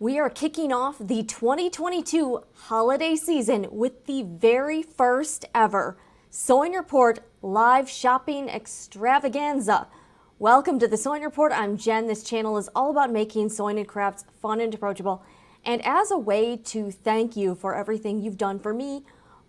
We are kicking off the 2022 holiday season with the very first ever Sewing Report live shopping extravaganza. Welcome to the Sewing Report. I'm Jen. This channel is all about making sewing and crafts fun and approachable. And as a way to thank you for everything you've done for me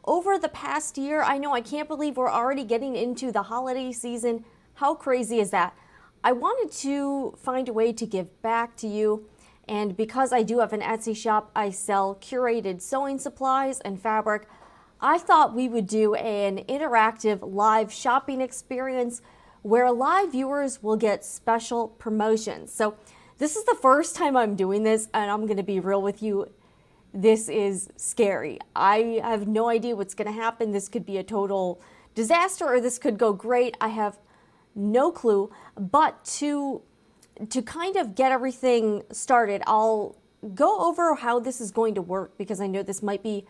over the past year, I know I can't believe we're already getting into the holiday season. How crazy is that? I wanted to find a way to give back to you. And because I do have an Etsy shop, I sell curated sewing supplies and fabric. I thought we would do an interactive live shopping experience where live viewers will get special promotions. So this is the first time I'm doing this, and I'm going to be real with you. This is scary. I have no idea what's going to happen. This could be a total disaster or this could go great. I have no clue. But to kind of get everything started, I'll go over how this is going to work because I know this might be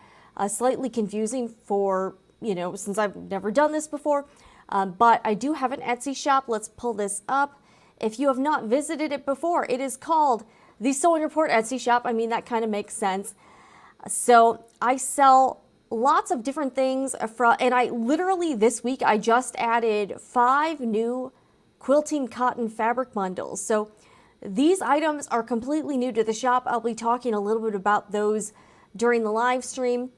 slightly confusing for, since I've never done this before. But I do have an Etsy shop. Let's pull this up. If you have not visited it before, it is called the Sewing Report Etsy shop. I mean, that kind of makes sense. So I sell lots of different things and I literally this week, I just added 5 new quilting cotton fabric bundles. So these items are completely new to the shop. I'll be talking a little bit about those during the live stream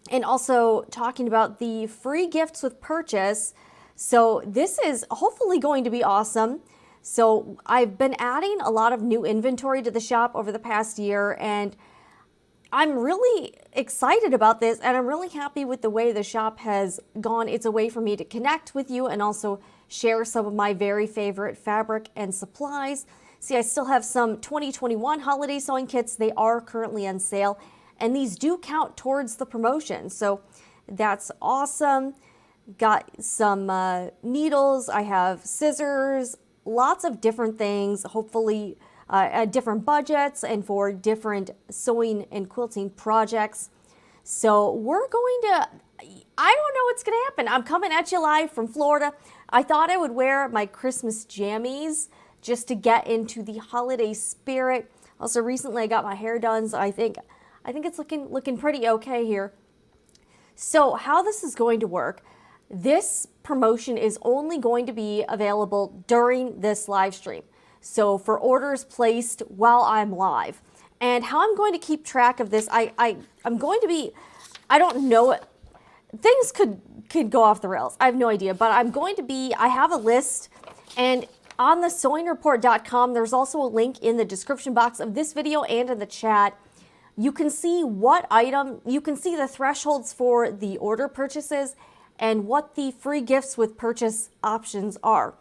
and also talking about the free gifts with purchase. So this is hopefully going to be awesome. So I've been adding a lot of new inventory to the shop over the past year, and I'm really excited about this, and I'm really happy with the way the shop has gone. It's a way for me to connect with you and also share some of my very favorite fabric and supplies. See, I still have some 2021 holiday sewing kits. They are currently on sale, and these do count towards the promotion. So that's awesome. Got some needles. I have scissors, lots of different things, hopefully at different budgets and for different sewing and quilting projects. So we're going to, I don't know what's going to happen. I'm coming at you live from Florida. I thought I would wear my Christmas jammies just to get into the holiday spirit. Also, recently I got my hair done, so I think it's looking pretty okay here. So how this is going to work, this promotion is only going to be available during this live stream. So for orders placed while I'm live. And how I'm going to keep track of this, I'm going to be, I don't know, things could go off the rails. I have no idea, but I have a list, and on the sewingreport.com, there's also a link in the description box of this video and in the chat. You can see what item, you can see the thresholds for the order purchases and what the free gifts with purchase options are.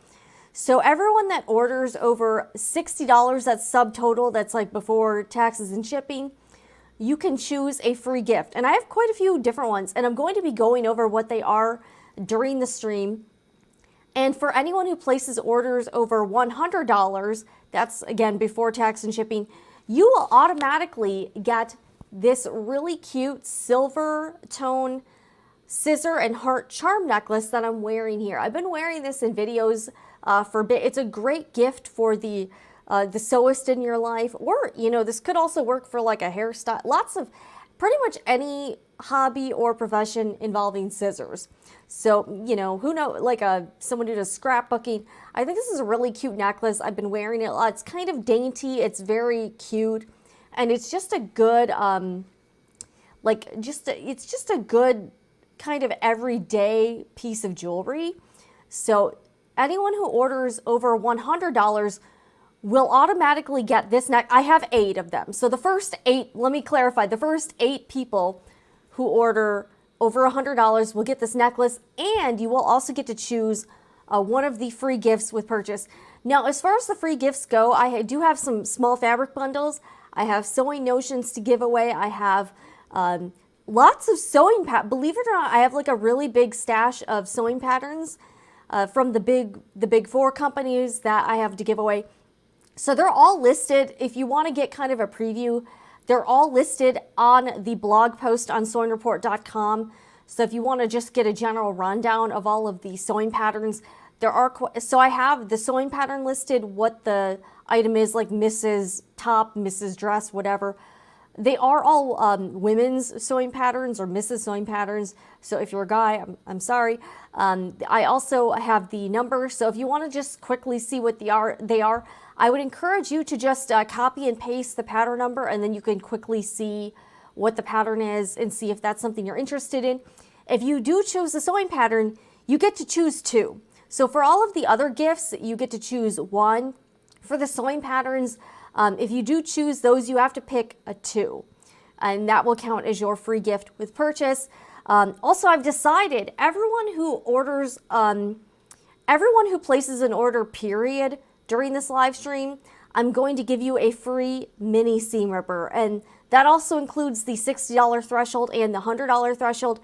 So everyone that orders over $60, that's subtotal, that's like before taxes and shipping, you can choose a free gift. And I have quite a few different ones, and I'm going to be going over what they are during the stream. And for anyone who places orders over $100, that's again before tax and shipping, you will automatically get this really cute silver tone Scissor and Heart Charm necklace that I'm wearing here. I've been wearing this in videos for a bit. It's a great gift for the sewist in your life, or this could also work for like a hairstyle. Lots of pretty much any hobby or profession involving scissors. So who knows, like someone who does scrapbooking. I think this is a really cute necklace. I've been wearing it a lot. It's kind of dainty. It's very cute, and it's just a good it's just a good kind of everyday piece of jewelry. So anyone who orders over $100 will automatically get this neck. I have 8 of them. So the first 8, let me clarify, the first 8 people who order over $100 will get this necklace, and you will also get to choose one of the free gifts with purchase. Now, as far as the free gifts go, I do have some small fabric bundles. I have sewing notions to give away. I have lots of sewing believe it or not, I have like a really big stash of sewing patterns from the big 4 companies that I have to give away. So they're all listed. If you want to get kind of a preview, they're all listed on the blog post on sewingreport.com. So if you want to just get a general rundown of all of the sewing patterns, so I have the sewing pattern listed, what the item is, like Mrs. Top, Mrs. Dress, whatever. They are all women's sewing patterns or Mrs. sewing patterns. So if you're a guy, I'm sorry. I also have the numbers. So if you want to just quickly see what they are, I would encourage you to just copy and paste the pattern number, and then you can quickly see what the pattern is and see if that's something you're interested in. If you do choose the sewing pattern, you get to choose 2. So for all of the other gifts, you get to choose 1. For the sewing patterns, if you do choose those, you have to pick a 2, and that will count as your free gift with purchase. Also, I've decided everyone who orders, everyone who places an order, period, during this live stream, I'm going to give you a free mini seam ripper, and that also includes the $60 threshold and the $100 threshold.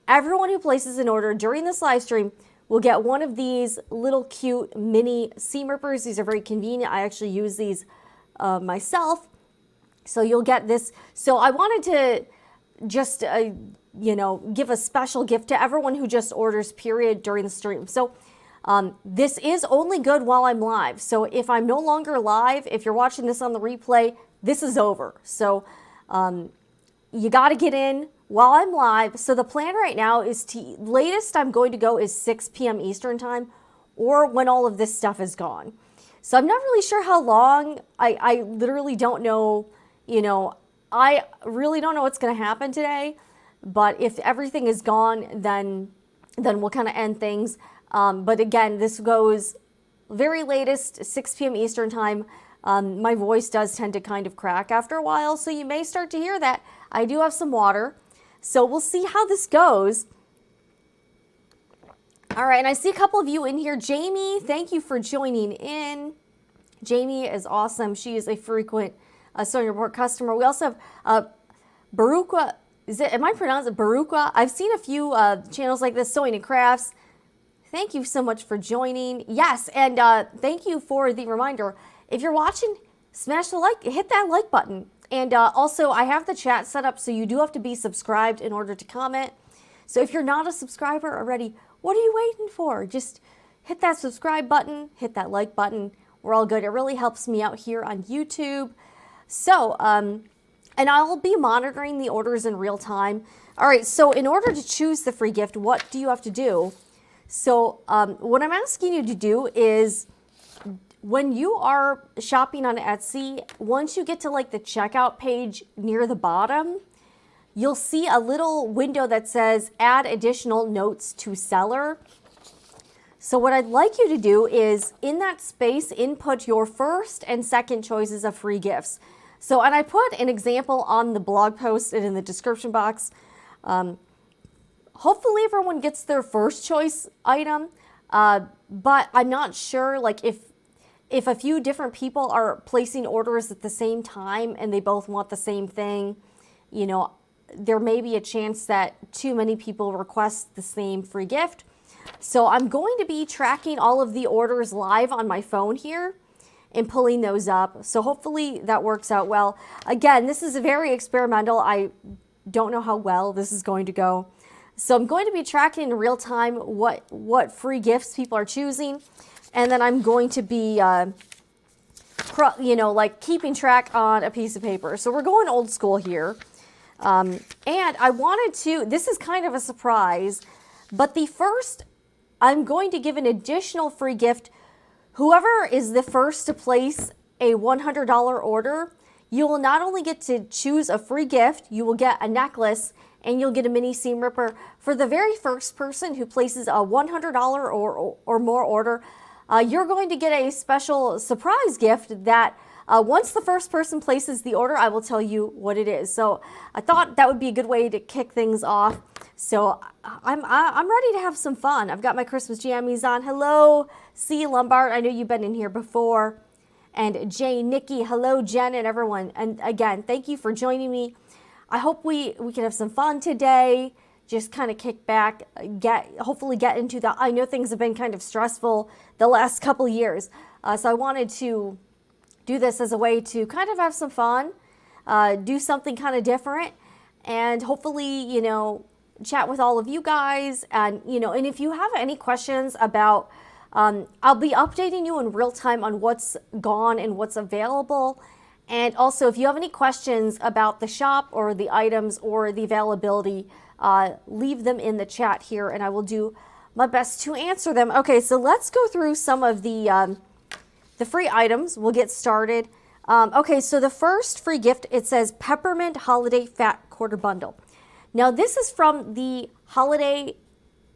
Everyone who places an order during this live stream will get one of these little cute mini seam rippers. These are very convenient. I actually use these myself. So you'll get this. So I wanted to just, give a special gift to everyone who just orders, period, during the stream. So this is only good while I'm live. So if I'm no longer live, if you're watching this on the replay, this is over. So you got to get in while I'm live. So the plan right now is latest I'm going to go is 6 p.m. Eastern time, or when all of this stuff is gone. So I'm not really sure how long. I literally don't know, I really don't know what's going to happen today. But if everything is gone, then we'll kind of end things. But again, this goes very latest, 6 p.m. Eastern time. My voice does tend to kind of crack after a while, so you may start to hear that. I do have some water, so we'll see how this goes. All right, and I see a couple of you in here. Jamie, thank you for joining in. Jamie is awesome. She is a frequent Sewing Report customer. We also have Baruka. Am I pronouncing it Baruka? I've seen a few channels like this, Sewing and Crafts. Thank you so much for joining. Yes, and thank you for the reminder. If you're watching, smash the like, hit that like button. And also, I have the chat set up, so you do have to be subscribed in order to comment. So if you're not a subscriber already, what are you waiting for? Just hit that subscribe button, hit that like button. We're all good. It really helps me out here on YouTube. So, and I'll be monitoring the orders in real time. All right, so in order to choose the free gift, what do you have to do? So what I'm asking you to do is, when you are shopping on Etsy, once you get to like the checkout page near the bottom, you'll see a little window that says add additional notes to seller. So what I'd like you to do is, in that space, input your first and second choices of free gifts. So, and I put an example on the blog post and in the description box. Hopefully everyone gets their first choice item, but I'm not sure, like if a few different people are placing orders at the same time and they both want the same thing, there may be a chance that too many people request the same free gift. So I'm going to be tracking all of the orders live on my phone here and pulling those up. So hopefully that works out well. Again, this is very experimental. I don't know how well this is going to go. So I'm going to be tracking in real time what free gifts people are choosing. And then I'm going to be, like keeping track on a piece of paper. So we're going old school here. And I wanted to, this is kind of a surprise, but I'm going to give an additional free gift. Whoever is the first to place a $100 order, you will not only get to choose a free gift, you will get a necklace and you'll get a mini seam ripper. For the very first person who places a $100 or more order, you're going to get a special surprise gift that once the first person places the order, I will tell you what it is. So I thought that would be a good way to kick things off. So I'm ready to have some fun. I've got my Christmas jammies on. Hello, C. Lombard. I know you've been in here before. And Jay, Nikki, hello, Jen, and everyone. And again, thank you for joining me. I hope we can have some fun today. Just kind of kick back, hopefully get into the, I know things have been kind of stressful the last couple of years. So I wanted to do this as a way to kind of have some fun, do something kind of different, and hopefully, chat with all of you guys. And, and if you have any questions about I'll be updating you in real time on what's gone and what's available. And also, if you have any questions about the shop or the items or the availability, leave them in the chat here and I will do my best to answer them. Okay, so let's go through some of the free items. We'll get started. Okay, so the first free gift, it says Peppermint Holiday Fat Quarter Bundle. Now, this is from the Holiday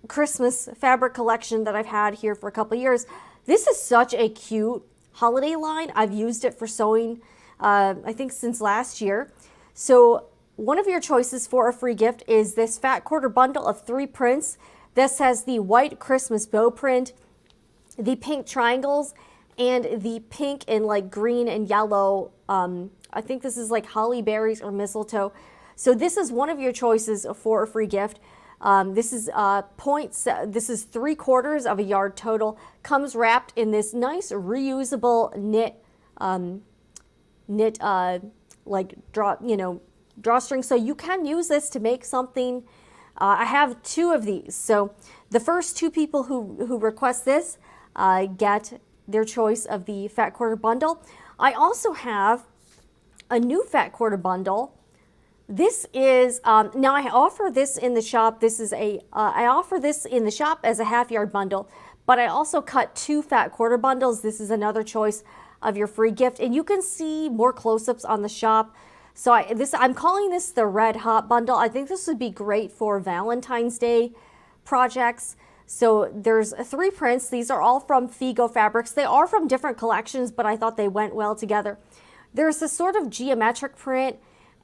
Christmas fabric collection that I've had here for a couple years. This is such a cute holiday line. I've used it for sewing, I think since last year. So one of your choices for a free gift is this fat quarter bundle of 3 prints. This has the white Christmas bow print, the pink triangles, and the pink and like green and yellow. I think this is like holly berries or mistletoe. So this is one of your choices for a free gift. This is this is 3/4 of a yard total. Comes wrapped in this nice reusable knit like drawstring. So you can use this to make something. I have 2 of these. So the first 2 people who request this get their choice of the fat quarter bundle. I also have a new fat quarter bundle. This is, now I offer this in the shop. This is I offer this in the shop as a half yard bundle, but I also cut 2 fat quarter bundles. This is another choice of your free gift, and you can see more close-ups on the shop. So I'm calling this the Red Hot Bundle. I think this would be great for Valentine's Day projects. So there's 3 prints. These are all from Figo Fabrics. They are from different collections, but I thought they went well together. There's this sort of geometric print,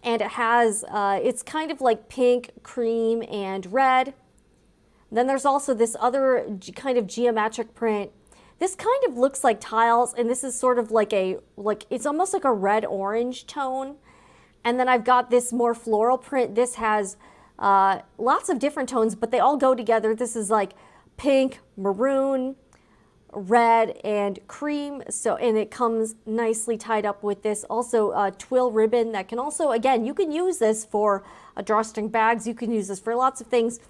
and it has, it's kind of like pink, cream, and red. Then there's also this other kind of geometric print. This kind of looks like tiles, and this is sort of like it's almost like a red-orange tone. And then I've got this more floral print. This has lots of different tones, but they all go together. This is like pink, maroon, red, and cream. So, and it comes nicely tied up with this also twill ribbon that can also, again, you can use this for drawstring bags. You can use this for lots of things.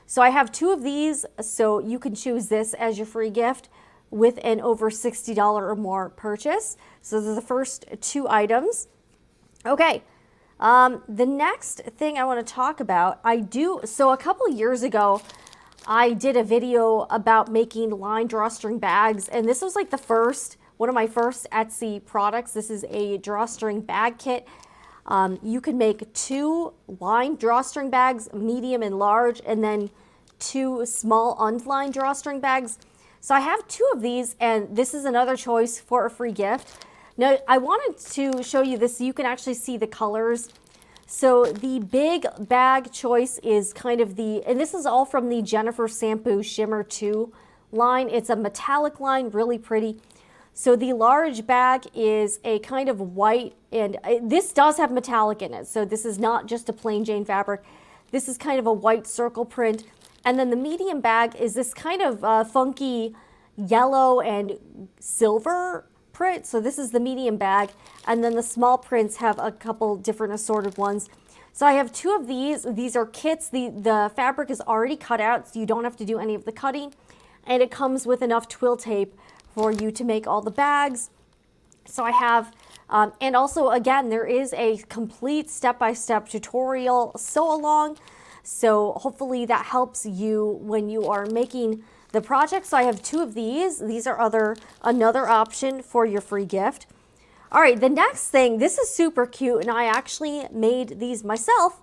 So I have 2 of these, so you can choose this as your free gift with an over $60 or more purchase. So those are the first 2 items. Okay. The next thing I want to talk about, so a couple years ago, I did a video about making lined drawstring bags, and this was like one of my first Etsy products. This is a drawstring bag kit. You can make 2 lined drawstring bags, medium and large, and then 2 small unlined drawstring bags. So I have 2 of these, and this is another choice for a free gift. Now, I wanted to show you this so you can actually see the colors. So the big bag choice is kind of and this is all from the Jennifer Sampu Shimmer 2 line. It's a metallic line, really pretty. So the large bag is a kind of white, and this does have metallic in it. So this is not just a plain Jane fabric. This is kind of a white circle print. And then the medium bag is this kind of funky yellow and silver print. So this is the medium bag, and then the small prints have a couple different assorted ones. So I have 2 of these. These are kits. The fabric is already cut out, so you don't have to do any of the cutting, and it comes with enough twill tape for you to make all the bags. So I have, and also again, there is a complete step-by-step tutorial sew along. So hopefully that helps you when you are making the project. So I have 2 of these. These are another option for your free gift. All right, the next thing, this is super cute, and I actually made these myself.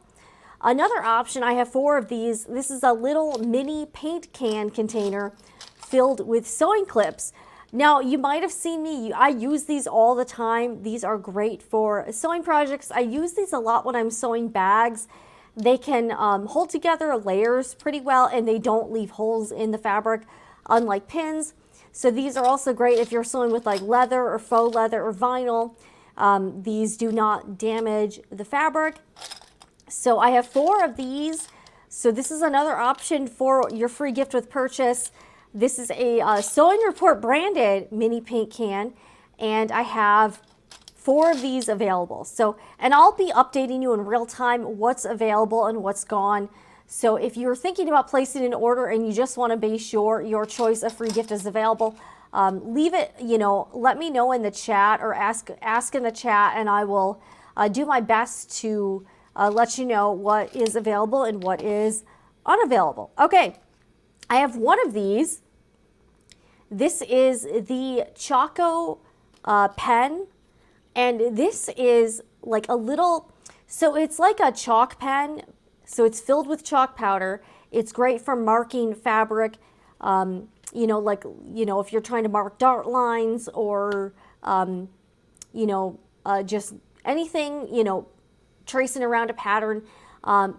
Another option, I have 4 of these. This is a little mini paint can container filled with sewing clips. Now, you might have seen me, I use these all the time. These are great for sewing projects. I use these a lot when I'm sewing bags. They can hold together layers pretty well, and they don't leave holes in the fabric, unlike pins. So these are also great if you're sewing with like leather or faux leather or vinyl. These do not damage the fabric. So I have 4 of these. So this is another option for your free gift with purchase. This is a Sewing Report branded mini paint can, and I have 4 of these available. So, and I'll be updating you in real time what's available and what's gone. So if you're thinking about placing an order and you just want to be sure your choice of free gift is available, leave it, let me know in the chat or ask in the chat, and I will do my best to let you know what is available and what is unavailable. Okay, I have one of these. This is the Choco pen, and this is like a little, so it's like a chalk pen. So it's filled with chalk powder. It's great for marking fabric, if you're trying to mark dart lines or, just anything, tracing around a pattern.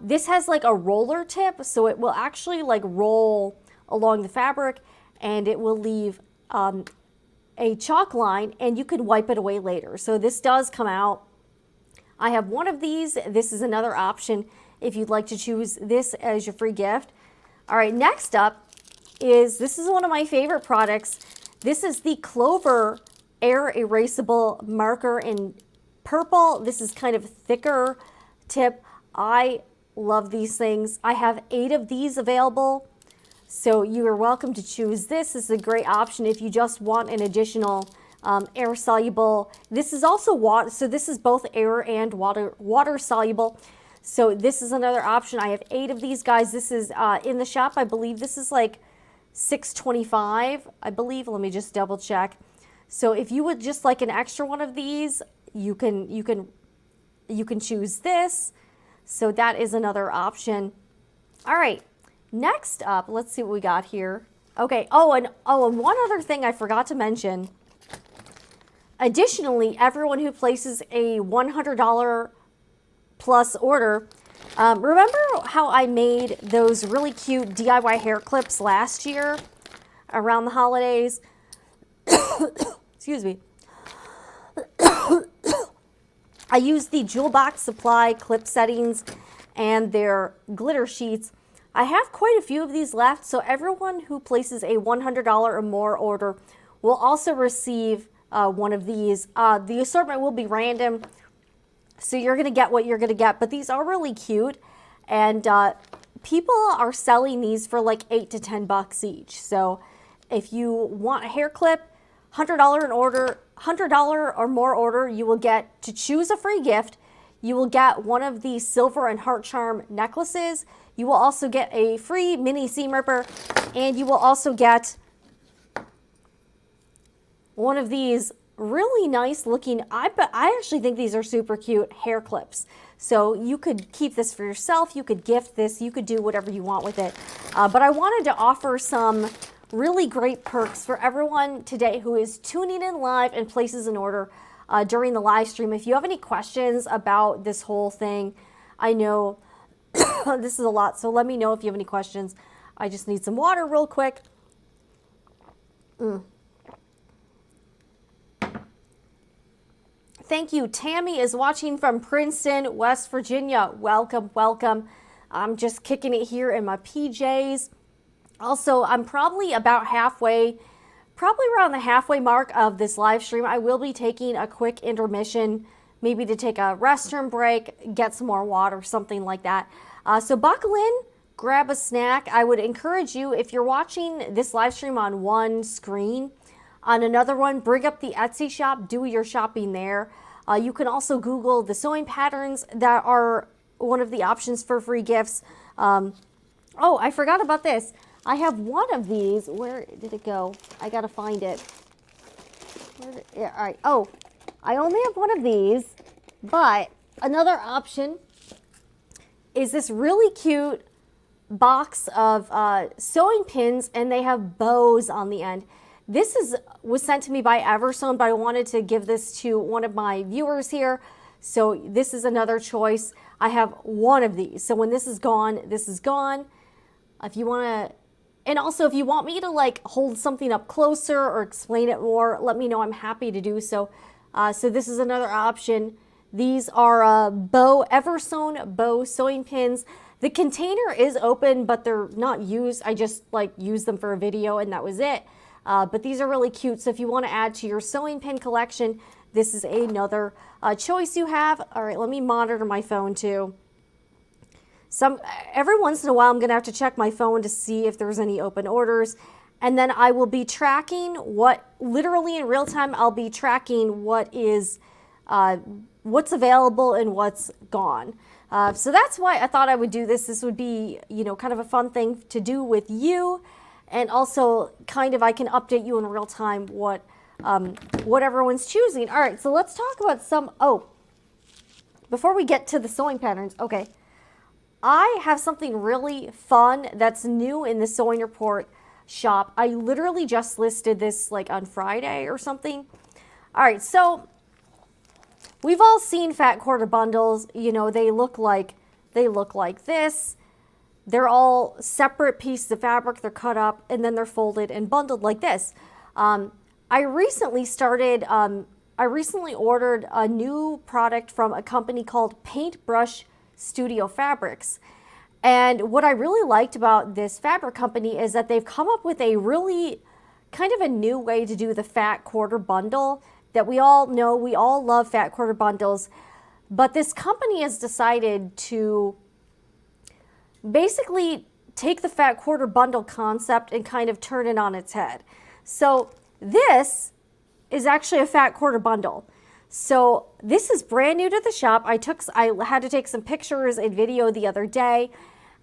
This has like a roller tip, so it will actually like roll along the fabric, and it will leave a chalk line, and you can wipe it away later. So this does come out. I have one of these. This is another option if you'd like to choose this as your free gift. All right, next up this is one of my favorite products. This is the Clover Air Erasable Marker in purple. This is kind of thicker tip. I love these things. I have 8 of these available, so you are welcome to choose this. This is a great option if you just want an additional air soluble. This is also water, so this is both air and water soluble. So this is another option. I have 8 of these guys. This is in the shop. I believe this is like $6.25. I believe. Let me just double check. So if you would just like an extra one of these, you can choose this. So that is another option. All right. Next up, let's see what we got here. Okay. And one other thing I forgot to mention. Additionally, everyone who places a $100 plus order, remember how I made those really cute DIY hair clips last year around the holidays? Excuse me. I used the Jewel Box Supply clip settings and their glitter sheets. I have quite a few of these left, so everyone who places a $100 or more order will also receive one of these. The assortment will be random, so you're going to get what you're going to get, but these are really cute, and people are selling these for like $8 to $10 each. So if you want a hair clip, $100 an order, $100 or more order, you will get to choose a free gift. You will get one of the Silver and Heart Charm necklaces. You will also get a free mini seam ripper, and you will also get one of these really nice looking, I actually think these are super cute hair clips. So you could keep this for yourself, you could gift this, you could do whatever you want with it. But I wanted to offer some really great perks for everyone today who is tuning in live and places an order during the live stream. If you have any questions about this whole thing, I know this is a lot, so let me know if you have any questions. I just need some water real quick. Thank you. Tammy is watching from Princeton, West Virginia. Welcome, welcome. I'm just kicking it here in my PJs. Also, I'm probably about halfway, probably around the halfway mark of this live stream. I will be taking a quick intermission, maybe to take a restroom break, get some more water, something like that. So buckle in, grab a snack. I would encourage you, if you're watching this live stream on one screen, on another one, bring up the Etsy shop, do your shopping there. You can also Google the sewing patterns that are one of the options for free gifts. Oh, I forgot about this. I have one of these. Where did it go? I gotta find it. Yeah, all right. Oh, I only have one of these, but another option is this really cute box of sewing pins, and they have bows on the end. This was sent to me by Eversewn, but I wanted to give this to one of my viewers here. So this is another choice. I have one of these. So when this is gone, this is gone. If you want to, and also if you want me to like hold something up closer or explain it more, let me know. I'm happy to do so. So this is another option. These are Eversewn bow sewing pins. The container is open, but they're not used. I just like used them for a video and that was it. But these are really cute. So if you want to add to your sewing pin collection, this is another choice you have. All right, let me monitor my phone too. every once in a while I'm going to have to check my phone to see if there's any open orders. And then I will be tracking literally in real time, I'll be tracking what's available and what's gone. So that's why I thought I would do this. This would be, kind of a fun thing to do with you. And also kind of I can update you in real time what everyone's choosing. All right, so let's talk about before we get to the sewing patterns, okay. I have something really fun that's new in the Sewing Report shop. I literally just listed this like on Friday or something. All right, so we've all seen fat quarter bundles. They look like this. They're all separate pieces of fabric. They're cut up and then they're folded and bundled like this. I recently ordered a new product from a company called Paintbrush Studio Fabrics. And what I really liked about this fabric company is that they've come up with a really kind of a new way to do the fat quarter bundle that we all know. We all love fat quarter bundles, but this company has decided to basically take the fat quarter bundle concept and kind of turn it on its head. So this is actually a fat quarter bundle. So this is brand new to the shop. I had to take some pictures and video the other day,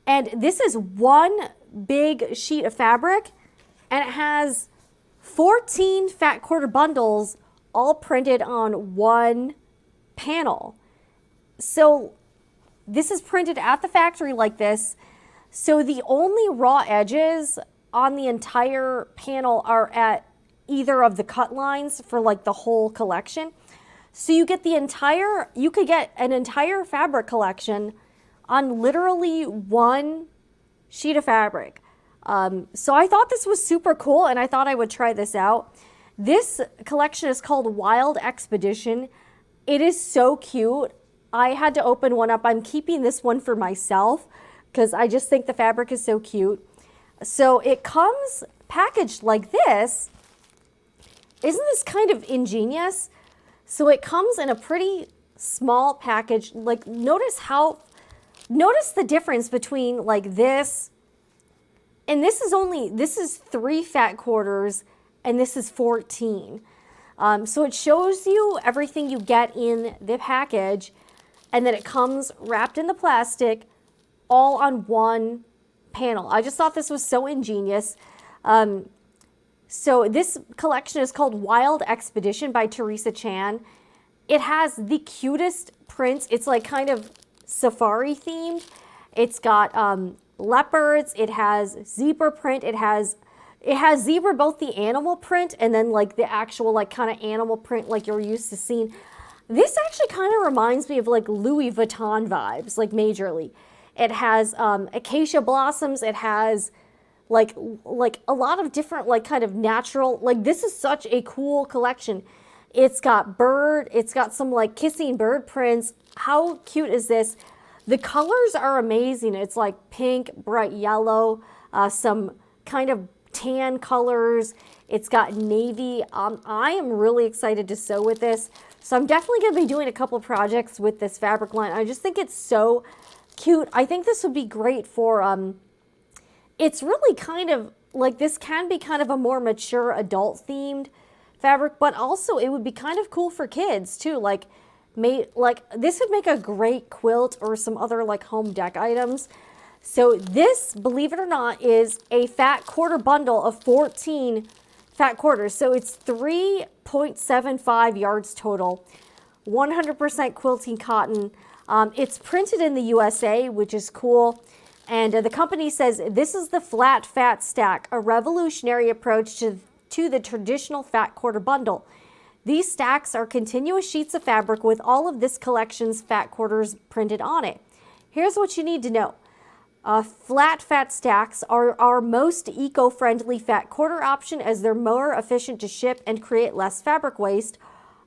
and this is one big sheet of fabric, and it has 14 fat quarter bundles all printed on one panel. So this is printed at the factory like this. So the only raw edges on the entire panel are at either of the cut lines for like the whole collection. So you could get an entire fabric collection on literally one sheet of fabric. So I thought this was super cool and I thought I would try this out. This collection is called Wild Expedition. It is so cute. I had to open one up. I'm keeping this one for myself because I just think the fabric is so cute. So it comes packaged like this. Isn't this kind of ingenious? So it comes in a pretty small package. Like notice the difference between like this, and this is 3 fat quarters and this is 14. So it shows you everything you get in the package, and then it comes wrapped in the plastic all on one panel. I just thought this was so ingenious. So this collection is called Wild Expedition by Teresa Chan. It has the cutest prints. It's like kind of safari themed. It's got leopards. It has zebra print. It has zebra, both the animal print and then like the actual like kind of animal print like you're used to seeing. This actually kind of reminds me of like Louis Vuitton vibes, like majorly. It has acacia blossoms. It has like a lot of different like kind of natural, like this is such a cool collection. It's got some like kissing bird prints. How cute is this? The colors are amazing. It's like pink, bright yellow, some kind of tan colors. It's got navy. I am really excited to sew with this. So I'm definitely going to be doing a couple projects with this fabric line. I just think it's so cute. I think this would be great for, it's really kind of like, this can be kind of a more mature adult themed fabric, but also it would be kind of cool for kids too. Like this would make a great quilt or some other like home deck items. So this, believe it or not, is a fat quarter bundle of 14 fat quarters. So it's 3.75 yards total, 100% quilting cotton. It's printed in the USA, which is cool. And the company says this is the flat fat stack, a revolutionary approach to the traditional fat quarter bundle. These stacks are continuous sheets of fabric with all of this collection's fat quarters printed on it. Here's what you need to know. Flat fat stacks are our most eco-friendly fat quarter option as they're more efficient to ship and create less fabric waste.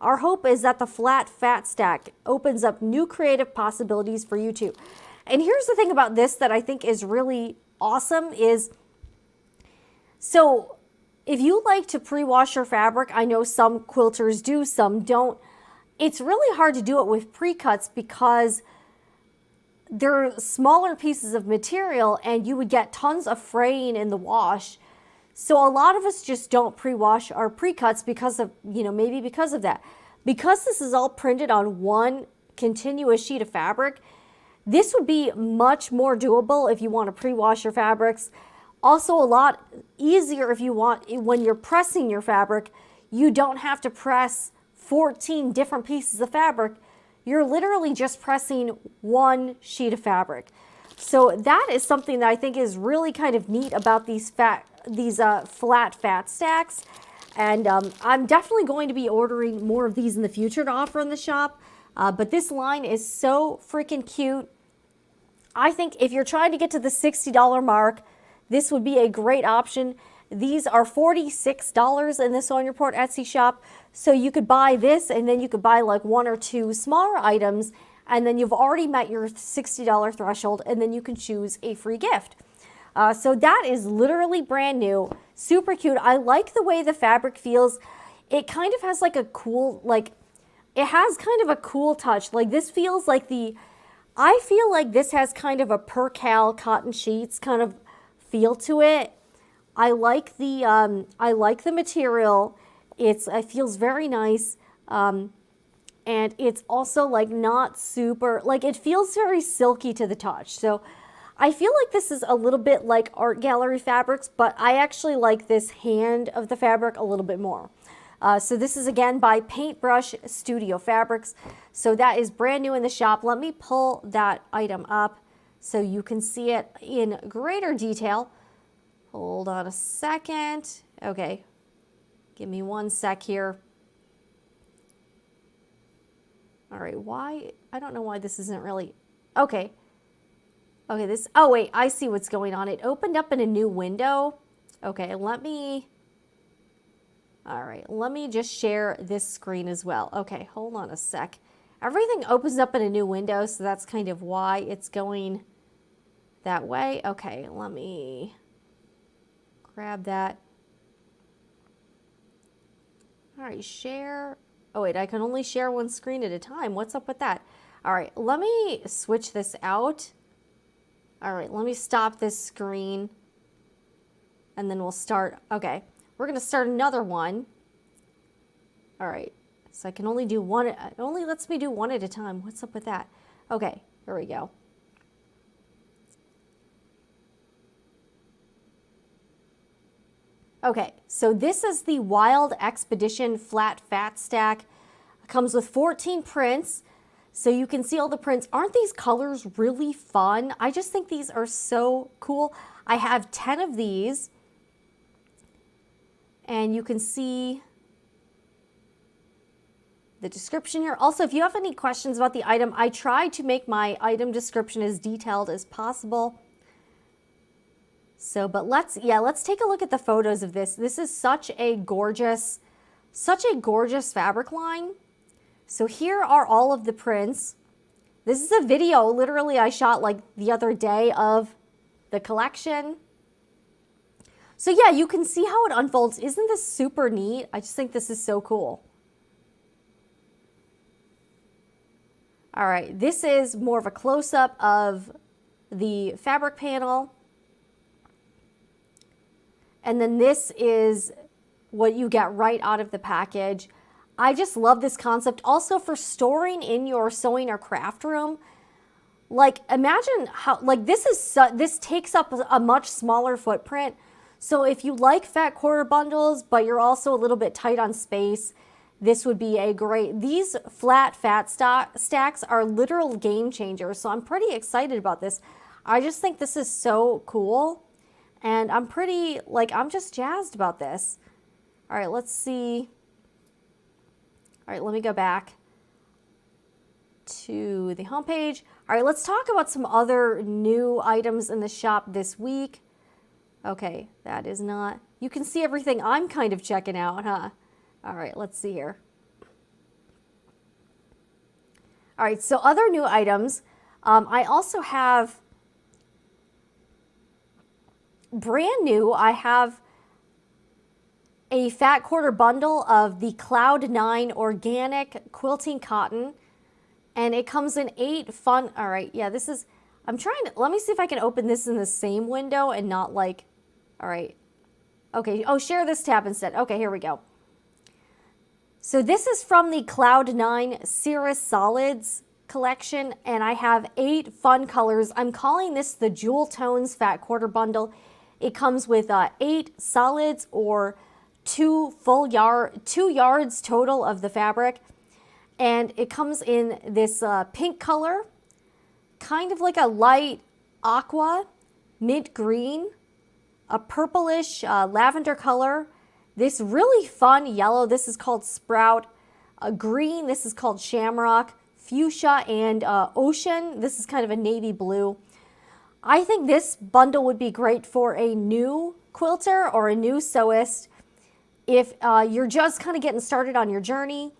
Our hope is that the flat fat stack opens up new creative possibilities for you too. And here's the thing about this that I think is really awesome is, so if you like to pre-wash your fabric, I know some quilters do, some don't. It's really hard to do it with pre-cuts because they're smaller pieces of material and you would get tons of fraying in the wash. So a lot of us just don't pre-wash our pre-cuts because of, maybe because of that. Because this is all printed on one continuous sheet of fabric, this would be much more doable if you want to pre-wash your fabrics. Also a lot easier if you want, when you're pressing your fabric, you don't have to press 14 different pieces of fabric. You're literally just pressing one sheet of fabric. So that is something that I think is really kind of neat about these flat fat stacks. And I'm definitely going to be ordering more of these in the future to offer in the shop. But this line is so freaking cute. I think if you're trying to get to the $60 mark, this would be a great option. These are $46 in the Sewing Report Etsy shop. So you could buy this and then you could buy like one or two smaller items and then you've already met your $60 threshold and then you can choose a free gift. So that is literally brand new, super cute. I like the way the fabric feels. It kind of has like a cool, it has kind of a cool touch. Like this feels like I feel like this has kind of a per cal cotton sheets kind of feel to it. I like the material. It feels very nice. And it's also like not super, like it feels very silky to the touch. So I feel like this is a little bit like art gallery fabrics, but I actually like this hand of the fabric a little bit more. So this is again by Paintbrush Studio Fabrics. So that is brand new in the shop. Let me pull that item up so you can see it in greater detail. Hold on a second. Okay, give me one sec here. All right, why? I don't know why this isn't really, okay. Okay, oh wait, I see what's going on. It opened up in a new window. Okay, all right, let me just share this screen as well. Okay, hold on a sec. Everything opens up in a new window, so that's kind of why it's going that way. Okay, let me grab that. All right, share. Oh wait, I can only share one screen at a time. What's up with that? All right, let me switch this out. All right, let me stop this screen and then we'll start. Okay, we're gonna start another one. All right, so I can only do one. It only lets me do one at a time. What's up with that? Okay, here we go. Okay, so this is the Wild Expedition Flat Fat Stack. It comes with 14 prints, so you can see all the prints. Aren't these colors really fun? I just think these are so cool. I have 10 of these, and you can see the description here. Also, if you have any questions about the item, I try to make my item description as detailed as possible. So, but let's take a look at the photos of this. This is such a gorgeous fabric line. So here are all of the prints. This is a video literally I shot like the other day of the collection. So yeah, you can see how it unfolds. Isn't this super neat? I just think this is so cool. All right, this is more of a close-up of the fabric panel. And then this is what you get right out of the package. I just love this concept. Also for storing in your sewing or craft room. Like imagine how, like this takes up a much smaller footprint. So if you like fat quarter bundles, but you're also a little bit tight on space, this would be a great, these flat fat stacks are literal game changers. So I'm pretty excited about this. I just think this is so cool. And I'm pretty, I'm just jazzed about this. All right, let's see. All right, let me go back to the homepage. All right, let's talk about some other new items in the shop this week. Okay, that is not, you can see everything I'm kind of checking out, huh? All right, let's see here. All right, so other new items. I also have brand new, I have a fat quarter bundle of the Cloud 9 organic quilting cotton, and it comes in 8 fun, all right, yeah, this is, I'm trying to, let me see if I can open this in the same window and not like, all right. Okay, oh, share this tab instead. Okay, here we go. So this is from the Cloud9 Cirrus Solids collection, and I have 8 fun colors. I'm calling this the Jewel Tones Fat Quarter Bundle. It comes with 8 solids or 2 yards total of the fabric. And it comes in this pink color, kind of like a light aqua, mint green, a purplish lavender color, this really fun yellow, this is called Sprout, green, this is called Shamrock, fuchsia, and ocean, this is kind of a navy blue. I think this bundle would be great for a new quilter or a new sewist if you're just kind of getting started on your journey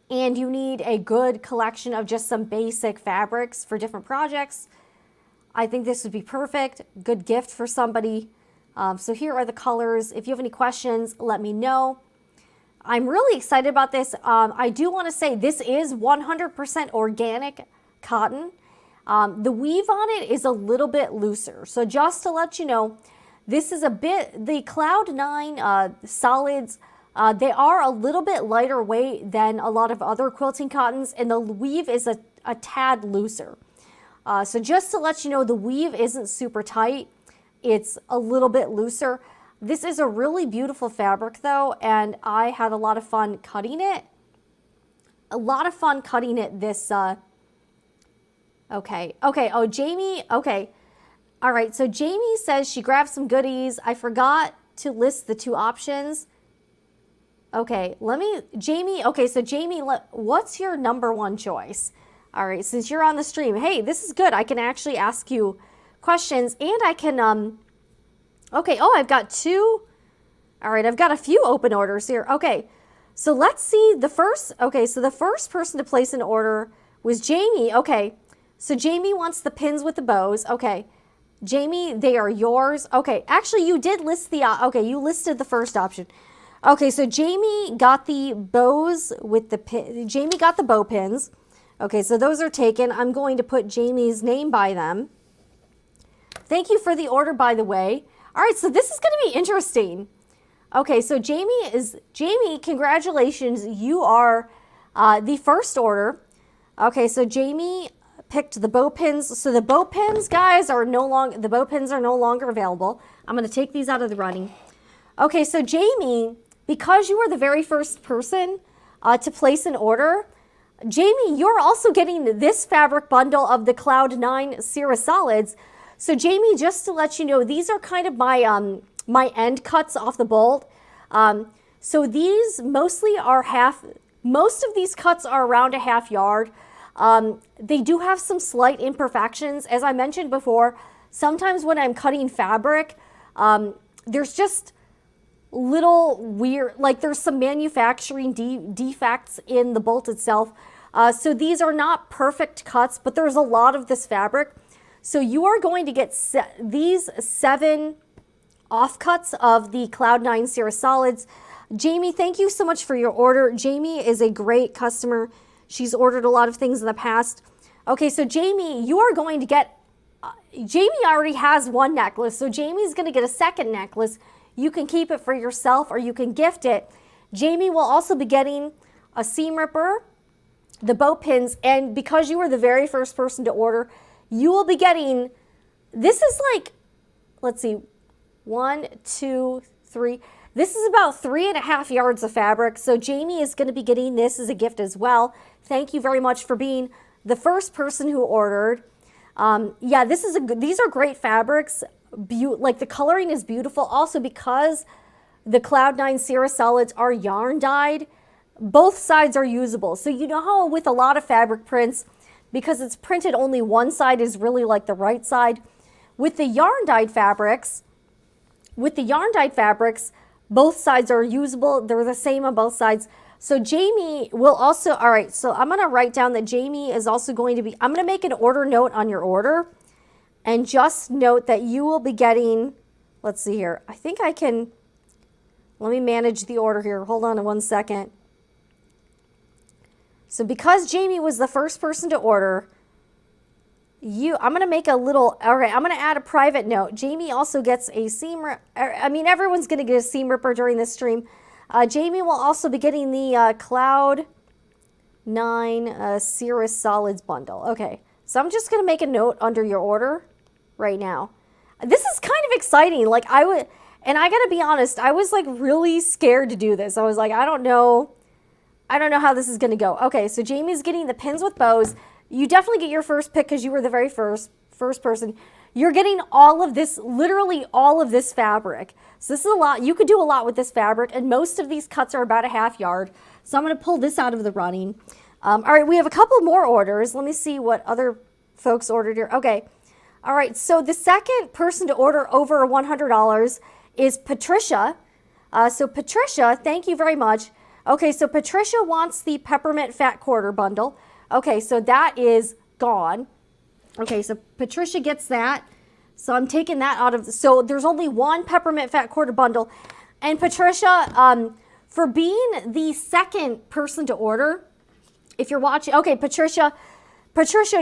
and you need a good collection of just some basic fabrics for different projects. I think this would be perfect. Good gift for somebody. So here are the colors. If you have any questions, let me know. I'm really excited about this. I do want to say this is 100% organic cotton. The weave on it is a little bit looser. So just to let you know, this is a bit, the Cloud9 solids, they are a little bit lighter weight than a lot of other quilting cottons, and the weave is a tad looser. So just to let you know, the weave isn't super tight. It's a little bit looser. This is a really beautiful fabric though, and I had a lot of fun cutting it. This, okay, oh, Jamie, okay. All right, so Jamie says she grabbed some goodies. I forgot to list the 2 options. Okay, Jamie, okay, so Jamie, what's your #1 choice? All right, since you're on the stream, hey, this is good. I can actually ask you questions, and I can, okay, oh, I've got 2. All right, I've got a few open orders here. Okay, so let's see the first, okay, so the first person to place an order was Jamie. Okay, so Jamie wants the pins with the bows. Okay, Jamie, they are yours. Okay, actually, you did list the, okay, you listed the first option. Okay, so Jamie got the bows with the pin. Jamie got the bow pins. Okay, so those are taken. I'm going to put Jamie's name by them. Thank you for the order, by the way. All right, so this is going to be interesting. Okay, so Jamie, congratulations. You are the first order. Okay, so Jamie picked the bow pins. So the bow pins, guys, are no longer available. I'm going to take these out of the running. Okay, so Jamie, because you were the very first person to place an order, Jamie, you're also getting this fabric bundle of the Cloud9 Cirrus Solids. So Jamie, just to let you know, these are kind of my my end cuts off the bolt. So these mostly are most of these cuts are around a ½ yard. They do have some slight imperfections. As I mentioned before, sometimes when I'm cutting fabric, there's just little weird, like there's some manufacturing defects in the bolt itself. So these are not perfect cuts, but there's a lot of this fabric. So you are going to get these 7 offcuts of the Cloud9 Cirrus Solids. Jamie, thank you so much for your order. Jamie is a great customer. She's ordered a lot of things in the past. Okay, so Jamie, you are going to get, Jamie already has 1 necklace, so Jamie's going to get a 2nd necklace. You can keep it for yourself or you can gift it. Jamie will also be getting a seam ripper, the bow pins, and because you were the very first person to order, you will be getting, this is like, let's see, 1, 2, 3. This is about 3½ yards of fabric. So Jamie is going to be getting this as a gift as well. Thank you very much for being the first person who ordered. Yeah, these are great fabrics. Like the coloring is beautiful. Also, because the Cloud9 Cirrus Solids are yarn dyed, both sides are usable. So you know how with a lot of fabric prints, because it's printed only one side is really like the right side. With the yarn dyed fabrics, both sides are usable. They're the same on both sides. So Jamie will also, all right, so I'm gonna write down that Jamie is also going to be, I'm gonna make an order note on your order and just note that you will be getting, let's see here. I think I can, let me manage the order here. Hold on 1 second. So because Jamie was the first person to order, I'm going to make a little, all right, I'm going to add a private note. Jamie also gets a seam, I mean, everyone's going to get a seam ripper during this stream. Jamie will also be getting the Cloud 9 Cirrus Solids bundle. Okay, so I'm just going to make a note under your order right now. This is kind of exciting. Like and I got to be honest, I was like really scared to do this. I was like, I don't know how this is going to go. Okay, so Jamie's getting the pins with bows. You definitely get your first pick because you were the very first person. You're getting all of this, literally all of this fabric. So this is a lot. You could do a lot with this fabric, and most of these cuts are about a ½ yard. So I'm going to pull this out of the running. All right, we have a couple more orders. Let me see what other folks ordered here. Okay. All right, so the second person to order over $100 is Patricia. So Patricia, thank you very much. Okay, so Patricia wants the peppermint fat quarter bundle. Okay, so that is gone. Okay, so Patricia gets that. So I'm taking that out of so there's only one peppermint fat quarter bundle. And Patricia, for being the second person to order, if you're watching, okay, Patricia,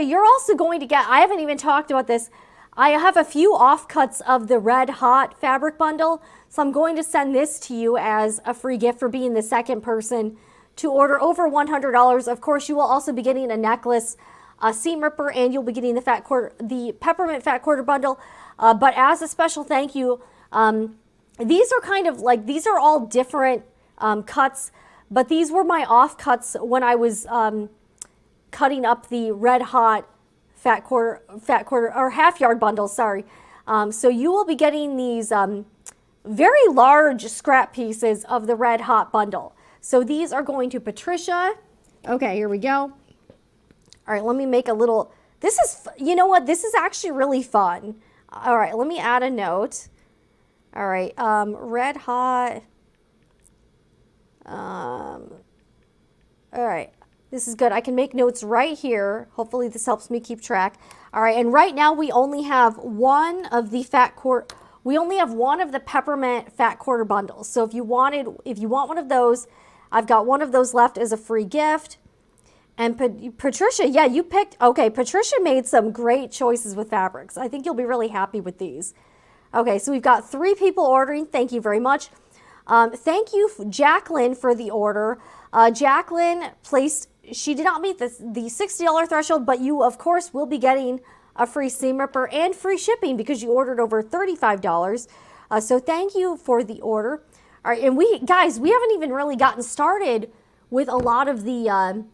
you're also going to get, I haven't even talked about this. I have a few offcuts of the Red Hot fabric bundle. So I'm going to send this to you as a free gift for being the second person to order over $100. Of course, you will also be getting a necklace, a seam ripper, and you'll be getting the peppermint fat quarter bundle. But as a special thank you, these are kind of like, these are all different cuts, but these were my offcuts when I was cutting up the Red Hot fat quarter or ½ yard bundle, sorry. So you will be getting these very large scrap pieces of the Red Hot bundle. So these are going to Patricia. Okay, here we go. All right, let me make a little, this is, you know what, this is actually really fun. All right, let me add a note. All right, Red Hot. All right, this is good. I can make notes right here. Hopefully this helps me keep track. All right, and right now we only have one of the we only have one of the peppermint fat quarter bundles. So if you want one of those, I've got one of those left as a free gift. And Patricia, yeah, you picked, okay, Patricia made some great choices with fabrics. I think you'll be really happy with these. Okay, so we've got 3 people ordering. Thank you very much. Thank you, Jacqueline, for the order. Jacqueline placed, she did not meet the $60 threshold, but you, of course, will be getting a free seam ripper and free shipping because you ordered over $35. So thank you for the order. All right, and guys, we haven't even really gotten started with a lot of the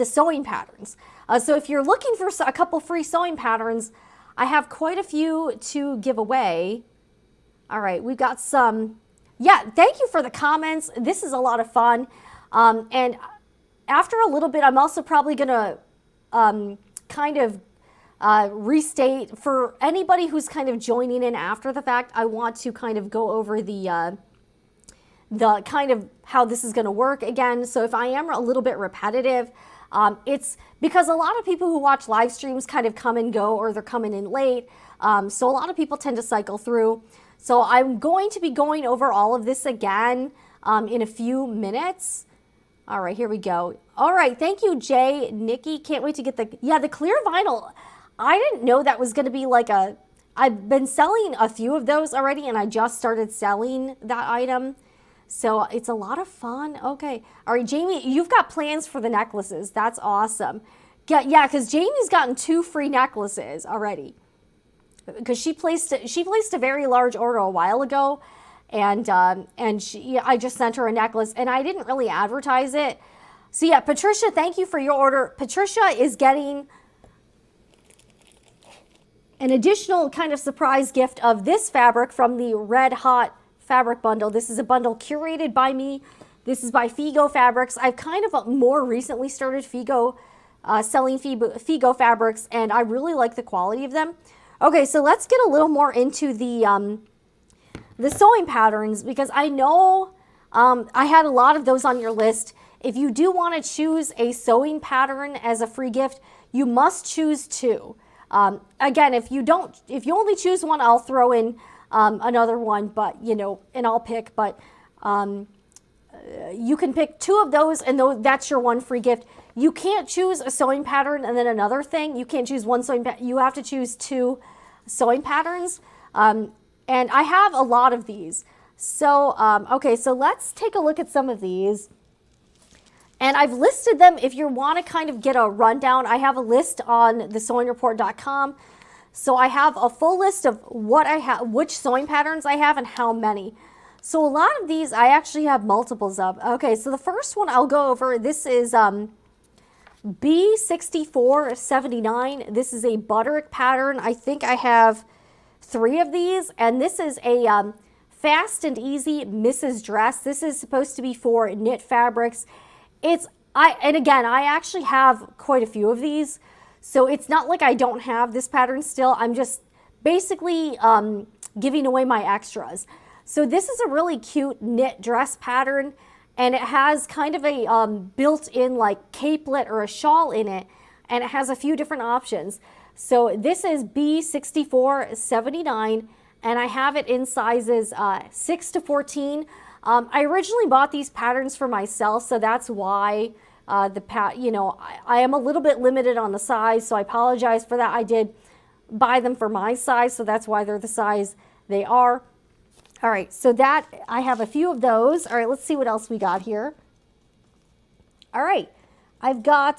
sewing patterns. So if you're looking for a couple free sewing patterns, I have quite a few to give away. All right, we've got some. Yeah, thank you for the comments. This is a lot of fun. And after a little bit, I'm also probably going to kind of restate for anybody who's kind of joining in after the fact. I want to kind of go over the kind of how this is going to work again. So if I am a little bit repetitive, it's because a lot of people who watch live streams kind of come and go, or they're coming in late. So a lot of people tend to cycle through. So I'm going to be going over all of this again in a few minutes. All right, here we go. All right, thank you, Jay, Nikki. Can't wait to get the clear vinyl. I didn't know that was going to be like I've been selling a few of those already, and I just started selling that item. So it's a lot of fun. Okay. All right, Jamie, you've got plans for the necklaces. That's awesome. Yeah, because Jamie's gotten 2 free necklaces already. Because she placed a very large order a while ago, and I just sent her a necklace, and I didn't really advertise it. So yeah, Patricia, thank you for your order. Patricia is getting an additional kind of surprise gift of this fabric from the Red Hot fabric bundle. This is a bundle curated by me. This is by Figo Fabrics. I've kind of more recently started selling Figo fabrics, and I really like the quality of them. Okay, so let's get a little more into the sewing patterns, because I know I had a lot of those on your list. If you do want to choose a sewing pattern as a free gift, you must choose 2. Again, if you only choose one, I'll throw in another one, but and I'll pick. But you can pick 2 of those, and that's your one free gift. You can't choose a sewing pattern and then another thing. You can't choose one sewing pattern. You have to choose 2 sewing patterns. And I have a lot of these. So, okay, so let's take a look at some of these. And I've listed them if you want to kind of get a rundown. I have a list on thesewingreport.com. So I have a full list of what I have, which sewing patterns I have and how many. So a lot of these I actually have multiples of. Okay, so the first one I'll go over, this is B6479. This is a butterick pattern. I think I have 3 of these, and this is a fast and easy Mrs. Dress. This is supposed to be for knit fabrics. And again, I actually have quite a few of these, so it's not like I don't have this pattern still. I'm just basically giving away my extras. So this is a really cute knit dress pattern, and it has kind of a built-in like capelet or a shawl in it, and it has a few different options. So this is B6479, and I have it in sizes 6 to 14. I originally bought these patterns for myself, so that's why I am a little bit limited on the size, so I apologize for that. I did buy them for my size, so that's why they're the size they are. All right, so that I have a few of those. All right, let's see what else we got here. All right, I've got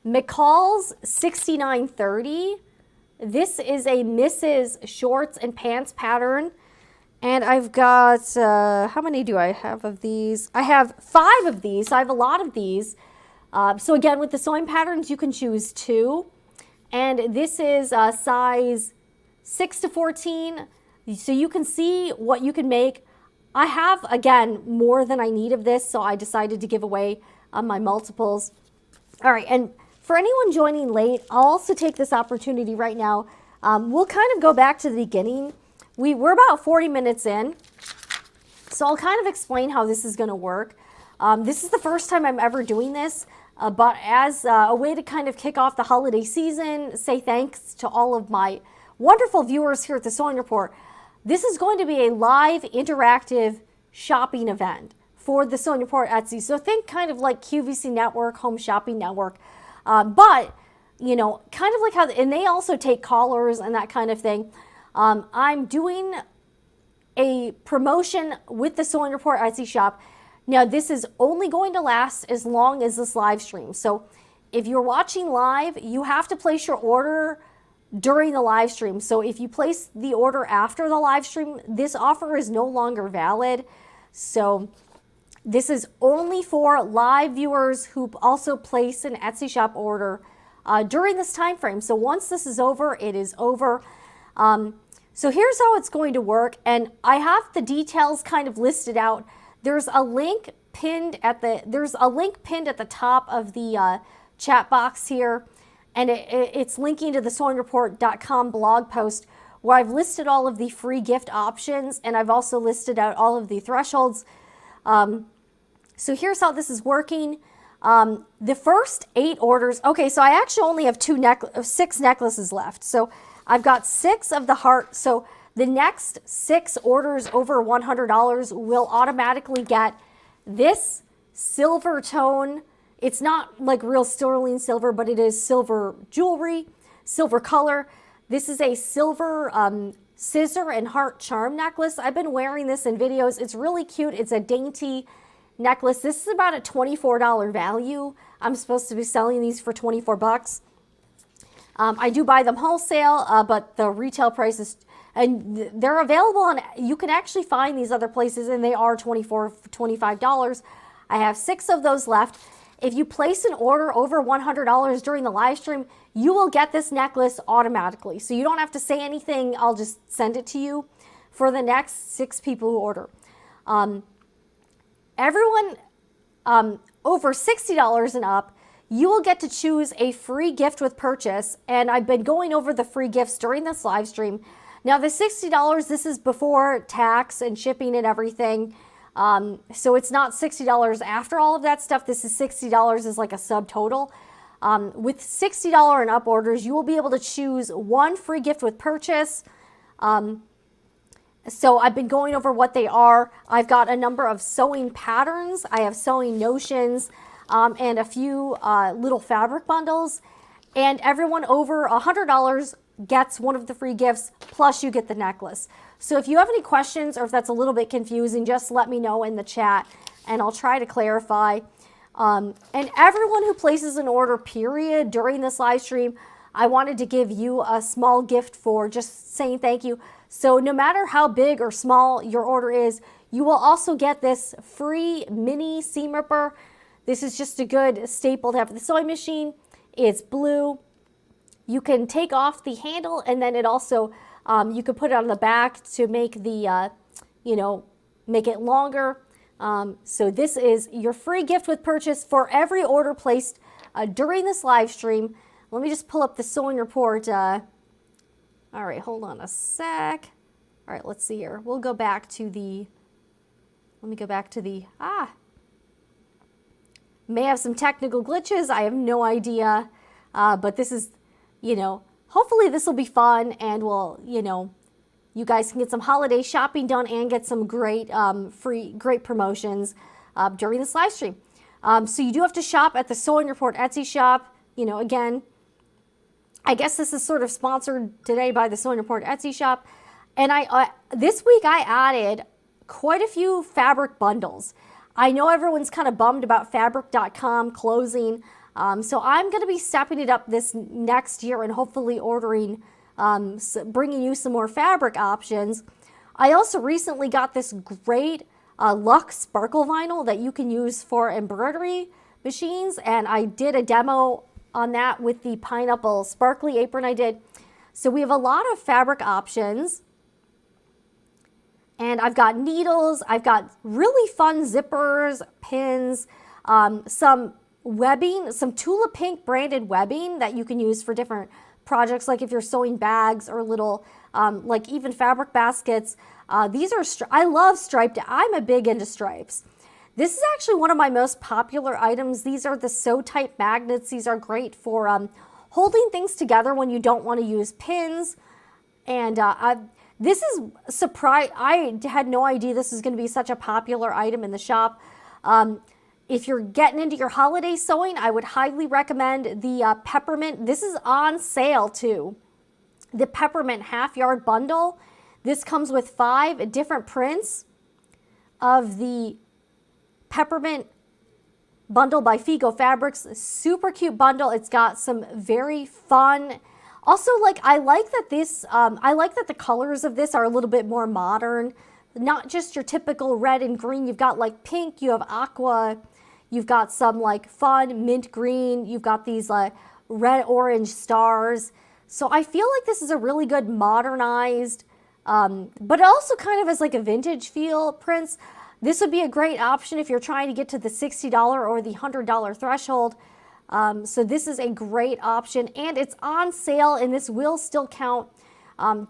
McCall's 6930. This is a Mrs. Shorts and Pants pattern. And I've got, how many do I have of these? I have 5 of these, so I have a lot of these. So again, with the sewing patterns, you can choose 2. And this is size 6 to 14. So you can see what you can make. I have, again, more than I need of this, so I decided to give away my multiples. All right, and for anyone joining late, I'll also take this opportunity right now. We'll kind of go back to the beginning. We're about 40 minutes in, so I'll kind of explain how this is going to work. This is the first time I'm ever doing this, but as a way to kind of kick off the holiday season, say thanks to all of my wonderful viewers here at the Sewing Report, this is going to be a live interactive shopping event for the Sewing Report Etsy. So think kind of like QVC Network, Home Shopping Network. But, you know, kind of like how, and they also take callers and that kind of thing. I'm doing a promotion with the Sewing Report Etsy shop. Now, this is only going to last as long as this live stream. So if you're watching live, you have to place your order during the live stream. So if you place the order after the live stream, this offer is no longer valid. So this is only for live viewers who also place an Etsy shop order during this time frame. So once this is over, it is over. So here's how it's going to work, and I have the details kind of listed out. There's a link pinned at the top of the chat box here, and it's linking to the sewingreport.com blog post where I've listed all of the free gift options, and I've also listed out all of the thresholds. So here's how this is working. The first 8 orders, okay, so I actually only have 6 necklaces left. So I've got 6 of the heart. So the next 6 orders over $100 will automatically get this silver tone. It's not like real sterling silver, but it is silver jewelry, silver color. This is a silver scissor and heart charm necklace. I've been wearing this in videos. It's really cute. It's a dainty necklace. This is about a $24 value. I'm supposed to be selling these for 24 bucks. I do buy them wholesale, but the retail price is, and they're available on, you can actually find these other places, and they are $24, $25. I have 6 of those left. If you place an order over $100 during the live stream, you will get this necklace automatically. So you don't have to say anything. I'll just send it to you for the next 6 people who order. Everyone over $60 and up, you will get to choose a free gift with purchase. And I've been going over the free gifts during this live stream. Now the $60, this is before tax and shipping and everything. So it's not $60 after all of that stuff. This is $60 as like a subtotal. With $60 and up orders, you will be able to choose 1 free gift with purchase. So I've been going over what they are. I've got a number of sewing patterns. I have sewing notions and a few little fabric bundles. And everyone over $100 gets one of the free gifts, plus you get the necklace. So if you have any questions or if that's a little bit confusing, just let me know in the chat and I'll try to clarify. And everyone who places an order, period, during this live stream, I wanted to give you a small gift for just saying thank you. So no matter how big or small your order is, you will also get this free mini seam ripper. This is just a good staple to have for the sewing machine. It's blue. You can take off the handle and then it also, you can put it on the back to make the, make it longer. So this is your free gift with purchase for every order placed during this live stream. Let me just pull up the sewing report. All right, hold on a sec. All right, let's see here. We'll go back to the, let me go back to the, may have some technical glitches. I have no idea. But this is, hopefully this will be fun and will, you guys can get some holiday shopping done and get some great great promotions during this live stream. So you do have to shop at the Sewing Report Etsy shop. Again, I guess this is sort of sponsored today by the Sewing Report Etsy shop. And this week I added quite a few fabric bundles. I know everyone's kind of bummed about fabric.com closing. So I'm going to be stepping it up this next year and hopefully ordering, bringing you some more fabric options. I also recently got this great Luxe sparkle vinyl that you can use for embroidery machines. And I did a demo on that with the pineapple sparkly apron I did. So we have a lot of fabric options. And I've got needles, I've got really fun zippers, pins, some webbing, some Tula Pink branded webbing that you can use for different projects, like if you're sewing bags or little, like even fabric baskets. These are, I love striped, I'm a big into stripes. This is actually one of my most popular items. These are the Sew Type magnets. These are great for holding things together when you don't want to use pins. And this is surprise. I had no idea this is going to be such a popular item in the shop. If you're getting into your holiday sewing, I would highly recommend the peppermint. This is on sale too. The peppermint half-yard bundle. This comes with 5 different prints of the peppermint bundle by Figo Fabrics. Super cute bundle. It's got some very fun. Also, I like that the colors of this are a little bit more modern. Not just your typical red and green. You've got like pink, you have aqua, you've got some like fun mint green, you've got these red orange stars. So I feel like this is a really good modernized, but also kind of as like a vintage feel prints. This would be a great option if you're trying to get to the $60 or the $100 threshold. So this is a great option and it's on sale, and this will still count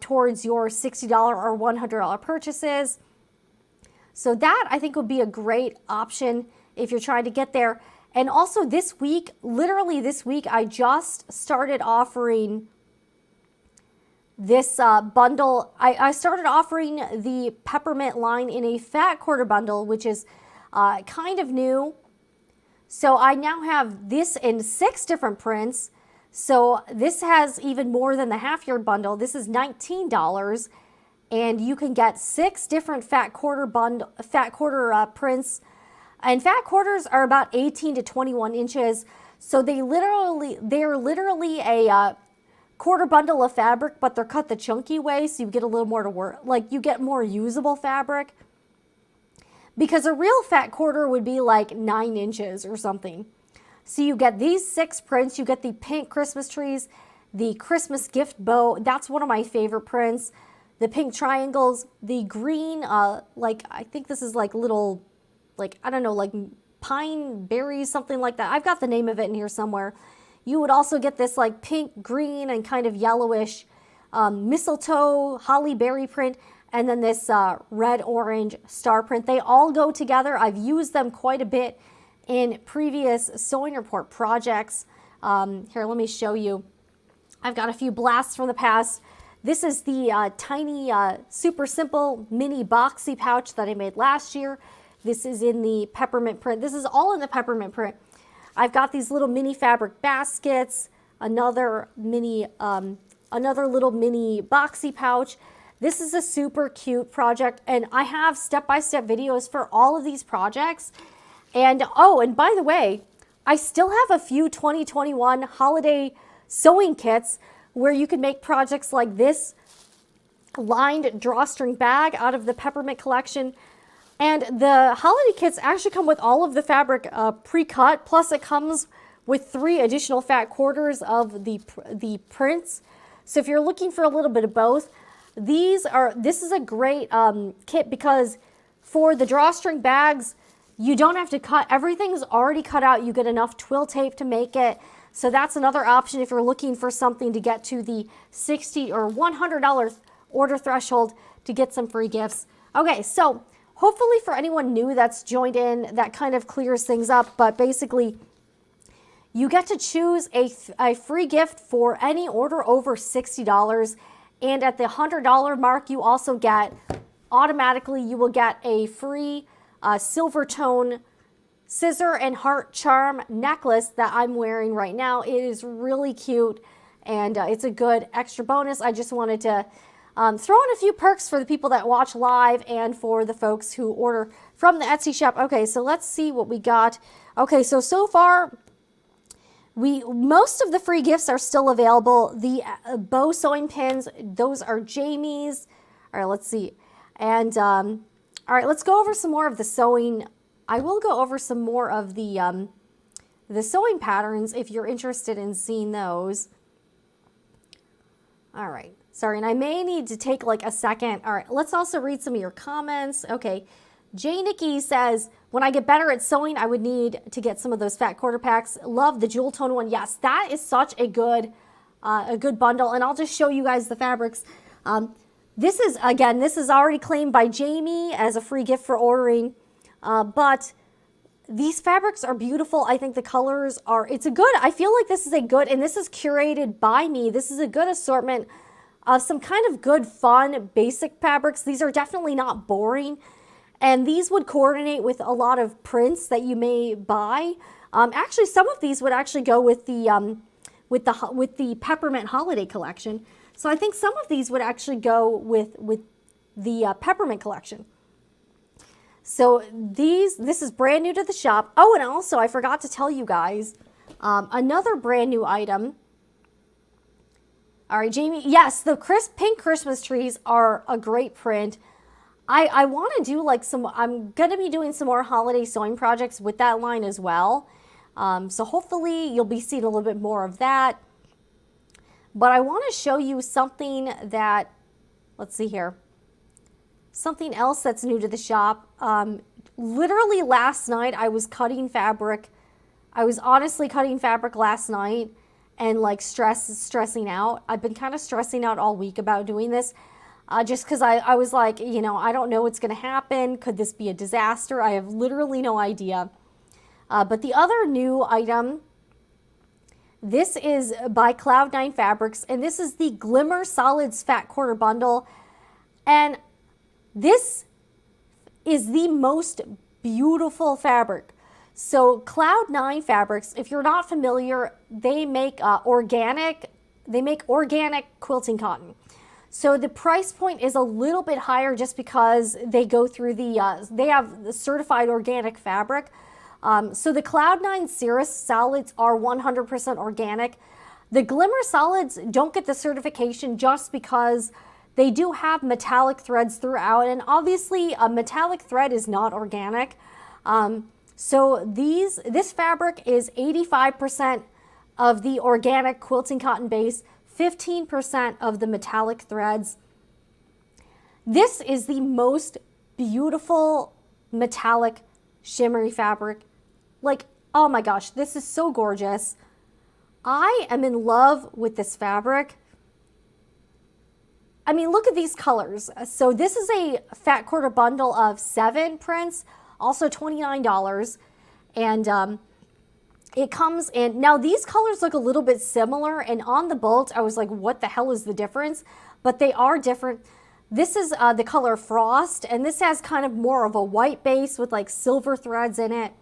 towards your $60 or $100 purchases. So that I think would be a great option if you're trying to get there. And also this week, literally this week, I just started offering this bundle. I started offering the peppermint line in a fat quarter bundle, which is kind of new. So I now have this in 6 different prints. So this has even more than the half-yard bundle. This is $19, and you can get 6 different fat quarter prints. And fat quarters are about 18 to 21 inches. So they're literally a quarter bundle of fabric, but they're cut the chunky way, so you get a little more to work. Like you get more usable fabric. Because a real fat quarter would be like 9 inches or something. So you get these 6 prints. You get the pink Christmas trees, the Christmas gift bow. That's one of my favorite prints. The pink triangles, the green, I think this is like little, I don't know, like pine berries, something like that. I've got the name of it in here somewhere. You would also get this like pink, green, and kind of yellowish mistletoe, holly berry print. And then this red-orange star print. They all go together. I've used them quite a bit in previous Sewing Report projects. Here, let me show you. I've got a few blasts from the past. This is the tiny, super simple mini boxy pouch that I made last year. This is in the peppermint print. This is all in the peppermint print. I've got these little mini fabric baskets, another little mini boxy pouch. This is a super cute project, and I have step-by-step videos for all of these projects. And oh, and by the way, I still have a few 2021 holiday sewing kits where you can make projects like this lined drawstring bag out of the peppermint collection. And the holiday kits actually come with all of the fabric pre-cut, plus it comes with 3 additional fat quarters of the prints. So if you're looking for a little bit of both, this is a great kit, because for the drawstring bags, you don't have to cut. Everything's already cut out. You get enough twill tape to make it. So that's another option if you're looking for something to get to the $60 or $100 order threshold to get some free gifts. Okay, so hopefully for anyone new that's joined in, that kind of clears things up. But basically, you get to choose a free gift for any order over $60. And at the $100 mark, you also get, automatically, you will get a free silver tone Scissor and Heart Charm necklace that I'm wearing right now. It is really cute, and it's a good extra bonus. I just wanted to throw in a few perks for the people that watch live and for the folks who order from the Etsy shop. Okay, so let's see what we got. Okay, so far, most of the free gifts are still available. The bow sewing pins, those are Jamie's. All right, let's see. And all right, let's go over some more of the sewing. I will go over some more of the sewing patterns if you're interested in seeing those. All right, sorry, and I may need to take like a second. All right, let's also read some of your comments. Okay, J. Nikki says, when I get better at sewing, I would need to get some of those fat quarter packs. Love the jewel tone one. Yes, that is such a good bundle, and I'll just show you guys the fabrics. This is already claimed by Jamie as a free gift for ordering. But these fabrics are beautiful. I think the colors are, I feel like this is a good, and this is curated by me. This is a good assortment of some kind of good, fun, basic fabrics. These are definitely not boring. And these would coordinate with a lot of prints that you may buy. Actually, some of these would actually go with the peppermint holiday collection. So I think some of these would actually go with the peppermint collection. So this is brand new to the shop. Oh, and also I forgot to tell you guys another brand new item. All right, Jamie. Yes, the pink Christmas trees are a great print. I want to do like I'm going to be doing some more holiday sewing projects with that line as well. So hopefully you'll be seeing a little bit more of that. But I want to show you something that, let's see here. Something else that's new to the shop. Literally last night I was cutting fabric. I was honestly cutting fabric last night and like stressing out. I've been kind of stressing out all week about doing this. Just because I was like, you know, I don't know what's going to happen. Could this be a disaster? I have literally no idea. But the other new item, this is by Cloud9 Fabrics, and this is the Glimmer Solids Fat Quarter Bundle. And this is the most beautiful fabric. So Cloud9 Fabrics, if you're not familiar, they make organic quilting cotton. So the price point is a little bit higher just because they go through they have the certified organic fabric. So the Cloud9 Cirrus Solids are 100% organic. The Glimmer Solids don't get the certification just because they do have metallic threads throughout, and obviously a metallic thread is not organic. So this fabric is 85% of the organic quilting cotton base, 15% of the metallic threads. This is the most beautiful metallic shimmery fabric. Like, oh my gosh, this is so gorgeous. I am in love with this fabric. I mean, look at these colors. So this is a fat quarter bundle of 7 prints, also $29. And it comes in, now these colors look a little bit similar, and on the bolt I was like, what the hell is the difference? but they are different. This is the color Frost, and this has kind of more of a white base with like silver threads in it.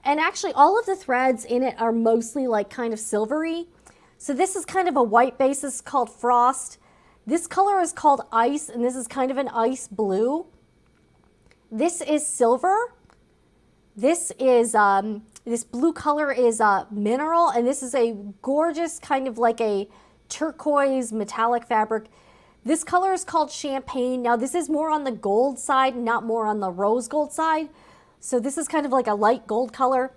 And actually all of the threads in it are mostly like kind of silvery. So this is kind of a white base. This is called Frost. This color is called Ice, and this is kind of an ice blue. This is silver. This is, this blue color is mineral, and this is a gorgeous kind of like a turquoise metallic fabric. This color is called Champagne. Now this is more on the gold side, not more on the rose gold side. So this is kind of like a light gold color.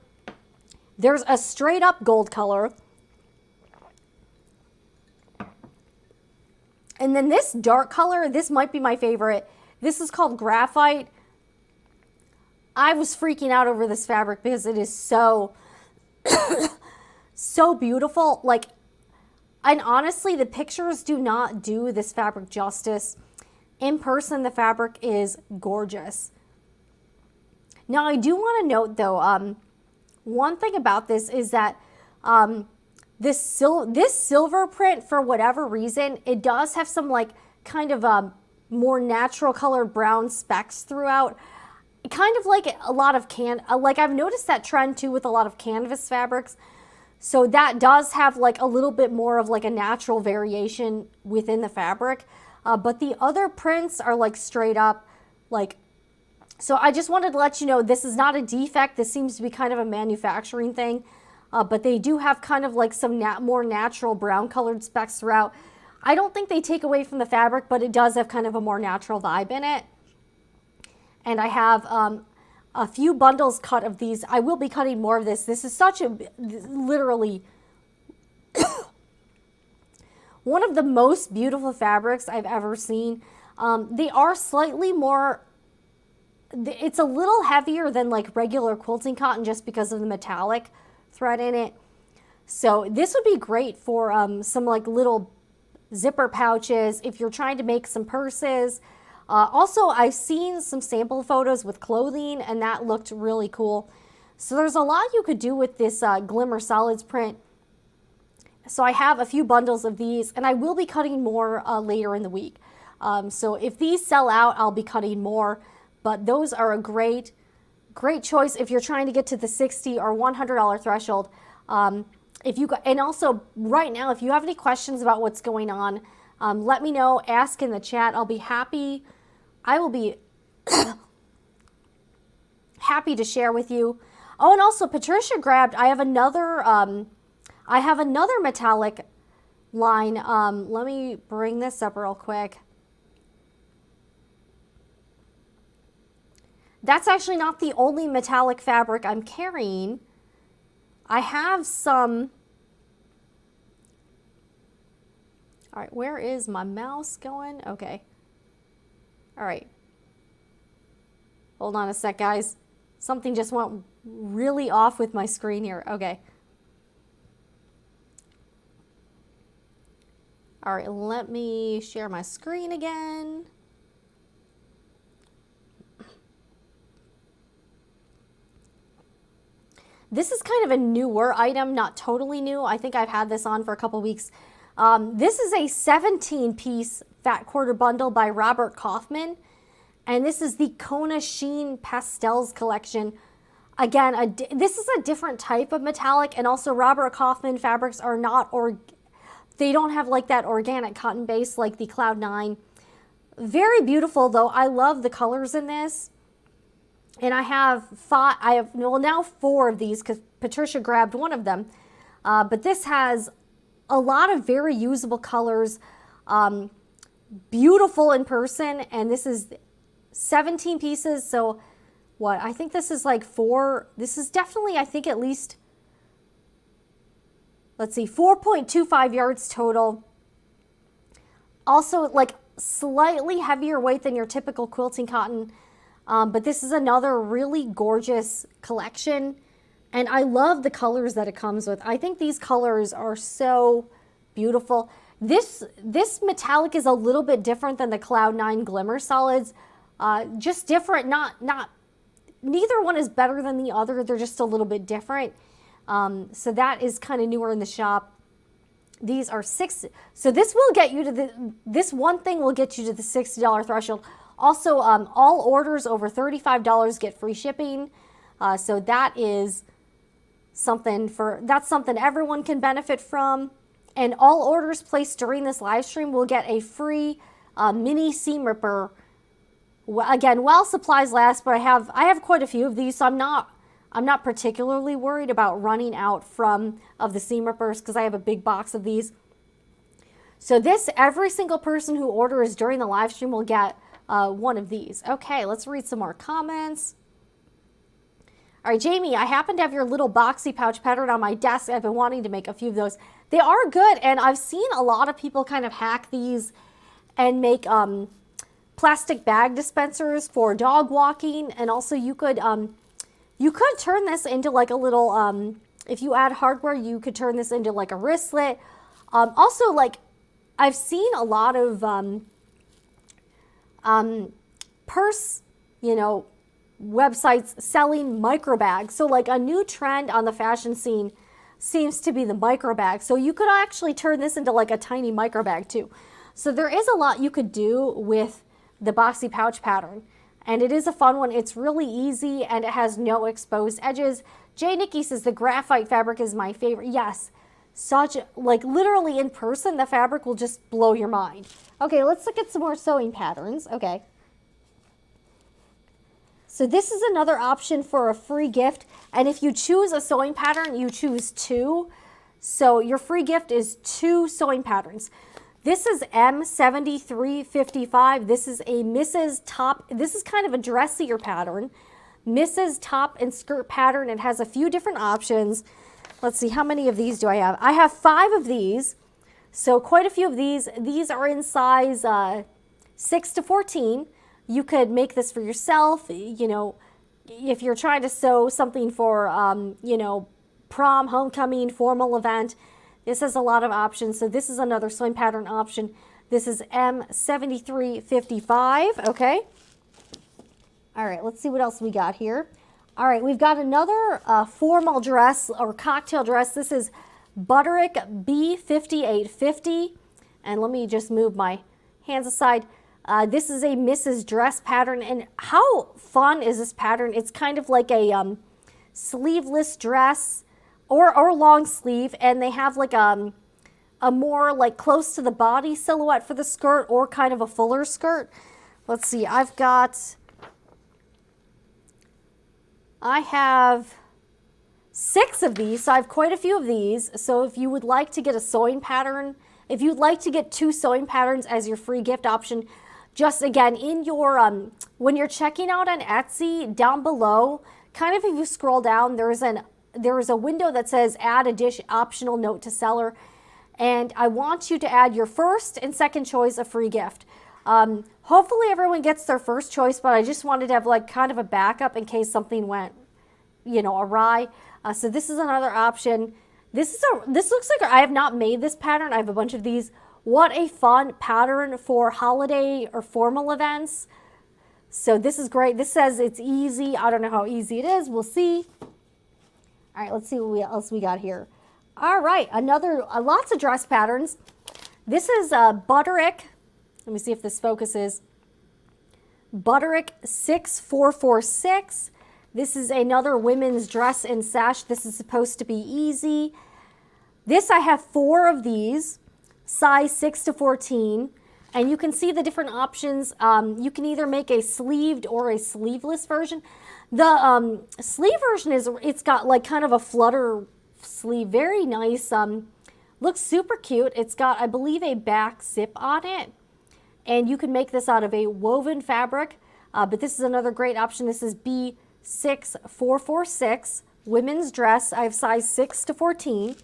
There's a straight up gold color. And then this dark color, this might be my favorite. This is called Graphite. I was freaking out over this fabric because it is so, so beautiful. Like, and honestly, the pictures do not do this fabric justice. In person, the fabric is gorgeous. Now, I do want to note though, one thing about this is that this silver print, for whatever reason, it does have some like kind of more natural colored brown specks throughout. Kind of like a lot of like I've noticed that trend too with a lot of canvas fabrics. So that does have like a little bit more of like a natural variation within the fabric. But the other prints are like straight up like, so I just wanted to let you know this is not a defect. This seems to be kind of a manufacturing thing. But they do have kind of like some more natural brown colored specks throughout. I don't think they take away from the fabric, but it does have kind of a more natural vibe in it. And I have a few bundles cut of these. I will be cutting more of this. This is such a, literally, one of the most beautiful fabrics I've ever seen. They are slightly more, it's a little heavier than like regular quilting cotton just because of the metallic thread in it. So this would be great for some like little zipper pouches if you're trying to make some purses. Also, I've seen some sample photos with clothing, and that looked really cool. So there's a lot you could do with this Glimmer Solids print. So I have a few bundles of these, and I will be cutting more later in the week. So if these sell out, I'll be cutting more. But those are a great choice if you're trying to get to the $60 or $100 threshold. And also right now, if you have any questions about what's going on, let me know, ask in the chat. I'll be happy. I will be happy to share with you. Oh, and also Patricia grabbed, I have another metallic line. Let me bring this up real quick. That's actually not the only metallic fabric I'm carrying. I have some. All right, where is my mouse going? Okay. All right. Hold on a sec, guys. Something just went really off with my screen here. Okay. All right, let me share my screen again. This is kind of a newer item, not totally new. I think I've had this on for a couple weeks. This is a 17-piece fat quarter bundle by Robert Kaufman, and this is the Kona Sheen Pastels collection. Again, this is a different type of metallic, and also Robert Kaufman fabrics are not, they don't have like that organic cotton base like the Cloud 9. Very beautiful though. I love the colors in this. And I have now 4 of these because Patricia grabbed one of them. But this has a lot of very usable colors, beautiful in person, and this is 17 pieces. So what, I think this is like 4, this is definitely, I think at least, let's see, 4.25 yards total. Also like slightly heavier weight than your typical quilting cotton. But this is another really gorgeous collection, and I love the colors that it comes with. I think these colors are so beautiful. This metallic is a little bit different than the Cloud 9 Glimmer Solids. Just different, neither one is better than the other. They're just a little bit different. So that is kind of newer in the shop. These are so this will get you to this one thing will get you to the $60 threshold. Also, all orders over $35 get free shipping. So that is that's something everyone can benefit from. And all orders placed during this live stream will get a free mini seam ripper. Again, while supplies last, but I have quite a few of these, so I'm not particularly worried about running out of the seam rippers because I have a big box of these. So every single person who orders during the live stream will get one of these. Okay, let's read some more comments. All right, Jamie, I happen to have your little boxy pouch pattern on my desk. I've been wanting to make a few of those. They are good, and I've seen a lot of people kind of hack these and make plastic bag dispensers for dog walking, and also you could turn this into like a little, if you add hardware, you could turn this into like a wristlet. Also, like, I've seen a lot of purse, websites selling micro bags. So like a new trend on the fashion scene seems to be the micro bag. So you could actually turn this into like a tiny micro bag too. So there is a lot you could do with the boxy pouch pattern. And it is a fun one. It's really easy and it has no exposed edges. Jay Nikki says the graphite fabric is my favorite. Yes, literally in person, the fabric will just blow your mind. Okay, let's look at some more sewing patterns. Okay. So this is another option for a free gift. And if you choose a sewing pattern, you choose 2. So your free gift is 2 sewing patterns. This is M7355. This is a Mrs. Top. This is kind of a dressier pattern. Mrs. Top and skirt pattern. It has a few different options. Let's see, how many of these do I have? I have 5 of these. So quite a few of these. These are in size 6 to 14. You could make this for yourself, if you're trying to sew something for, prom, homecoming, formal event. This has a lot of options. So this is another sewing pattern option. This is M7355, okay? All right, let's see what else we got here. All right, we've got another formal dress or cocktail dress. This is Butterick B5850. And let me just move my hands aside. This is a Mrs. Dress pattern. And how fun is this pattern? It's kind of like a sleeveless dress or long sleeve, and they have like a more like close to the body silhouette for the skirt or kind of a fuller skirt. Let's see, I have 6 of these, so I have quite a few of these. So if you would like to get a sewing pattern, if you'd like to get 2 sewing patterns as your free gift option, just again, in your, when you're checking out on Etsy, down below, kind of if you scroll down, there is a window that says add optional note to seller. And I want you to add your first and second choice of free gift. Hopefully everyone gets their first choice, but I just wanted to have like kind of a backup in case something went, awry. So this is another option. This looks like, I have not made this pattern. I have a bunch of these. What a fun pattern for holiday or formal events. So this is great. This says it's easy. I don't know how easy it is. We'll see. All right, let's see what else we got here. All right, lots of dress patterns. This is Butterick. Let me see if this focuses. Butterick 6446. This is another women's dress and sash. This is supposed to be easy. This, I have 4 of these, size 6 to 14. And you can see the different options. You can either make a sleeved or a sleeveless version. The sleeve version it's got like kind of a flutter sleeve, very nice. Looks super cute. It's got, I believe, a back zip on it. And you can make this out of a woven fabric. But this is another great option. This is B6446, women's dress. I have size 6 to 14.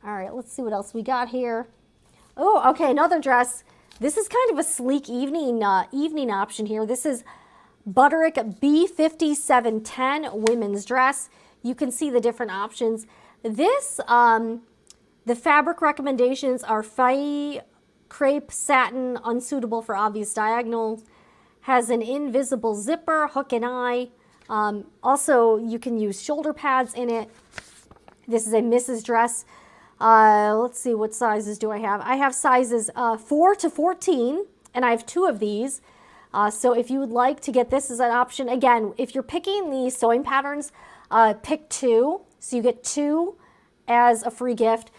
All right, let's see what else we got here. Oh, okay, another dress. This is kind of a sleek evening option here. This is Butterick B5710 women's dress. You can see the different options. This, the fabric recommendations are faye, crepe, satin, unsuitable for obvious diagonals, has an invisible zipper, hook and eye. Also, you can use shoulder pads in it. This is a Mrs. Dress. Let's see, what sizes do I have? I have sizes 4 to 14, and I have 2 of these. So if you would like to get this as an option, again, if you're picking the sewing patterns, pick 2. So you get 2 as a free gift.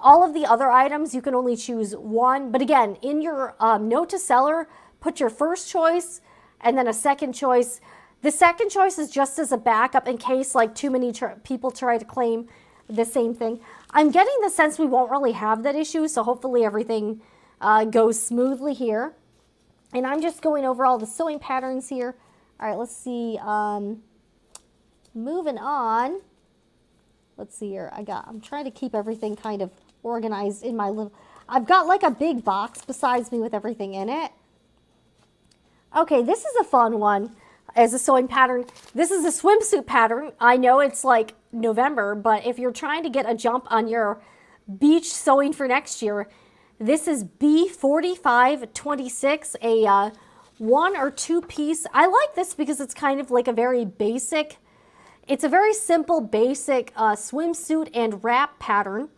All of the other items, you can only choose 1. But again, in your note to seller, put your first choice and then a second choice. The second choice is just as a backup in case like too many people try to claim the same thing. I'm getting the sense we won't really have that issue, so hopefully everything goes smoothly here. And I'm just going over all the sewing patterns here. All right, let's see. Moving on. Let's see here. I'm trying to keep everything kind of organized in my little, I've got like a big box besides me with everything in it. Okay, this is a fun one as a sewing pattern. This is a swimsuit pattern. I know it's like November, but if you're trying to get a jump on your beach sewing for next year, this is B4526, a 1 or 2 piece. I like this because it's kind of like a very basic, it's a very simple basic swimsuit and wrap pattern.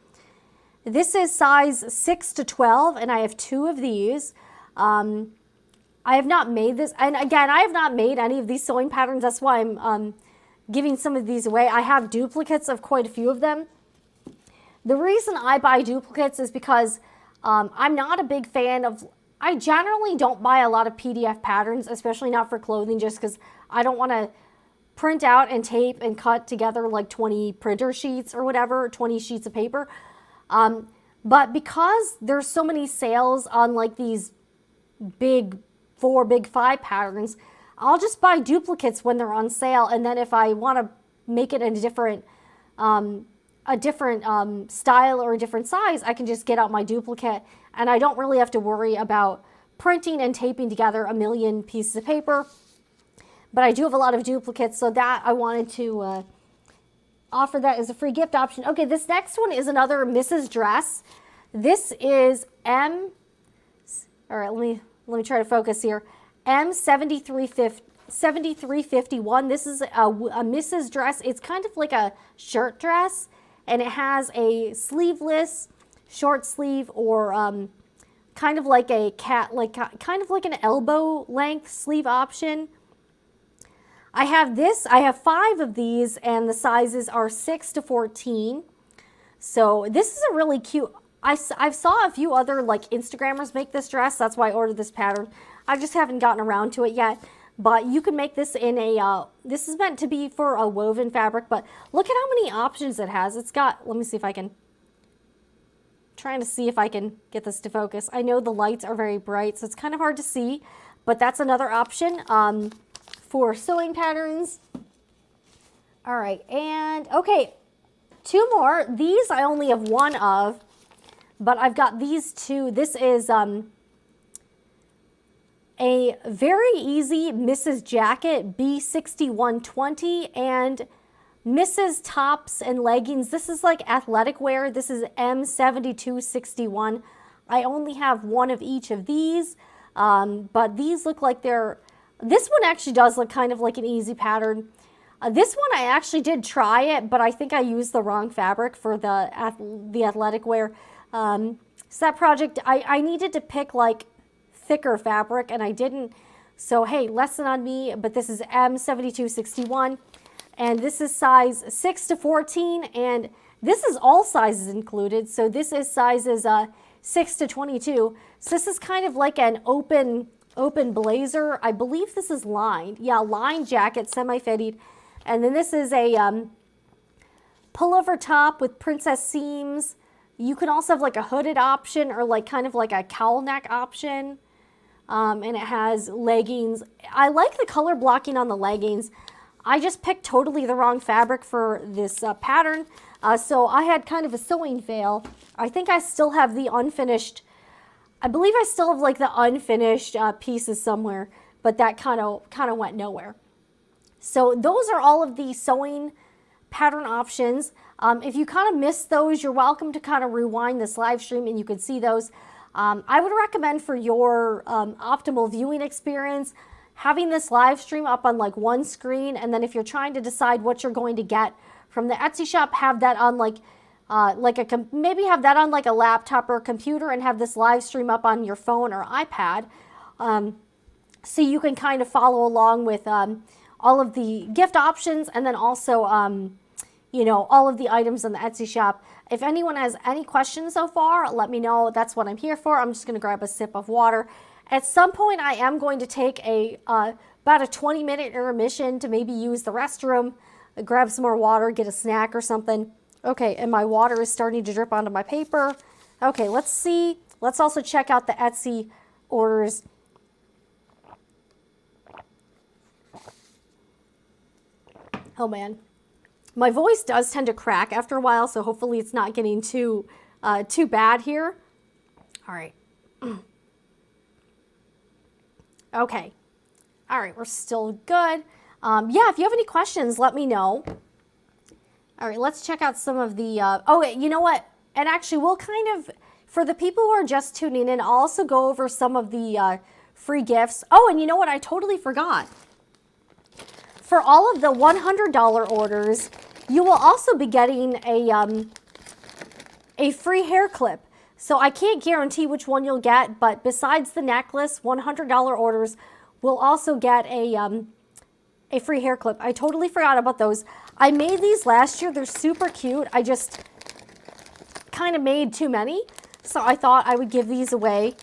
This is size 6 to 12, and I have 2 of these. I have not made this, and again, I have not made any of these sewing patterns. That's why I'm giving some of these away. I have duplicates of quite a few of them. The reason I buy duplicates is because I'm not a big fan of, I generally don't buy a lot of PDF patterns, especially not for clothing, just because I don't want to print out and tape and cut together like 20 printer sheets or whatever, 20 sheets of paper. But because there's so many sales on like these big 4, big 5 patterns, I'll just buy duplicates when they're on sale. And then if I want to make it in a different style or a different size, I can just get out my duplicate, and I don't really have to worry about printing and taping together a million pieces of paper. But I do have a lot of duplicates, so that I wanted to offer that as a free gift option. Okay, this next one is another Mrs. Dress. This is all right, let me try to focus here. M7351. This is a Mrs. Dress. It's kind of like a shirt dress, and it has a sleeveless, short sleeve, or kind of like a kind of like an elbow length sleeve option. I have this. I have 5 of these, and the sizes are 6 to 14. So this is a really cute. I saw a few other like Instagrammers make this dress. That's why I ordered this pattern. I just haven't gotten around to it yet. But you can make this in a, this is meant to be for a woven fabric, but look at how many options it has. It's got, let me see if I can, trying to see if I can get this to focus. I know the lights are very bright, so it's kind of hard to see, but that's another option for sewing patterns. All right, and okay, 2 more. These I only have 1 of, but I've got these 2. This is a very easy Mrs. Jacket, B6120, and Mrs. Tops and Leggings. This is like athletic wear. This is M7261. I only have 1 of each of these, but these look like they're, this one actually does look kind of like an easy pattern. This one I actually did try it, but I think I used the wrong fabric for the athletic wear. So that project, I needed to pick like thicker fabric, and I didn't. So hey, lesson on me, but this is M7261, and this is size 6 to 14, and this is all sizes included. So this is sizes 6 to 22. So this is kind of like an open blazer. I believe this is lined. Yeah, lined jacket, semi-fitted. And then this is a pullover top with princess seams. You can also have like a hooded option or like kind of like a cowl neck option. And it has leggings. I like the color blocking on the leggings. I just picked totally the wrong fabric for this pattern. So I had kind of a sewing fail. I think I still have the unfinished, I believe I still have like the unfinished pieces somewhere, but that kind of went nowhere. So those are all of the sewing pattern options. If you kind of missed those, you're welcome to kind of rewind this live stream and you can see those. I would recommend for your optimal viewing experience, having this live stream up on like one screen, and then if you're trying to decide what you're going to get from the Etsy shop, have that on like maybe have that on like a laptop or a computer and have this live stream up on your phone or iPad. So you can kind of follow along with all of the gift options, and then also, you know, all of the items in the Etsy shop. If anyone has any questions so far, let me know. That's what I'm here for. I'm just going to grab a sip of water. At some point, I am going to take about a 20-minute intermission to maybe use the restroom, grab some more water, get a snack or something. Okay, and my water is starting to drip onto my paper. Okay, let's see. Let's also check out the Etsy orders. Oh man, my voice does tend to crack after a while, so hopefully it's not getting too bad here. All right. Okay. All right, we're still good. Yeah, if you have any questions, let me know. All right, let's check out some of the, oh, you know what? And actually, we'll kind of, for the people who are just tuning in, I'll also go over some of the free gifts. Oh, and you know what? I totally forgot. For all of the $100 orders, you will also be getting a free hair clip. So I can't guarantee which one you'll get, but besides the necklace, $100 orders will also get a free hair clip. I totally forgot about those. I made these last year. They're super cute. I just kind of made too many, so I thought I would give these away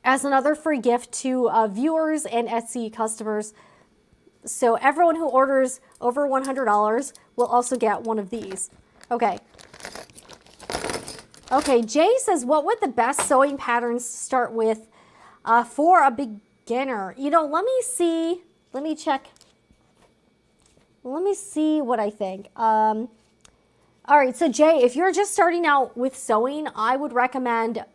as another free gift to viewers and Etsy customers. So everyone who orders over $100 will also get one of these. Okay. Okay, Jay says, what would the best sewing patterns start with for a beginner? You know, let me see. Let me check. Let me see what I think. All right, so Jay, if you're just starting out with sewing, I would recommend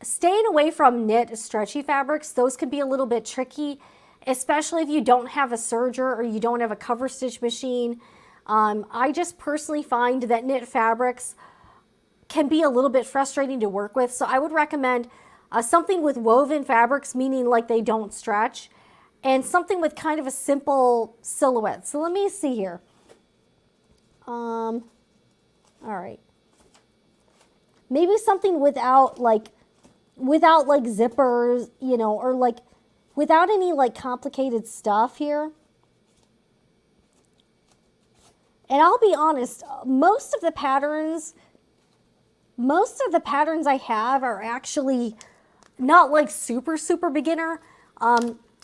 staying away from knit stretchy fabrics. Those can be a little bit tricky, especially if you don't have a serger or you don't have a cover stitch machine. I just personally find that knit fabrics can be a little bit frustrating to work with. So I would recommend something with woven fabrics, meaning like they don't stretch, and something with kind of a simple silhouette. So let me see here. All right. Maybe something without like zippers, you know, or like without any like complicated stuff here. And I'll be honest, most of the patterns I have are actually not like super beginner.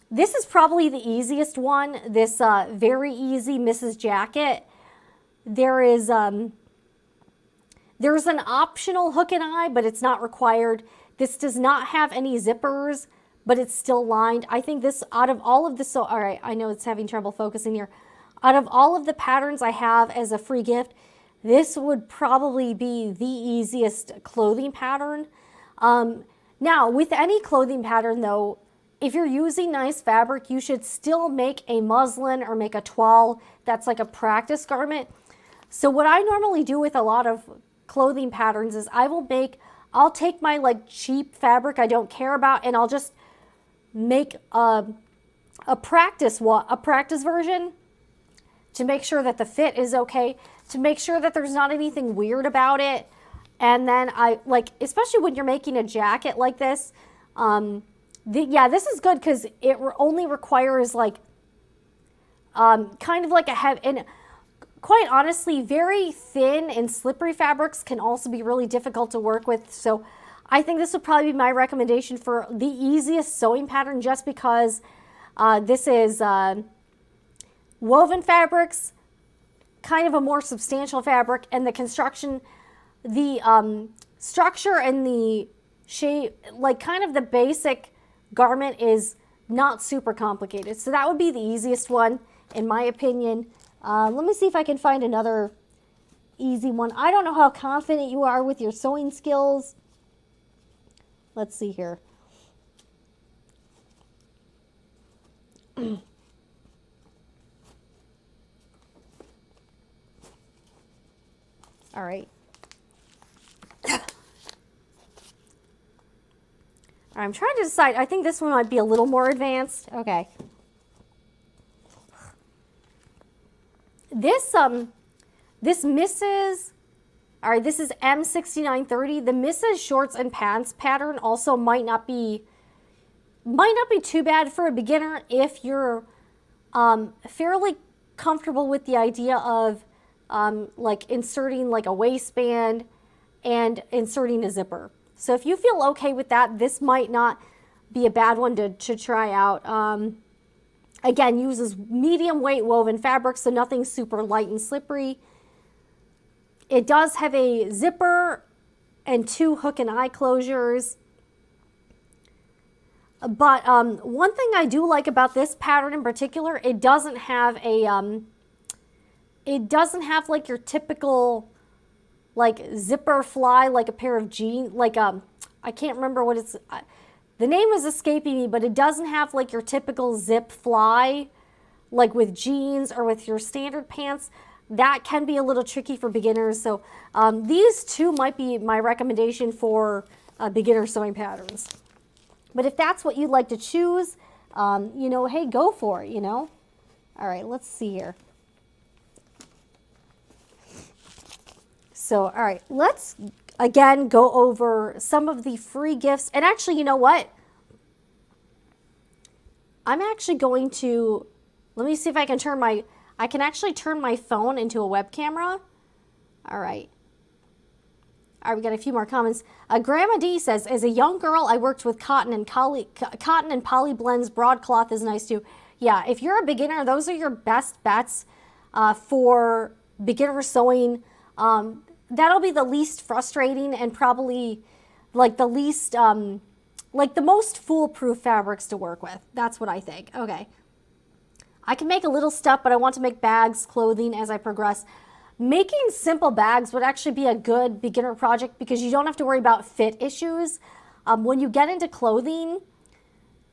This is probably the easiest one, this very easy Mrs. Jacket. There's an optional hook and eye, but it's not required. This does not have any zippers, but it's still lined. I think this, out of all of the, so, all right, I know it's having trouble focusing here. Out of all of the patterns I have as a free gift, this would probably be the easiest clothing pattern. Now, with any clothing pattern though, if you're using nice fabric, you should still make a muslin or make a toile that's like a practice garment. So what I normally do with a lot of clothing patterns is I'll take my like cheap fabric I don't care about, and I'll just make a practice version to make sure that the fit is okay, to make sure that there's not anything weird about it. And then I like, especially when you're making a jacket like this, yeah, this is good because it only requires like kind of like a heavy, and quite honestly, very thin and slippery fabrics can also be really difficult to work with. So I think this would probably be my recommendation for the easiest sewing pattern, just because this is woven fabrics, kind of a more substantial fabric, and the construction, the structure and the shape, like kind of the basic garment is not super complicated. So that would be the easiest one in my opinion. Let me see if I can find another easy one. I don't know how confident you are with your sewing skills. Let's see here. All right. I'm trying to decide. I think this one might be a little more advanced. Okay. This This misses, all right, this is M6930. The misses shorts and pants pattern also might not be too bad for a beginner if you're fairly comfortable with the idea of like inserting like a waistband and inserting a zipper. So if you feel okay with that, this might not be a bad one to try out. Again, uses medium weight woven fabric, so nothing super light and slippery. It does have a zipper and 2 hook and eye closures. But one thing I do like about this pattern in particular, it doesn't have a, it doesn't have like your typical like zipper fly, like a pair of jeans, like I can't remember what it's, the name is escaping me, but it doesn't have like your typical zip fly, like with jeans or with your standard pants. That can be a little tricky for beginners. So these two might be my recommendation for beginner sewing patterns. But if that's what you'd like to choose, you know, hey, go for it, you know. All right, let's see here. So, all right, let's again go over some of the free gifts. And actually, you know what? I'm actually going to, let me see if I can turn my, I can actually turn my phone into a web camera. All right. All right, we got a few more comments. Grandma D says, as a young girl, I worked with cotton and poly blends. Broadcloth is nice too. Yeah, if you're a beginner, those are your best bets for beginner sewing. That'll be the least frustrating and probably like the least, like the most foolproof fabrics to work with. That's what I think. Okay. I can make a little stuff, but I want to make bags, clothing as I progress. Making simple bags would actually be a good beginner project because you don't have to worry about fit issues. When you get into clothing,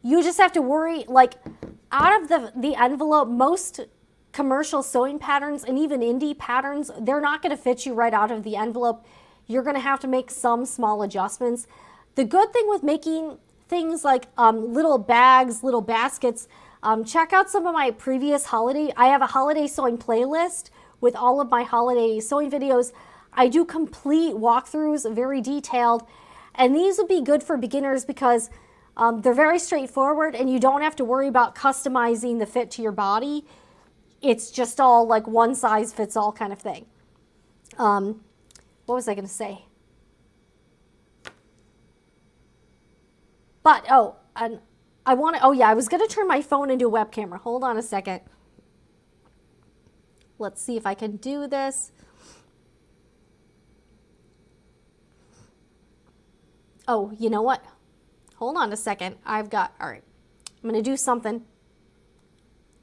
you just have to worry, like out of the envelope, most commercial sewing patterns and even indie patterns, they're not going to fit you right out of the envelope. You're going to have to make some small adjustments. The good thing with making things like little bags, little baskets, check out some of my previous I have a holiday sewing playlist with all of my holiday sewing videos. I do complete walkthroughs, very detailed, and these would be good for beginners because they're very straightforward and you don't have to worry about customizing the fit to your body. It's just all like one size fits all kind of thing. What was I going to say? But, oh, and I want to, oh yeah, I was going to turn my phone into a web camera. Hold on a second. Let's see if I can do this. Oh, you know what? Hold on a second. I've got, all right, I'm going to do something.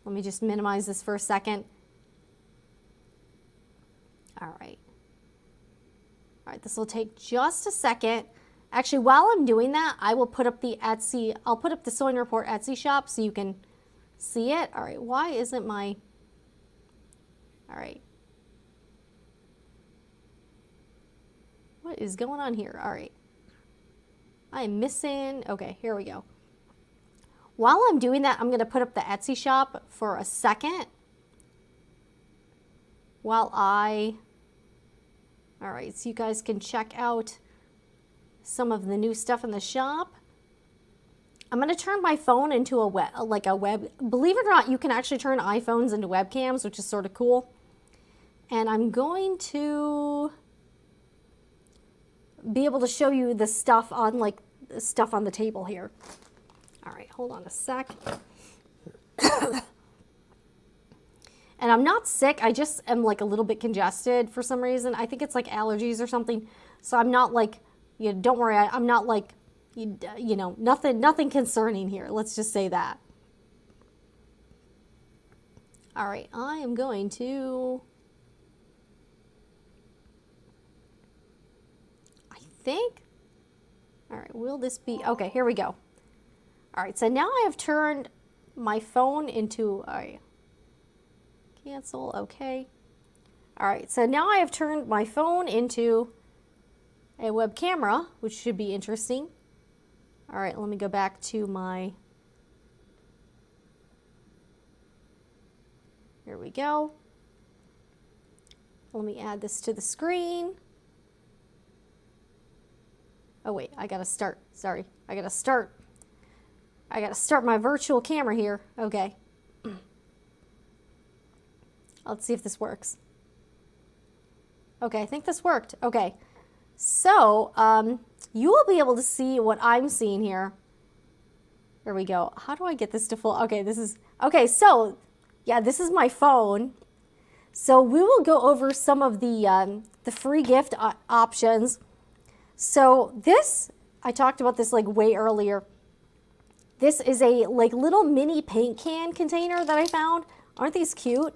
Let me just minimize this for a second. All right. All right, this will take just a second. Actually, while I'm doing that, I will put up the Etsy, I'll put up the Sewing Report Etsy shop so you can see it. All right, why isn't my, all right. What is going on here? All right. I am missing, okay, here we go. While I'm doing that, I'm going to put up the Etsy shop for a second. While all right, so you guys can check out some of the new stuff in the shop. I'm going to turn my phone into a web. Believe it or not, you can actually turn iPhones into webcams, which is sort of cool. And I'm going to be able to show you the stuff on the table here. All right, hold on a sec. And I'm not sick, I just am like a little bit congested for some reason. I think it's like allergies or something. So I'm not like, you know, don't worry, I'm not like, you know, nothing concerning here. Let's just say that. All right, I am going to, I think, all right, will this be, okay, here we go. All right, so now I have turned my phone into, all right, cancel, okay. All right, so now I have turned my phone into a web camera, which should be interesting. All right, let me go back to my, here we go. Let me add this to the screen. Oh wait, I gotta start, sorry. I gotta start my virtual camera here. Okay. Let's see if this works. Okay, I think this worked. Okay. So, you will be able to see what I'm seeing here. There we go. How do I get this to full? Okay, okay, so, yeah, this is my phone. So we will go over some of the free gift options. So this, I talked about this like way earlier. This is a like little mini paint can container that I found. Aren't these cute?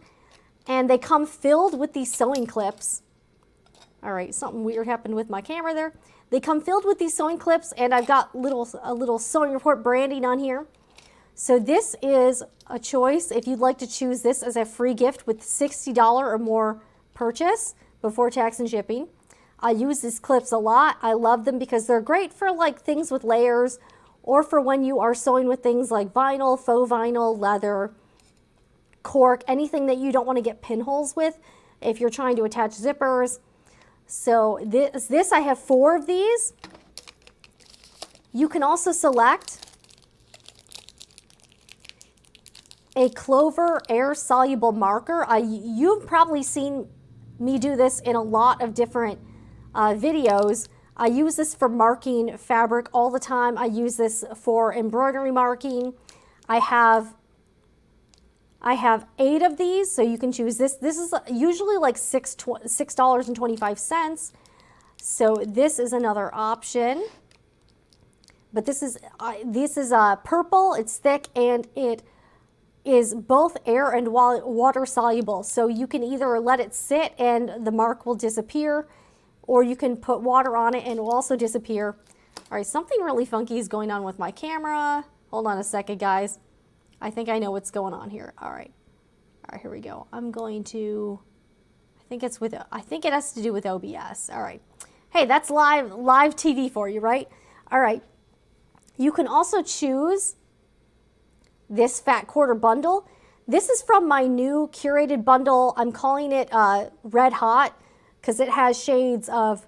And they come filled with these sewing clips. All right, something weird happened with my camera there. They come filled with these sewing clips, and I've got a little sewing report branding on here. So this is a choice if you'd like to choose this as a free gift with $60 or more purchase before tax and shipping. I use these clips a lot. I love them because they're great for like things with layers or for when you are sewing with things like vinyl, faux vinyl, leather, cork, anything that you don't want to get pinholes with if you're trying to attach zippers. So this I have 4 of these. You can also select a Clover air soluble marker. You've probably seen me do this in a lot of different videos. I use this for marking fabric all the time. I use this for embroidery marking. I have 8 of these, so you can choose this. This is usually like $6.25. So this is another option. But this is purple. It's thick and it is both air and water soluble. So you can either let it sit and the mark will disappear, or you can put water on it and it will also disappear. All right, something really funky is going on with my camera. Hold on a second, guys. I think I know what's going on here. All right, here we go. I'm going to, I think it has to do with OBS. All right. Hey, that's live TV for you, right? All right. You can also choose this fat quarter bundle. This is from my new curated bundle. I'm calling it Red Hot because it has shades of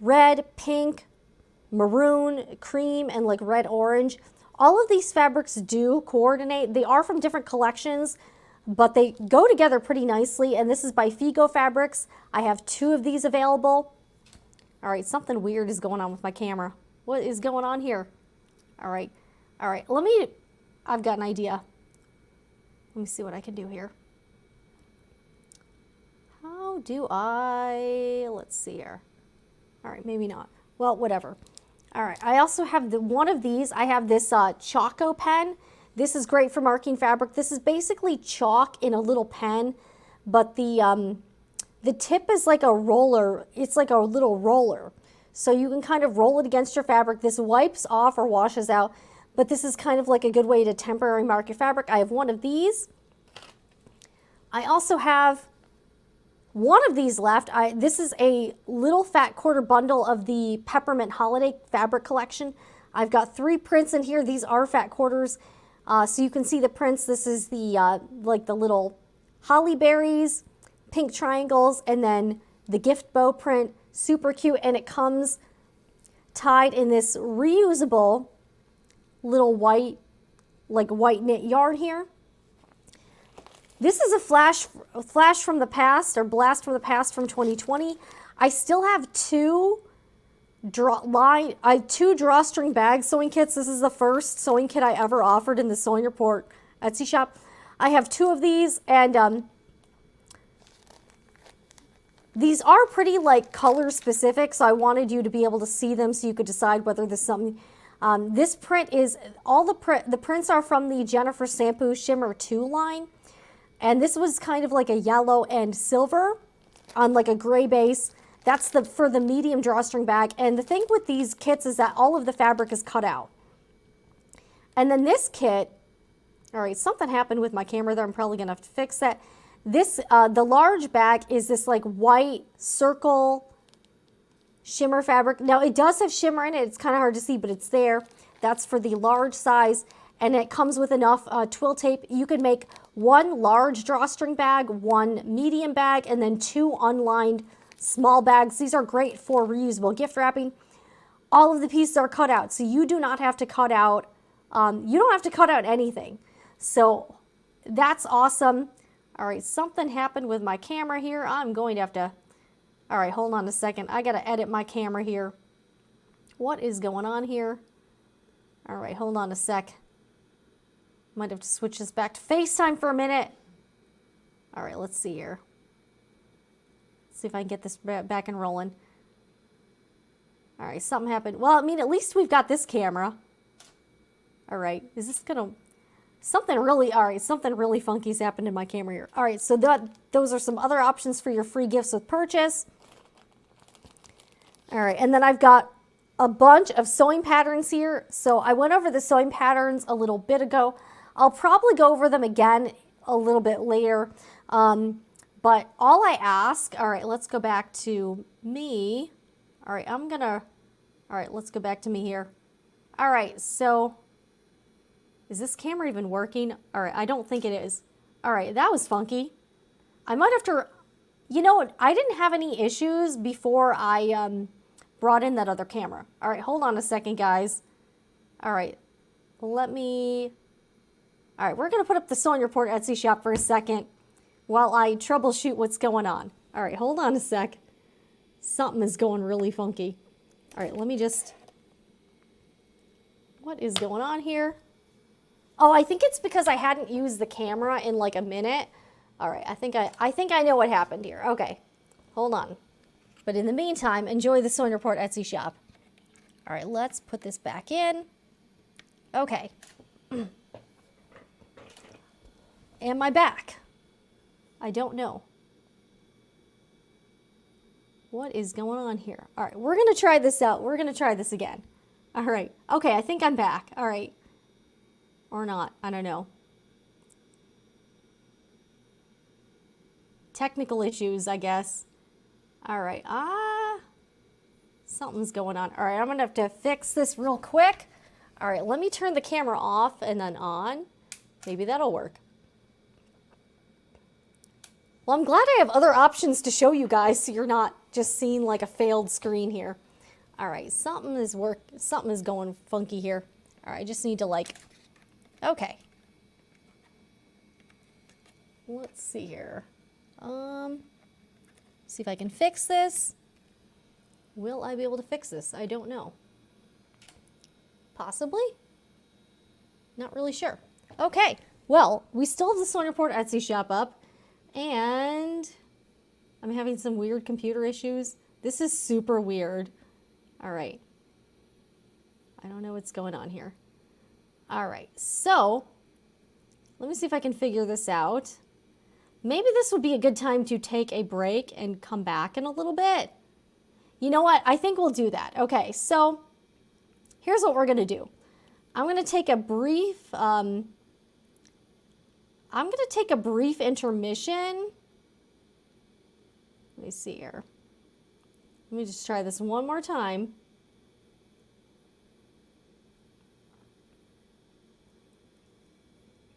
red, pink, maroon, cream, and like red orange. All of these fabrics do coordinate. They are from different collections, but they go together pretty nicely. And this is by Figo Fabrics. I have 2 of these available. All right, something weird is going on with my camera. What is going on here? All right, I've got an idea. Let me see what I can do here. How do let's see here. All right, maybe not. Well, whatever. All right, I also have one of these. I have this Choco pen. This is great for marking fabric. This is basically chalk in a little pen, but the tip is like a roller. It's like a little roller. So you can kind of roll it against your fabric. This wipes off or washes out, but this is kind of like a good way to temporarily mark your fabric. I have one of these. I also have one of these left. This is a little fat quarter bundle of the Peppermint Holiday Fabric Collection. I've got 3 prints in here. These are fat quarters, so you can see the prints. This is the like the little holly berries, pink triangles, and then the gift bow print. Super cute, and it comes tied in this reusable little white knit yarn here. This is a flash from the past, or blast from the past from 2020. I still have 2 drawstring bag sewing kits. This is the first sewing kit I ever offered in the Sewing Report Etsy shop. I have 2 of these, and these are pretty like color specific, so I wanted you to be able to see them so you could decide whether this is something. This print is, the prints are from the Jennifer Sampu Shimmer 2 line. And this was kind of like a yellow and silver on like a gray base. That's for the medium drawstring bag. And the thing with these kits is that all of the fabric is cut out. And then this kit, all right, something happened with my camera there. I'm probably gonna have to fix that. This, the large bag is this like white circle shimmer fabric. Now it does have shimmer in it. It's kind of hard to see, but it's there. That's for the large size. and it comes with enough twill tape. You can make one large drawstring bag, one medium bag, and then 2 unlined small bags. These are great for reusable gift wrapping. All of the pieces are cut out, so you do not have to cut out, anything. So that's awesome. All right, something happened with my camera here. I'm going to have to, all right, hold on a second. I got to edit my camera here. What is going on here? All right, hold on a sec. Might have to switch this back to FaceTime for a minute. All right, let's see here. Let's see if I can get this back and rolling. All right, something happened. Well, I mean, at least we've got this camera. All right, is this gonna, something really funky's happened in my camera here. All right, so those are some other options for your free gifts with purchase. All right, and then I've got a bunch of sewing patterns here. So I went over the sewing patterns a little bit ago. I'll probably go over them again a little bit later. But all I ask, all right, let's go back to me. All right, let's go back to me here. All right, so is this camera even working? All right, I don't think it is. All right, that was funky. I might have to, you know what, I didn't have any issues before I brought in that other camera. All right, hold on a second, guys. All right, all right, we're gonna put up the Sewing Report Etsy shop for a second while I troubleshoot what's going on. All right, hold on a sec. Something is going really funky. All right, let me just, what is going on here? Oh, I think it's because I hadn't used the camera in like a minute. All right, I think I know what happened here. Okay, hold on. But in the meantime, enjoy the Sewing Report Etsy shop. All right, let's put this back in. Okay. Am I back? I don't know. What is going on here? All right, we're gonna try this out. We're gonna try this again. All right, okay, I think I'm back. All right, or not, I don't know. Technical issues, I guess. All right, something's going on. All right, I'm gonna have to fix this real quick. All right, let me turn the camera off and then on. Maybe that'll work. Well, I'm glad I have other options to show you guys so you're not just seeing like a failed screen here. All right, something is going funky here. All right, I just need to like, okay. Let's see here. See if I can fix this. Will I be able to fix this? I don't know. Possibly? Not really sure. Okay, well, we still have the Sewing Report Etsy shop up. And I'm having some weird computer issues. This is super weird. All right. I don't know what's going on here. All right, so let me see if I can figure this out. Maybe this would be a good time to take a break and come back in a little bit. You know what? I think we'll do that. Okay, so here's what we're gonna do. I'm gonna take a brief intermission. Let me see here. Let me just try this one more time.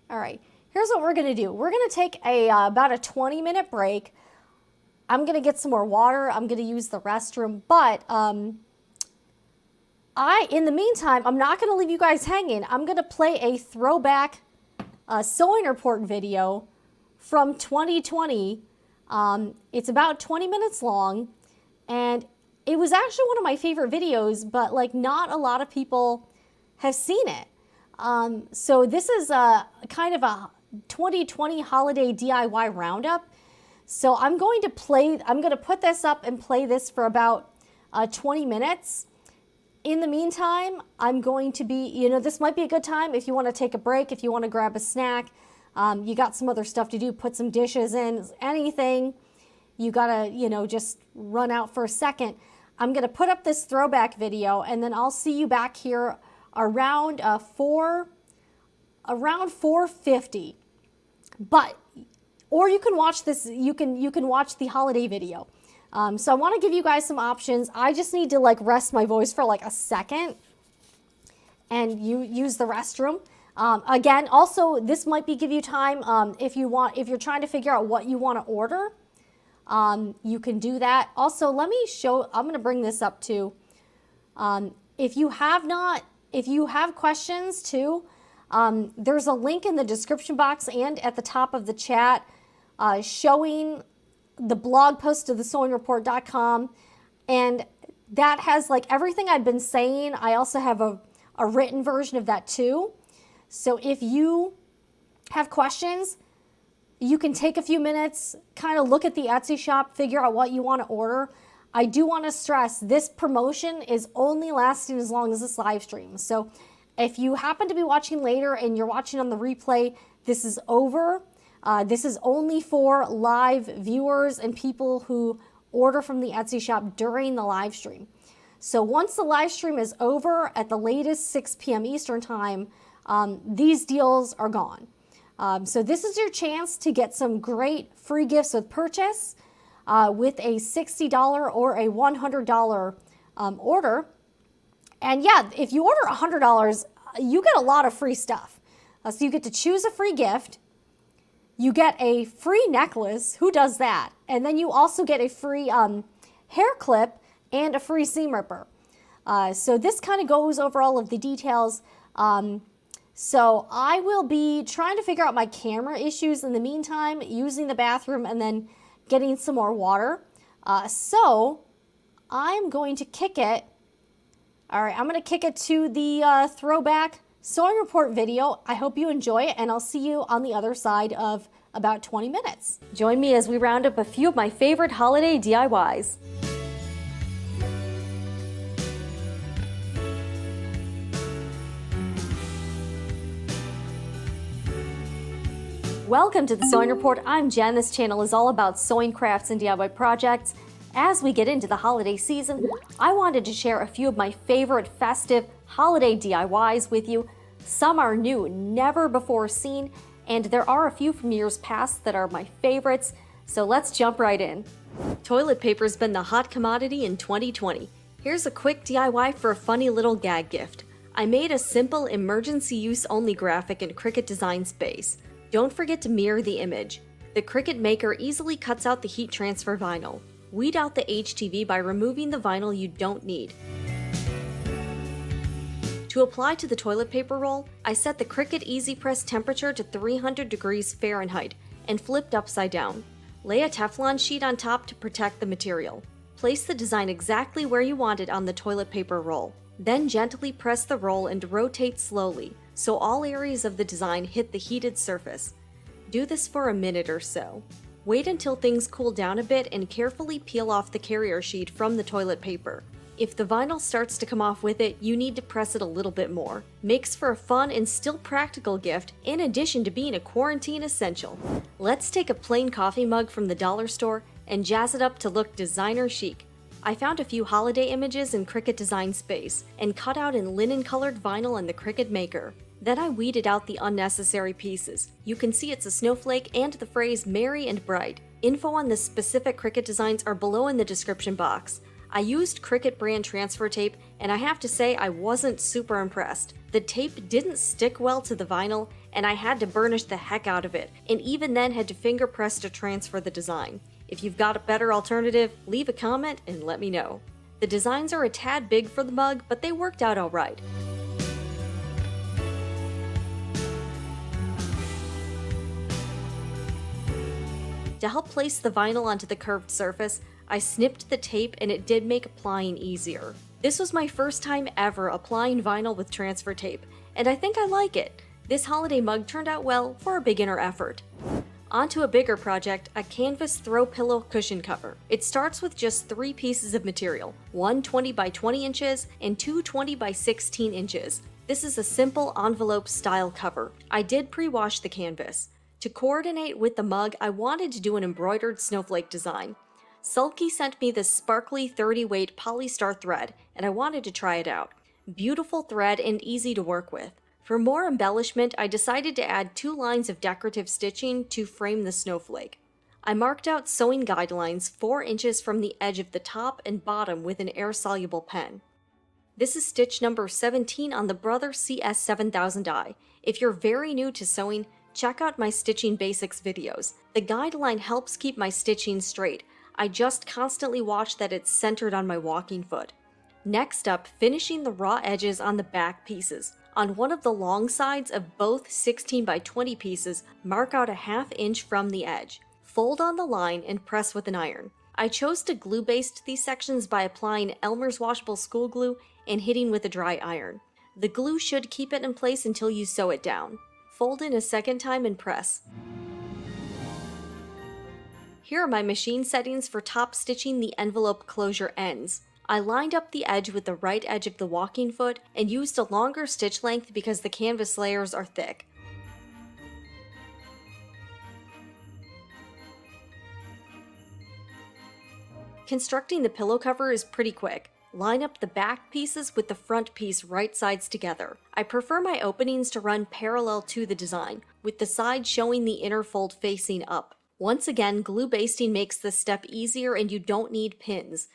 All right, here's what we're gonna do. We're gonna take about a 20-minute break. I'm gonna get some more water. I'm gonna use the restroom, but in the meantime, I'm not gonna leave you guys hanging. I'm gonna play a throwback Sewing Report video from 2020. It's about 20 minutes long, and it was actually one of my favorite videos, but like not a lot of people have seen it. So this is a kind of a 2020 holiday DIY roundup. So I'm going to put this up and play this for about 20 minutes. In the meantime, I'm going to be, this might be a good time if you want to take a break, if you want to grab a snack, you got some other stuff to do, put some dishes in, anything, you gotta, just run out for a second. I'm gonna put up this throwback video, and then I'll see you back here around 4:50. Or you can watch this. You can watch the holiday video. So I want to give you guys some options. I just need to like rest my voice for like a second and use the restroom. Again, also, this might give you time if you're trying to figure out what you want to order. You can do that. Also, I'm going to bring this up too. If you have questions too, there's a link in the description box and at the top of the chat showing the blog post to thesewingreport.com, and that has like everything I've been saying. I also have a written version of that too. So if you have questions, you can take a few minutes, kind of look at the Etsy shop, figure out what you want to order. I do want to stress this promotion is only lasting as long as this live stream. So if you happen to be watching later and you're watching on the replay, this is over. This is only for live viewers and people who order from the Etsy shop during the live stream. So once the live stream is over at the latest 6 p.m. Eastern time, these deals are gone. So this is your chance to get some great free gifts with purchase with a $60 or a $100 order. And yeah, if you order $100, you get a lot of free stuff. So you get to choose a free gift. You get a free necklace. Who does that? And then you also get a free hair clip and a free seam ripper. So this kind of goes over all of the details. So I will be trying to figure out my camera issues in the meantime, using the bathroom and then getting some more water. So I'm going to kick it. All right, I'm going to kick it to the throwback sewing report video. I hope you enjoy it, and I'll see you on the other side of about 20 minutes. Join me as we round up a few of my favorite holiday DIYs. Welcome to the Sewing Report. I'm Jen. This channel is all about sewing crafts and DIY projects. As we get into the holiday season, I wanted to share a few of my favorite festive holiday DIYs with you. Some are new, never before seen, and there are a few from years past that are my favorites, so let's jump right in. Toilet paper's been the hot commodity in 2020. Here's a quick DIY for a funny little gag gift. I made a simple emergency use only graphic in Cricut Design Space. Don't forget to mirror the image. The Cricut Maker easily cuts out the heat transfer vinyl. Weed out the HTV by removing the vinyl you don't need. To apply to the toilet paper roll, I set the Cricut Easy Press temperature to 300 degrees Fahrenheit and flipped upside down. Lay a Teflon sheet on top to protect the material. Place the design exactly where you want it on the toilet paper roll. Then gently press the roll and rotate slowly, so all areas of the design hit the heated surface. Do this for a minute or so. Wait until things cool down a bit and carefully peel off the carrier sheet from the toilet paper. If the vinyl starts to come off with it, you need to press it a little bit more. Makes for a fun and still practical gift, in addition to being a quarantine essential. Let's take a plain coffee mug from the dollar store and jazz it up to look designer chic. I found a few holiday images in Cricut Design Space and cut out in linen-colored vinyl in the Cricut Maker. Then I weeded out the unnecessary pieces. You can see it's a snowflake and the phrase merry and bright. Info on the specific Cricut designs are below in the description box. I used Cricut brand transfer tape, and I have to say I wasn't super impressed. The tape didn't stick well to the vinyl, and I had to burnish the heck out of it, and even then had to finger press to transfer the design. If you've got a better alternative, leave a comment and let me know. The designs are a tad big for the mug, but they worked out alright. To help place the vinyl onto the curved surface, I snipped the tape and it did make applying easier. This was my first time ever applying vinyl with transfer tape, and I think I like it. This holiday mug turned out well for a beginner effort. On to a bigger project, a canvas throw pillow cushion cover. It starts with just 3 pieces of material, one 20 by 20 inches and two 20 by 16 inches. This is a simple envelope style cover. I did pre-wash the canvas. To coordinate with the mug, I wanted to do an embroidered snowflake design. Sulky sent me this sparkly 30 weight polystar thread, and I wanted to try it out. Beautiful thread and easy to work with. For more embellishment, I decided to add 2 lines of decorative stitching to frame the snowflake. I marked out sewing guidelines 4 inches from the edge of the top and bottom with an air-soluble pen. This is stitch number 17 on the Brother CS7000 die. If you're very new to sewing, check out my stitching basics videos. The guideline helps keep my stitching straight. I just constantly watch that it's centered on my walking foot. Next up, finishing the raw edges on the back pieces. On one of the long sides of both 16 by 20 pieces, mark out a ½ inch from the edge. Fold on the line and press with an iron. I chose to glue baste these sections by applying Elmer's washable school glue and hitting with a dry iron. The glue should keep it in place until you sew it down. Fold in a second time and press. Here are my machine settings for top stitching the envelope closure ends. I lined up the edge with the right edge of the walking foot and used a longer stitch length because the canvas layers are thick. Constructing the pillow cover is pretty quick. Line up the back pieces with the front piece right sides together. I prefer my openings to run parallel to the design, with the side showing the inner fold facing up. Once again, glue basting makes this step easier and you don't need pins.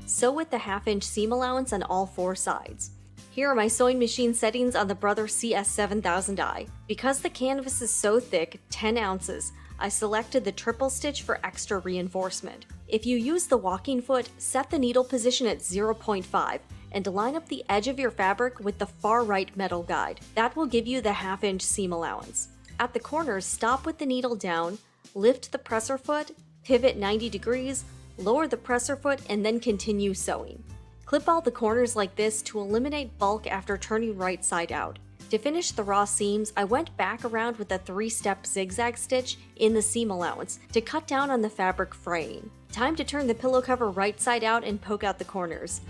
Sew with the ½ inch seam allowance on all 4 sides. Here are my sewing machine settings on the Brother CS7000 die. Because the canvas is so thick, 10 ounces, I selected the triple stitch for extra reinforcement. If you use the walking foot, set the needle position at 0.5 and line up the edge of your fabric with the far right metal guide. That will give you the ½ inch seam allowance. At the corners, stop with the needle down, lift the presser foot, pivot 90 degrees, lower the presser foot, and then continue sewing. Clip all the corners like this to eliminate bulk after turning right side out. To finish the raw seams, I went back around with a 3-step zigzag stitch in the seam allowance to cut down on the fabric fraying. Time to turn the pillow cover right side out and poke out the corners.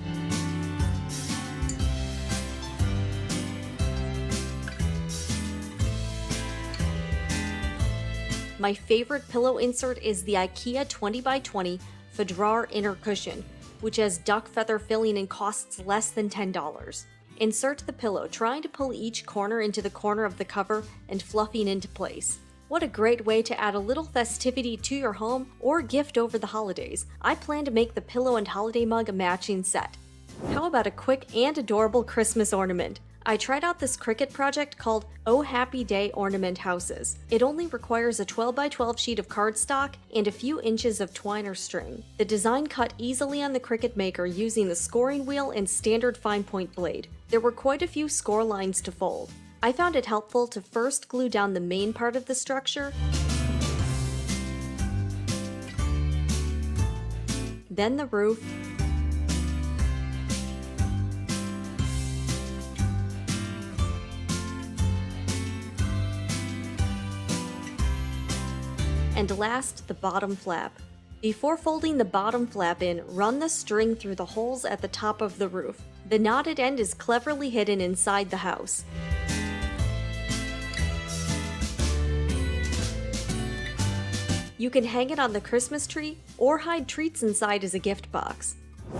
My favorite pillow insert is the IKEA 20 by 20 Fedrar inner cushion, which has duck feather filling and costs less than $10. Insert the pillow, trying to pull each corner into the corner of the cover and fluffing into place. What a great way to add a little festivity to your home or gift over the holidays. I plan to make the pillow and holiday mug a matching set. How about a quick and adorable Christmas ornament? I tried out this Cricut project called Oh Happy Day Ornament Houses. It only requires a 12 by 12 sheet of cardstock and a few inches of twine or string. The design cut easily on the Cricut Maker using the scoring wheel and standard fine point blade. There were quite a few score lines to fold. I found it helpful to first glue down the main part of the structure, then the roof, and last, the bottom flap. Before folding the bottom flap in, run the string through the holes at the top of the roof. The knotted end is cleverly hidden inside the house. You can hang it on the Christmas tree or hide treats inside as a gift box.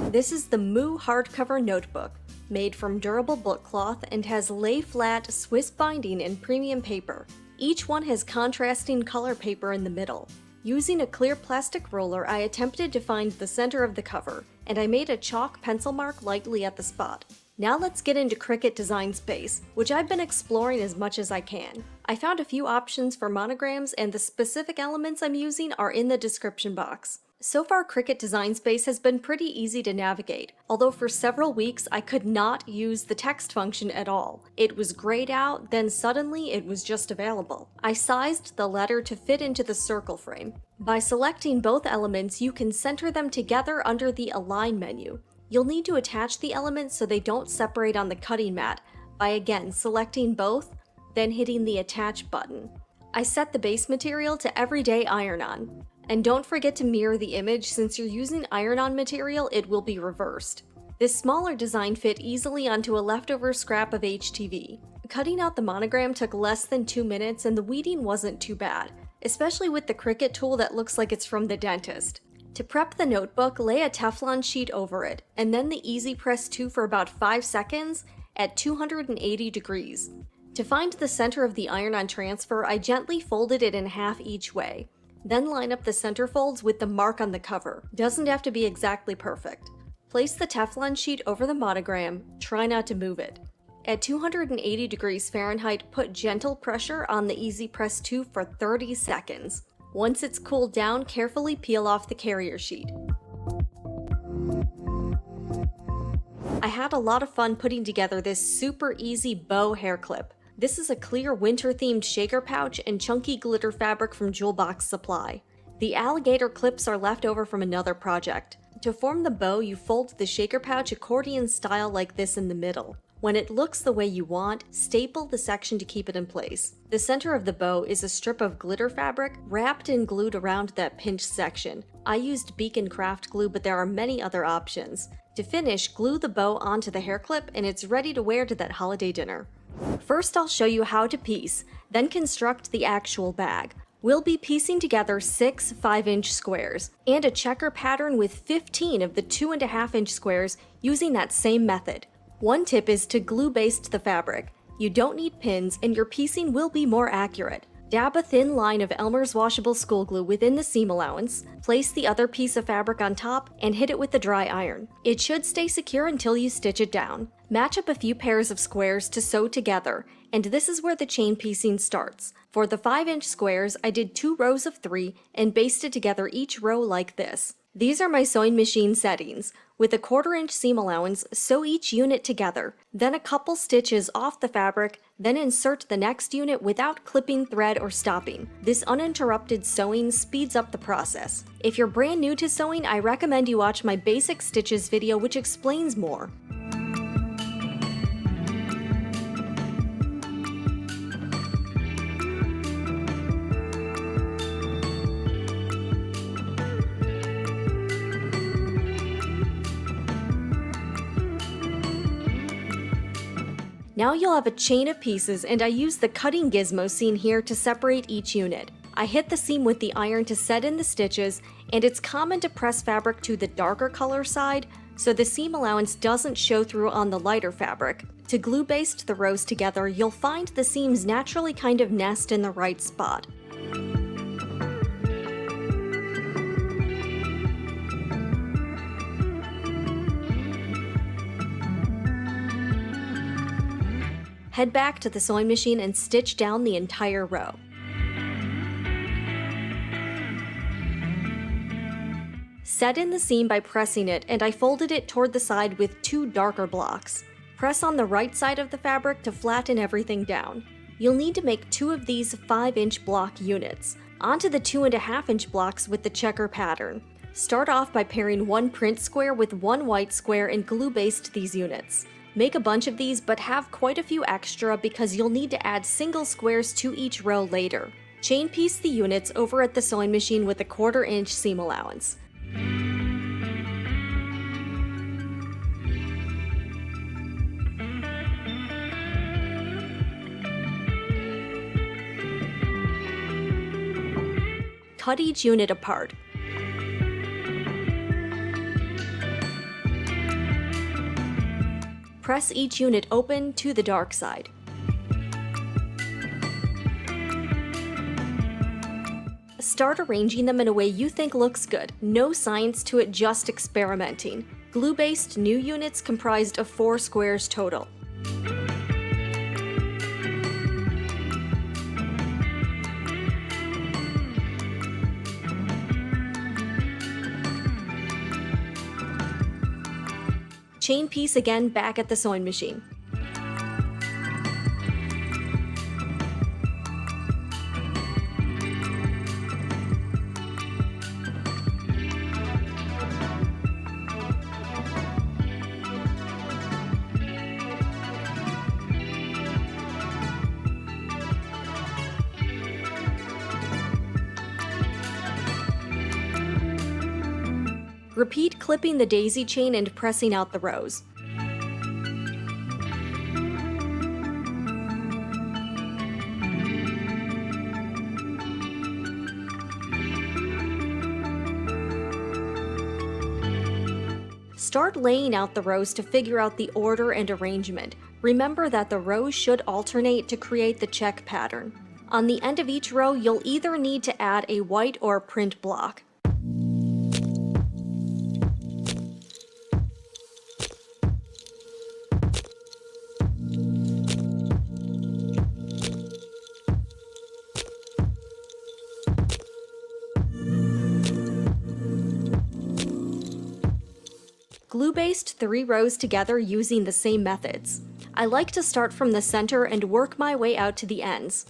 This is the Moo hardcover notebook, made from durable book cloth and has lay-flat Swiss binding and premium paper. Each one has contrasting color paper in the middle. Using a clear plastic roller, I attempted to find the center of the cover, and I made a chalk pencil mark lightly at the spot. Now let's get into Cricut Design Space, which I've been exploring as much as I can. I found a few options for monograms, and the specific elements I'm using are in the description box. So far, Cricut Design Space has been pretty easy to navigate, although for several weeks I could not use the text function at all. It was grayed out, then suddenly it was just available. I sized the letter to fit into the circle frame. By selecting both elements, you can center them together under the Align menu. You'll need to attach the elements so they don't separate on the cutting mat by again selecting both, then hitting the Attach button. I set the base material to Everyday Iron-On. And don't forget to mirror the image. Since you're using iron-on material, it will be reversed. This smaller design fit easily onto a leftover scrap of HTV. Cutting out the monogram took less than 2 minutes and the weeding wasn't too bad, especially with the Cricut tool that looks like it's from the dentist. To prep the notebook, lay a Teflon sheet over it, and then the Easy Press 2 for about 5 seconds, at 280 degrees. To find the center of the iron-on transfer, I gently folded it in half each way. Then line up the center folds with the mark on the cover. Doesn't have to be exactly perfect. Place the Teflon sheet over the monogram, try not to move it. At 280 degrees Fahrenheit, put gentle pressure on the Easy Press 2 for 30 seconds. Once it's cooled down, carefully peel off the carrier sheet. I had a lot of fun putting together this super easy bow hair clip. This is a clear winter-themed shaker pouch and chunky glitter fabric from Jewel Box Supply. The alligator clips are left over from another project. To form the bow, you fold the shaker pouch accordion style like this in the middle. When it looks the way you want, staple the section to keep it in place. The center of the bow is a strip of glitter fabric wrapped and glued around that pinched section. I used Beacon Craft glue, but there are many other options. To finish, glue the bow onto the hair clip and it's ready to wear to that holiday dinner. First, I'll show you how to piece, then construct the actual bag. We'll be piecing together 6 5-inch squares and a checker pattern with 15 of the 2.5-inch squares using that same method. One tip is to glue baste the fabric. You don't need pins and your piecing will be more accurate. Dab a thin line of Elmer's washable school glue within the seam allowance, place the other piece of fabric on top, and hit it with the dry iron. It should stay secure until you stitch it down. Match up a few pairs of squares to sew together, and this is where the chain piecing starts. For the 5-inch squares, I did 2 rows of 3 and basted together each row like this. These are my sewing machine settings. With a 1/4-inch seam allowance, sew each unit together, then a couple stitches off the fabric, then insert the next unit without clipping thread or stopping. This uninterrupted sewing speeds up the process. If you're brand new to sewing, I recommend you watch my basic stitches video, which explains more. Now you'll have a chain of pieces, and I use the cutting gizmo seen here to separate each unit. I hit the seam with the iron to set in the stitches, and it's common to press fabric to the darker color side so the seam allowance doesn't show through on the lighter fabric. To glue baste the rows together, you'll find the seams naturally kind of nest in the right spot. Head back to the sewing machine and stitch down the entire row. Set in the seam by pressing it, and I folded it toward the side with 2 darker blocks. Press on the right side of the fabric to flatten everything down. You'll need to make 2 of these 5-inch block units. Onto the 2.5-inch blocks with the checker pattern. Start off by pairing 1 print square with 1 white square and glue baste these units. Make a bunch of these, but have quite a few extra because you'll need to add single squares to each row later. Chain piece the units over at the sewing machine with a 1/4-inch seam allowance. Cut each unit apart. Press each unit open to the dark side. Start arranging them in a way you think looks good. No science to it, just experimenting. Glue-based new units comprised of 4 squares total. Chain piece again back at the sewing machine. Repeat clipping the daisy chain and pressing out the rows. Start laying out the rows to figure out the order and arrangement. Remember that the rows should alternate to create the check pattern. On the end of each row, you'll either need to add a white or print block. Glue-based 3 rows together using the same methods. I like to start from the center and work my way out to the ends.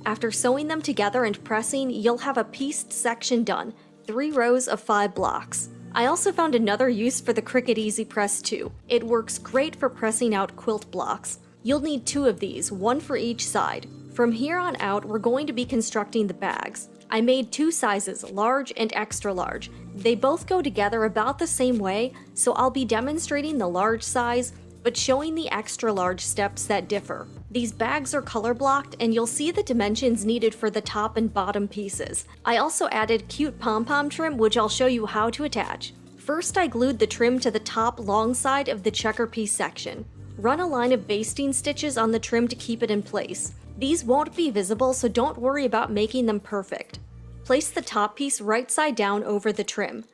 After sewing them together and pressing, you'll have a pieced section done, 3 rows of 5 blocks. I also found another use for the Cricut Easy Press too. It works great for pressing out quilt blocks. You'll need 2 of these, 1 for each side. From here on out, we're going to be constructing the bags. I made 2 sizes, large and extra large. They both go together about the same way, so I'll be demonstrating the large size, but showing the extra large steps that differ. These bags are color blocked, and you'll see the dimensions needed for the top and bottom pieces. I also added cute pom-pom trim, which I'll show you how to attach. First, I glued the trim to the top long side of the checker piece section. Run a line of basting stitches on the trim to keep it in place. These won't be visible, so don't worry about making them perfect. Place the top piece right side down over the trim.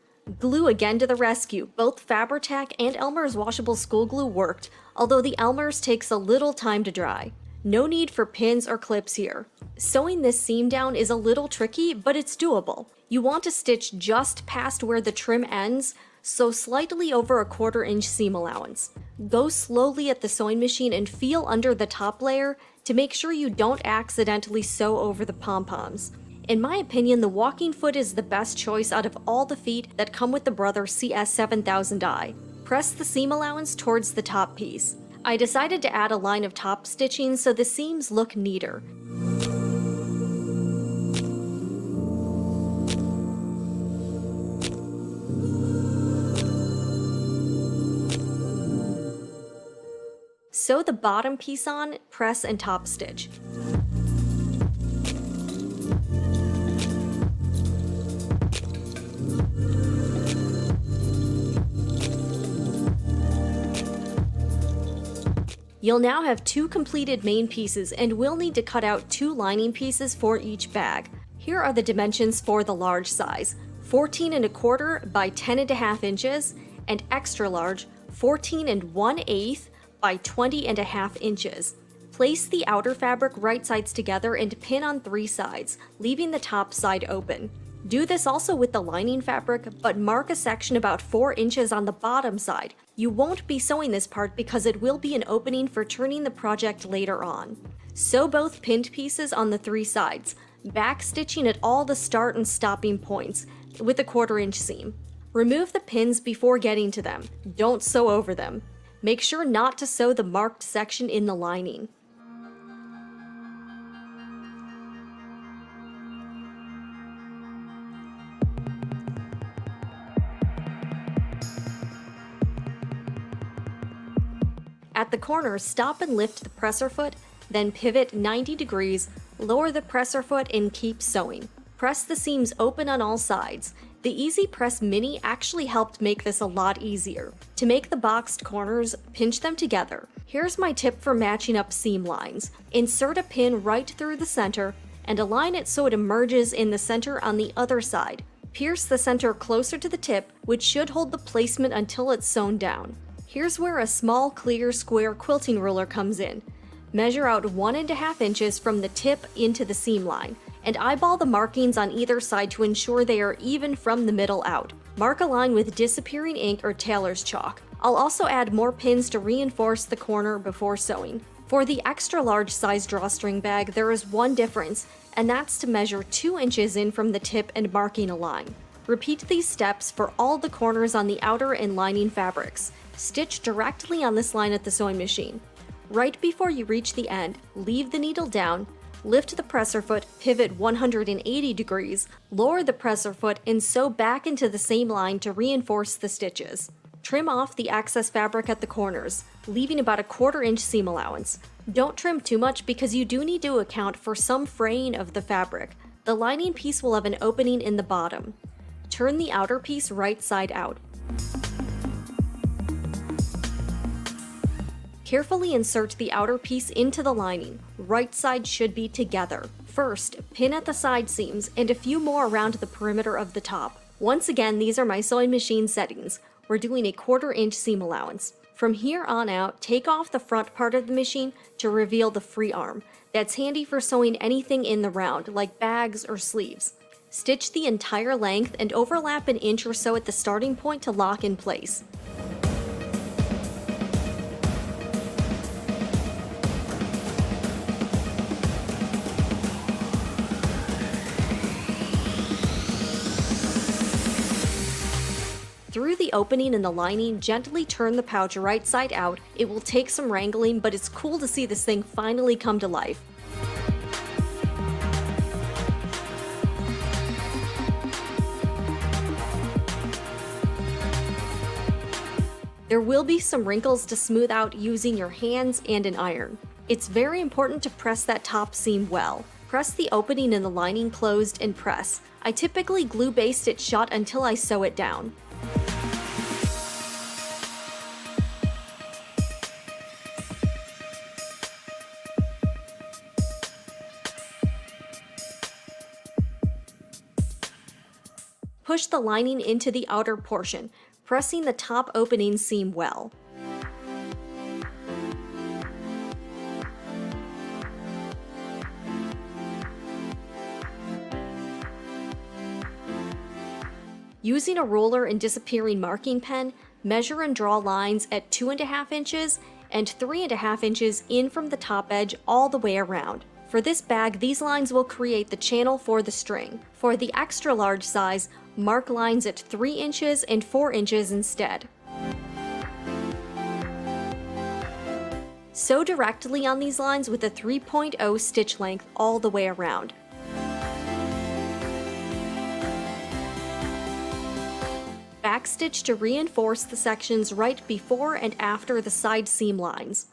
Glue again to the rescue. Both Fabri-Tac and Elmer's washable school glue worked, although the Elmer's takes a little time to dry. No need for pins or clips here. Sewing this seam down is a little tricky, but it's doable. You want to stitch just past where the trim ends, so slightly over a 1/4 inch seam allowance. Go slowly at the sewing machine and feel under the top layer to make sure you don't accidentally sew over the pom-poms. In my opinion, the walking foot is the best choice out of all the feet that come with the Brother CS7000i. Press the seam allowance towards the top piece. I decided to add a line of top stitching so the seams look neater. Sew the bottom piece on, press and top stitch. You'll now have 2 completed main pieces, and we'll need to cut out 2 lining pieces for each bag. Here are the dimensions for the large size: 14 1/4 by 10 1/2 inches, and extra large 14 1/8 by 20 1/2 inches. Place the outer fabric right sides together and pin on 3 sides, leaving the top side open. Do this also with the lining fabric, but mark a section about 4 inches on the bottom side. You won't be sewing this part because it will be an opening for turning the project later on. Sew both pinned pieces on the 3 sides, back stitching at all the start and stopping points with a 1/4 inch seam. Remove the pins before getting to them. Don't sew over them. Make sure not to sew the marked section in the lining. At the corner, stop and lift the presser foot, then pivot 90 degrees, lower the presser foot, and keep sewing. Press the seams open on all sides. The Easy Press Mini actually helped make this a lot easier. To make the boxed corners, pinch them together. Here's my tip for matching up seam lines. Insert a pin right through the center and align it so it emerges in the center on the other side. Pierce the center closer to the tip, which should hold the placement until it's sewn down. Here's where a small clear square quilting ruler comes in. Measure out 1 1/2 inches from the tip into the seam line, and eyeball the markings on either side to ensure they are even from the middle out. Mark a line with disappearing ink or tailor's chalk. I'll also add more pins to reinforce the corner before sewing. For the extra large size drawstring bag, there is one difference, and that's to measure 2 inches in from the tip and marking a line. Repeat these steps for all the corners on the outer and lining fabrics. Stitch directly on this line at the sewing machine. Right before you reach the end, leave the needle down, lift the presser foot, pivot 180 degrees, lower the presser foot, and sew back into the same line to reinforce the stitches. Trim off the excess fabric at the corners, leaving about a 1/4 inch seam allowance. Don't trim too much because you do need to account for some fraying of the fabric. The lining piece will have an opening in the bottom. Turn the outer piece right side out. Carefully insert the outer piece into the lining. Right side should be together. First, pin at the side seams and a few more around the perimeter of the top. Once again, these are my sewing machine settings. We're doing a 1/4 inch seam allowance. From here on out, take off the front part of the machine to reveal the free arm. That's handy for sewing anything in the round, like bags or sleeves. Stitch the entire length and overlap an inch or so at the starting point to lock in place. Through the opening in the lining, gently turn the pouch right side out. It will take some wrangling, but it's cool to see this thing finally come to life. There will be some wrinkles to smooth out using your hands and an iron. It's very important to press that top seam well. Press the opening in the lining closed and press. I typically glue baste it shut until I sew it down. Push the lining into the outer portion, pressing the top opening seam well. Using a ruler and disappearing marking pen, measure and draw lines at 2.5 inches and 3.5 inches in from the top edge all the way around. For this bag, these lines will create the channel for the string. For the extra large size, mark lines at 3 inches and 4 inches instead. Sew directly on these lines with a 3.0 stitch length all the way around. Backstitch to reinforce the sections right before and after the side seam lines.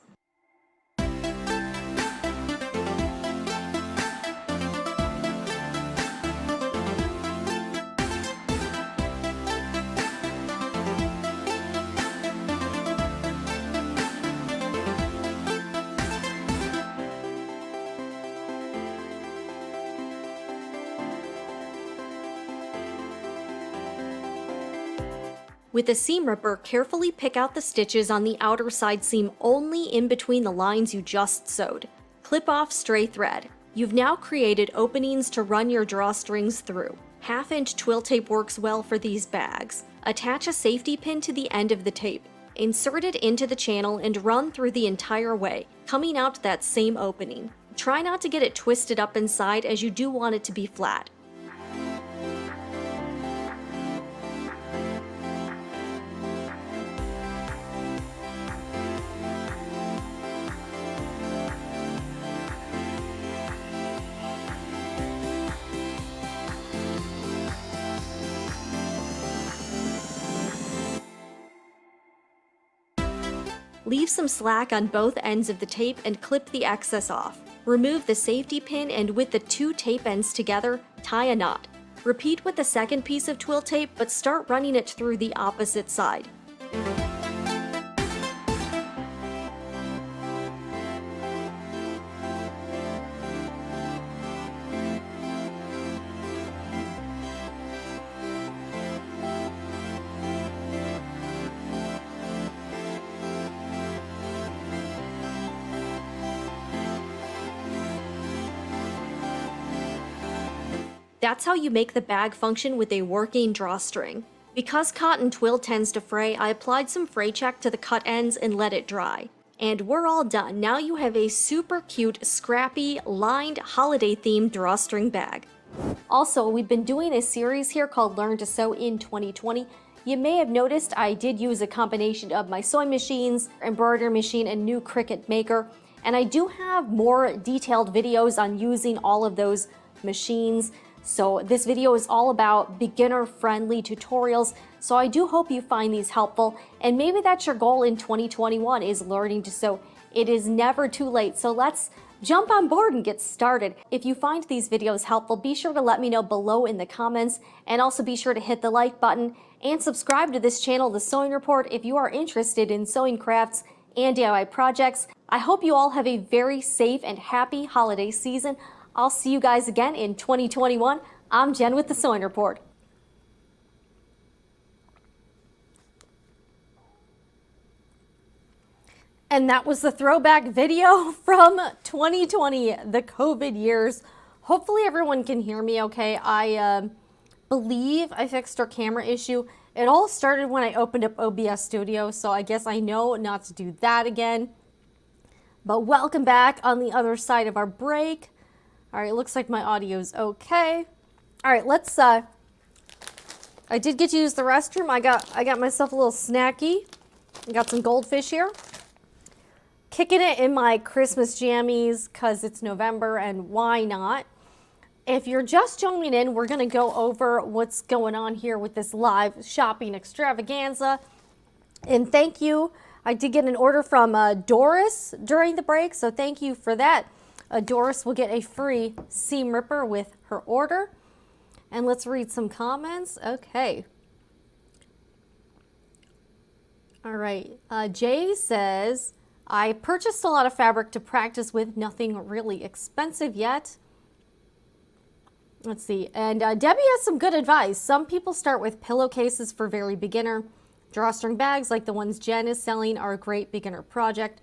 With a seam ripper, carefully pick out the stitches on the outer side seam only in between the lines you just sewed. Clip off stray thread. You've now created openings to run your drawstrings through. 1/2 inch twill tape works well for these bags. Attach a safety pin to the end of the tape. Insert it into the channel and run through the entire way, coming out that same opening. Try not to get it twisted up inside as you do want it to be flat. Leave some slack on both ends of the tape and clip the excess off. Remove the safety pin and with the 2 tape ends together, tie a knot. Repeat with the second piece of twill tape, but start running it through the opposite side. That's how you make the bag function with a working drawstring. Because cotton twill tends to fray, I applied some fray check to the cut ends and let it dry. And we're all done. Now you have a super cute, scrappy, lined, holiday-themed drawstring bag. Also, we've been doing a series here called Learn to Sew in 2020. You may have noticed I did use a combination of my sewing machines, embroidery machine, and new Cricut maker. And I do have more detailed videos on using all of those machines. So this video is all about beginner-friendly tutorials, so I do hope you find these helpful, and maybe that's your goal in 2021 is learning to sew It is never too late, so let's jump on board and get started. If you find these videos helpful, be sure to let me know below in the comments, and also be sure to hit the like button and subscribe to this channel, The Sewing Report, if you are interested in sewing crafts and DIY projects. I hope you all have a very safe and happy holiday season. I'll see you guys again in 2021. I'm Jen with The Sewing Report. And that was the throwback video from 2020, the COVID years. Hopefully everyone can hear me okay. I believe I fixed our camera issue. It all started when I opened up OBS Studio, so I guess I know not to do that again. But welcome back on the other side of our break. All right, looks like my audio's okay. All right, let's, I did get to use the restroom. I got myself a little snacky. I got some goldfish here. Kicking it in my Christmas jammies because it's November and why not? If you're just joining in, we're going to go over what's going on here with this live shopping extravaganza. And thank you. I did get an order from Doris during the break, so thank you for that. Doris will get a free seam ripper with her order. And let's read some comments. Okay. All right. Jay says, I purchased a lot of fabric to practice with, nothing really expensive yet. Let's see. And Debbie has some good advice. Some people start with pillowcases for very beginner. Drawstring bags like the ones Jen is selling are a great beginner project.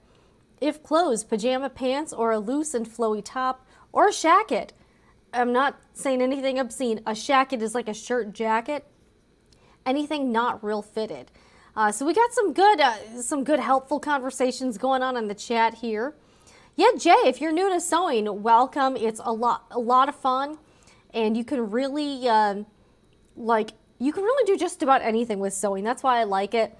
If clothes, pajama pants, or a loose and flowy top, or a shacket. I'm not saying anything obscene. A shacket is like a shirt jacket. Anything not real fitted. So we got some good helpful conversations going on in the chat here. Yeah, Jay, if you're new to sewing, welcome. It's a lot of fun, and you can really you can really do just about anything with sewing. That's why I like it.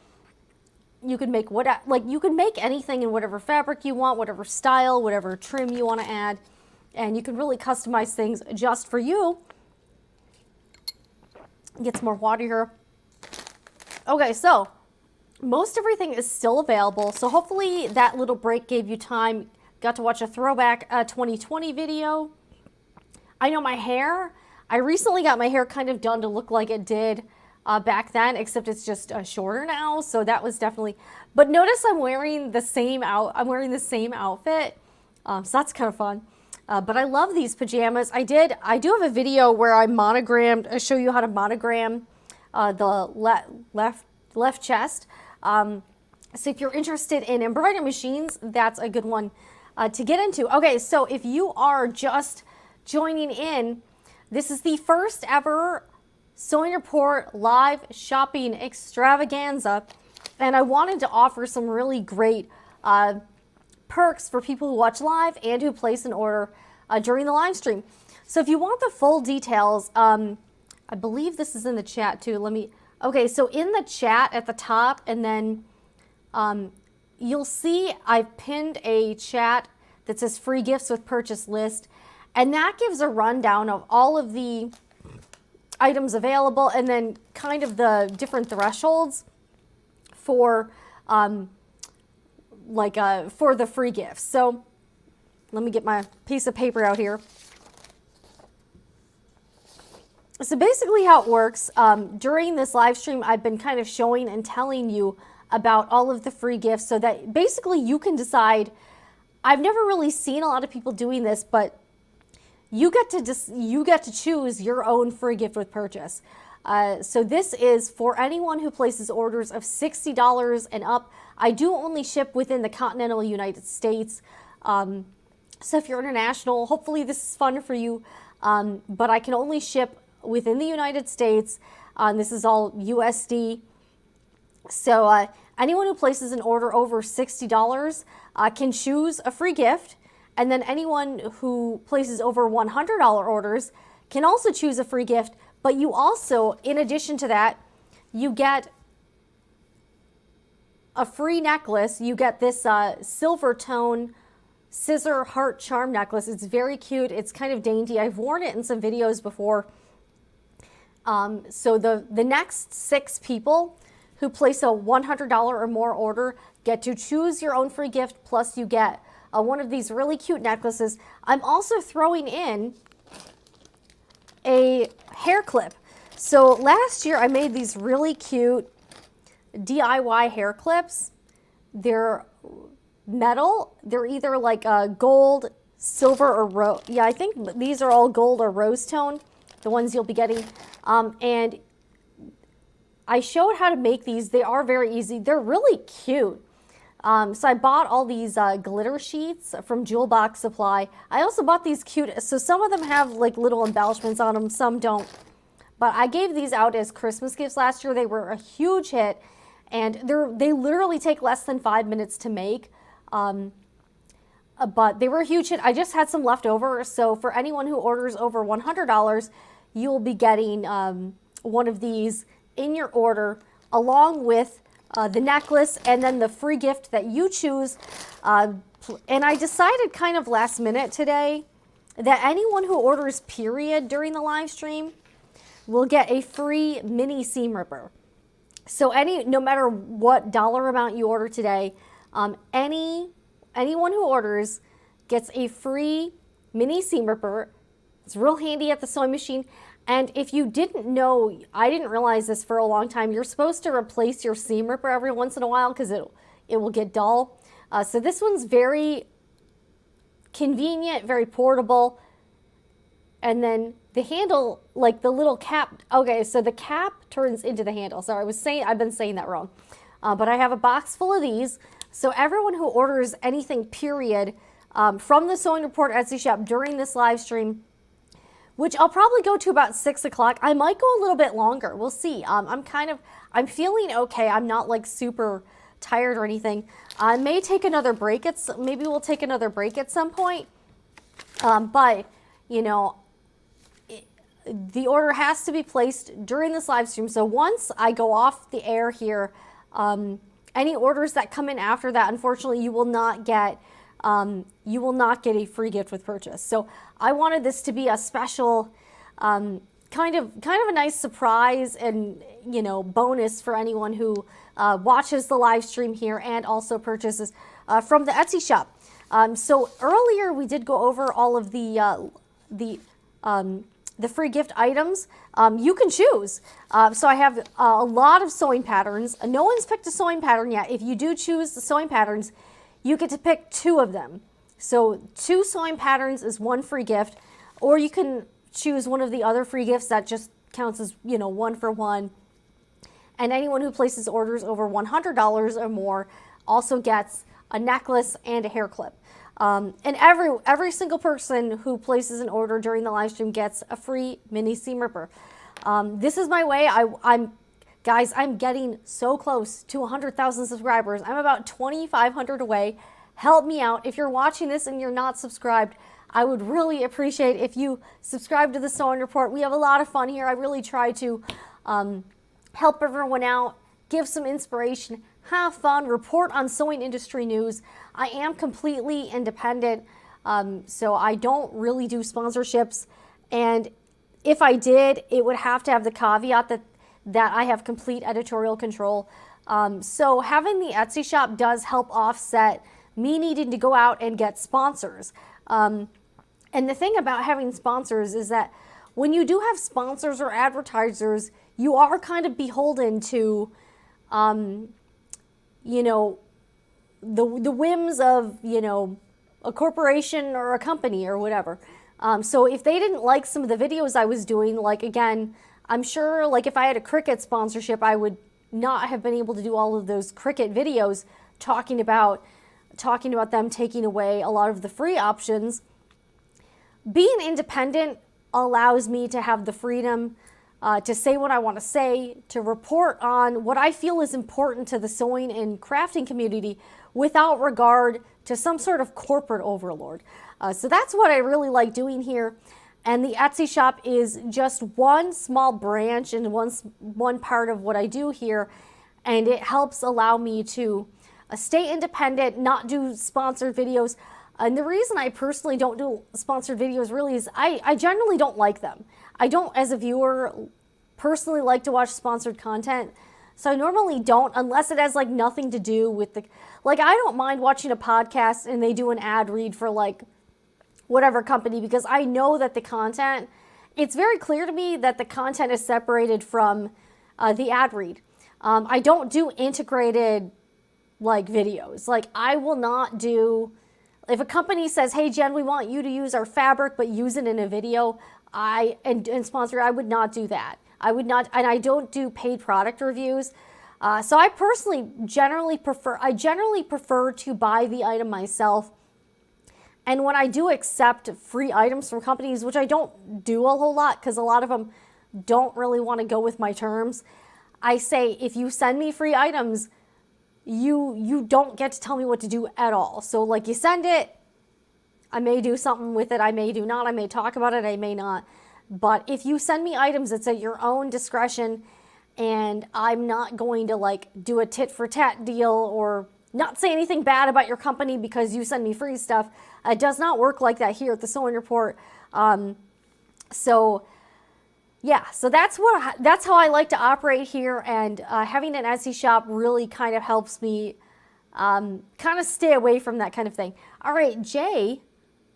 You can make you can make anything in whatever fabric you want, whatever style, whatever trim you want to add, and you can really customize things just for you. Get some more water here. Okay, so most everything is still available, so hopefully that little break gave you time. Got to watch a throwback 2020 video. I know my hair, I recently got my hair kind of done to look like it did back then, except it's just shorter now, so that was definitely, but notice I'm wearing the same outfit, so that's kind of fun. But I love these pajamas. I do have a video where I monogrammed, I show you how to monogram the left chest. So if you're interested in embroidery machines, that's a good one to get into. Okay, so if you are just joining in, this is the first ever Sewing Report live shopping extravaganza, and I wanted to offer some really great perks for people who watch live and who place an order during the live stream. So if you want the full details, I believe this is in the chat too. Okay, so in the chat at the top, and then you'll see I've pinned a chat that says free gifts with purchase list, and that gives a rundown of all of the items available and then kind of the different thresholds for for the free gifts. So let me get my piece of paper out here. So basically how it works, during this live stream, I've been kind of showing and telling you about all of the free gifts so that basically you can decide. I've never really seen a lot of people doing this, but you get to choose your own free gift with purchase. So this is for anyone who places orders of $60 and up. I do only ship within the continental United States. So if you're international, hopefully this is fun for you. But I can only ship within the United States. This is all USD. So anyone who places an order over $60 can choose a free gift. And then anyone who places over $100 orders can also choose a free gift. But you also, in addition to that, you get a free necklace. You get this silver tone Scissor Heart Charm necklace. It's very cute. It's kind of dainty. I've worn it in some videos before. So the next 6 people who place a $100 or more order get to choose your own free gift, plus you get one of these really cute necklaces. I'm also throwing in a hair clip. So last year I made these really cute DIY hair clips. They're metal. They're either like gold, silver, or rose. Yeah, I think these are all gold or rose tone, the ones you'll be getting. And I showed how to make these. They are very easy. They're really cute. So I bought all these glitter sheets from Jewel Box Supply. I also bought these cute, so some of them have like little embellishments on them, some don't. But I gave these out as Christmas gifts last year. They were a huge hit, and they literally take less than 5 minutes to make. But they were a huge hit. I just had some left over, so for anyone who orders over $100, you'll be getting one of these in your order, along with the necklace and then the free gift that you choose. And I decided kind of last minute today that anyone who orders period during the live stream will get a free mini seam ripper. So no matter what dollar amount you order today, anyone who orders gets a free mini seam ripper. It's real handy at the sewing machine. And if you didn't know, I didn't realize this for a long time, you're supposed to replace your seam ripper every once in a while because it will get dull. So this one's very convenient, very portable. And then the handle, like the little cap, okay, so the cap turns into the handle. Sorry, I've been saying that wrong. But I have a box full of these. So everyone who orders anything period from the Sewing Report Etsy shop during this live stream, which I'll probably go to about 6 o'clock. I might go a little bit longer. We'll see. I'm feeling okay. I'm not like super tired or anything. I may take another break. Maybe we'll take another break at some point. But, you know, the order has to be placed during this live stream. So once I go off the air here, any orders that come in after that, unfortunately, you will not get a free gift with purchase. So I wanted this to be a special kind of a nice surprise and, you know, bonus for anyone who watches the live stream here and also purchases from the Etsy shop. So earlier we did go over all of the free gift items. You can choose. So I have a lot of sewing patterns. No one's picked a sewing pattern yet. If you do choose the sewing patterns, you get to pick 2 of them. So 2 sewing patterns is 1 free gift, or you can choose one of the other free gifts that just counts as, you know, 1 for 1. And anyone who places orders over $100 or more also gets a necklace and a hair clip. And every single person who places an order during the live stream gets a free mini seam ripper. This is my way. Guys, I'm getting so close to 100,000 subscribers. I'm about 2,500 away. Help me out. If you're watching this and you're not subscribed, I would really appreciate if you subscribe to the Sewing Report. We have a lot of fun here. I really try to help everyone out, give some inspiration, have fun, report on sewing industry news. I am completely independent, so I don't really do sponsorships. And if I did, it would have to have the caveat that I have complete editorial control. So having the Etsy shop does help offset me needing to go out and get sponsors. And the thing about having sponsors is that when you do have sponsors or advertisers, you are kind of beholden to, you know, the whims of, you know, a corporation or a company or whatever. So if they didn't like some of the videos I was doing, like, again, I'm sure, like, if I had a Cricut sponsorship, I would not have been able to do all of those Cricut videos talking about them taking away a lot of the free options. Being independent allows me to have the freedom to say what I want to say, to report on what I feel is important to the sewing and crafting community without regard to some sort of corporate overlord. So that's what I really like doing here. And the Etsy shop is just one small branch and one part of what I do here. And it helps allow me to stay independent, not do sponsored videos. And the reason I personally don't do sponsored videos really is I generally don't like them. I don't, as a viewer, personally like to watch sponsored content. So I normally don't, unless it has like nothing to do with the, like I don't mind watching a podcast and they do an ad read for like whatever company, because I know that the content, it's very clear to me that the content is separated from the ad read. I don't do integrated like videos. Like I will not do, if a company says, hey Jen, we want you to use our fabric, but use it in a video, and sponsor, I would not do that. I would not, and I don't do paid product reviews. So I personally generally prefer to buy the item myself. And when I do accept free items from companies, which I don't do a whole lot because a lot of them don't really want to go with my terms, I say, if you send me free items, you don't get to tell me what to do at all. So like you send it, I may do something with it, I may do not, I may talk about it, I may not. But if you send me items, it's at your own discretion, and I'm not going to like do a tit for tat deal or not say anything bad about your company because you send me free stuff. It does not work like that here at the Sewing Report. So yeah, so that's how I like to operate here, and having an Etsy shop really kind of helps me kind of stay away from that kind of thing. All right, Jay.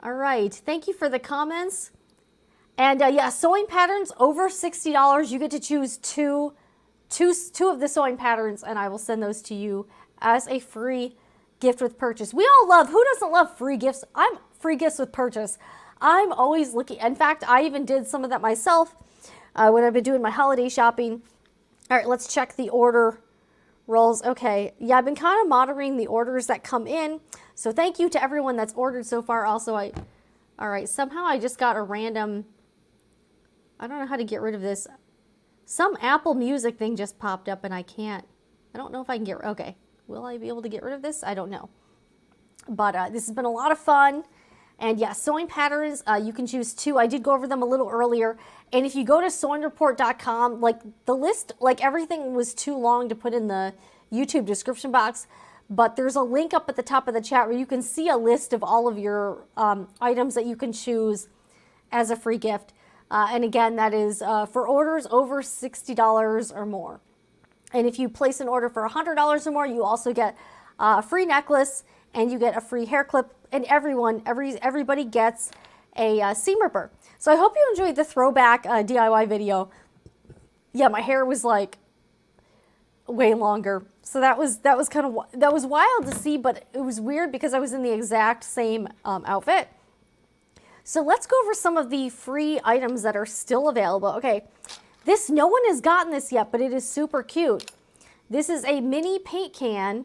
All right, thank you for the comments. And yeah, sewing patterns over $60. You get to choose two of the sewing patterns, and I will send those to you as a free gift with purchase. We all love, who doesn't love free gifts? I'm free gifts with purchase. I'm always looking. In fact, I even did some of that myself when I've been doing my holiday shopping. All right, let's check the order rolls. Okay, yeah, I've been kind of monitoring the orders that come in. So thank you to everyone that's ordered so far. Also, all right, somehow I just got a random, I don't know how to get rid of this. Some Apple Music thing just popped up and I don't know if I can get, okay. Will I be able to get rid of this? I don't know. But this has been a lot of fun. And yeah, sewing patterns, you can choose two. I did go over them a little earlier. And if you go to sewingreport.com, like the list, like everything was too long to put in the YouTube description box. But there's a link up at the top of the chat where you can see a list of all of your items that you can choose as a free gift. And again, that is for orders over $60 or more. And if you place an order for $100 or more, you also get a free necklace and you get a free hair clip, and everybody gets a seam ripper. So I hope you enjoyed the throwback DIY video. Yeah, my hair was like way longer. So that was wild to see, but it was weird because I was in the exact same outfit. So let's go over some of the free items that are still available. Okay, this, no one has gotten this yet, but it is super cute. This is a mini paint can,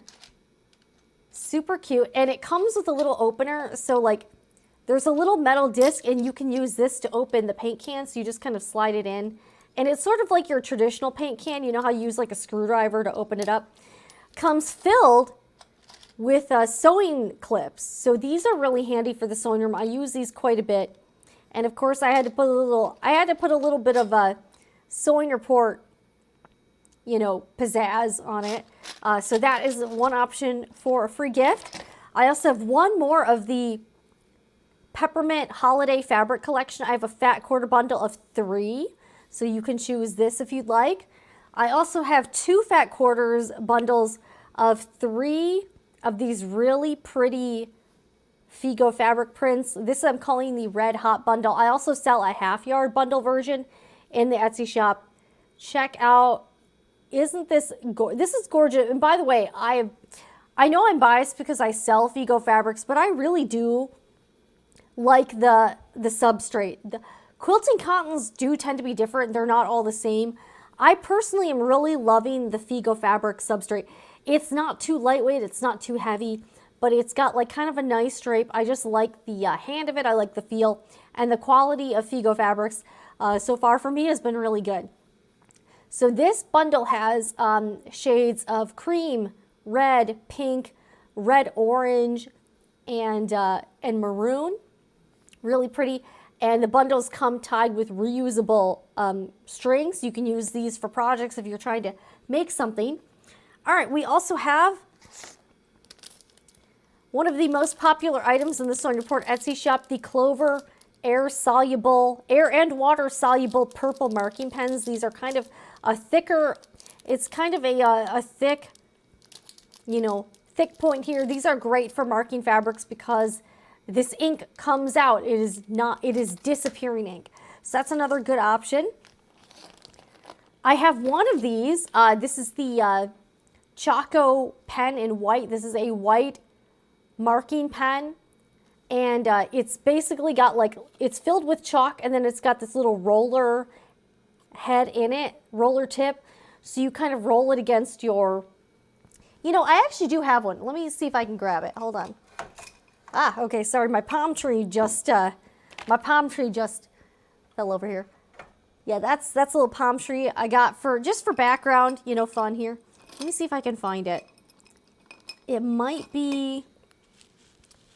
super cute, and it comes with a little opener. So like there's a little metal disc and you can use this to open the paint can. So you just kind of slide it in. And it's sort of like your traditional paint can. You know how you use like a screwdriver to open it up? Comes filled with sewing clips. So these are really handy for the sewing room. I use these quite a bit. And of course I had to put a little bit of a Sewing Report, you know, pizzazz on it. So that is one option for a free gift. I also have one more of the Peppermint Holiday Fabric Collection. I have a fat quarter bundle of 3. So you can choose this if you'd like. I also have 2 fat quarters bundles of 3 of these really pretty Figo fabric prints. This I'm calling the Red Hot Bundle. I also sell a half-yard bundle version in the Etsy shop. Check out, isn't this this is gorgeous. And by the way, I know I'm biased because I sell Figo fabrics, but I really do like the substrate. The quilting cottons do tend to be different. They're not all the same. I personally am really loving the Figo fabric substrate. It's not too lightweight, it's not too heavy, but it's got like kind of a nice drape. I just like the hand of it, I like the feel, and the quality of Figo fabrics so far for me has been really good. So this bundle has shades of cream, red, pink, red, orange, and maroon. Really pretty. And the bundles come tied with reusable strings. You can use these for projects if you're trying to make something. All right, we also have one of the most popular items in the Sewing Report Etsy shop, the Clover air and water soluble purple marking pens. These are kind of a thicker, it's kind of a thick, thick point here. These are great for marking fabrics because this ink comes out. It is disappearing ink. So that's another good option. I have one of these. This is the Choco pen in white. This is a white marking pen. And it's basically got it's filled with chalk, and then it's got this little roller head in it, roller tip. So you kind of roll it against your, I actually do have one. Let me see if I can grab it. Hold on. Ah, okay, sorry, my palm tree just fell over here. Yeah, that's a little palm tree I got just for background, fun here. Let me see if I can find it. It might be,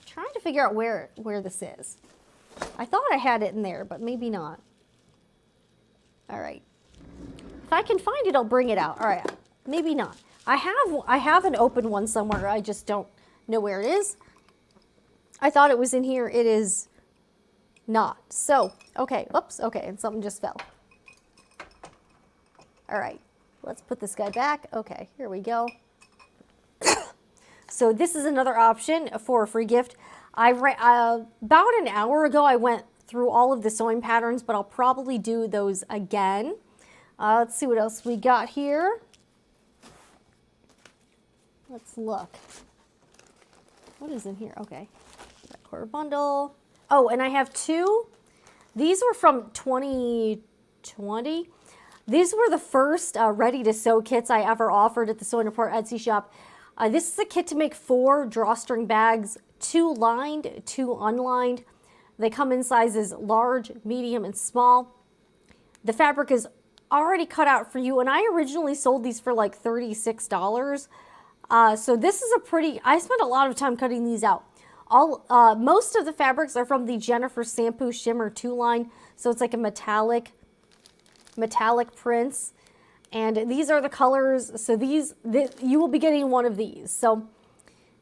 trying to figure out where this is. I thought I had it in there, but maybe not. All right. If I can find it, I'll bring it out. All right, maybe not. I have an open one somewhere. I just don't know where it is. I thought it was in here. It is not. So, okay, oops, okay, and something just fell. All right, let's put this guy back. Okay, here we go. So this is another option for a free gift. About an hour ago, I went through all of the sewing patterns, but I'll probably do those again. Let's see what else we got here. Let's look. What is in here? Okay. Quarter bundle. Oh, and I have two. These were from 2020. These were the first ready-to-sew kits I ever offered at the Sewing Report Etsy shop. This is a kit to make 4 drawstring bags, 2 lined, 2 unlined. They come in sizes large, medium, and small. The fabric is already cut out for you, and I originally sold these for like $36. So this is I spent a lot of time cutting these out. Most of the fabrics are from the Jennifer Shampoo Shimmer 2 line, so it's like a metallic prints. And these are the colors. So you will be getting one of these. So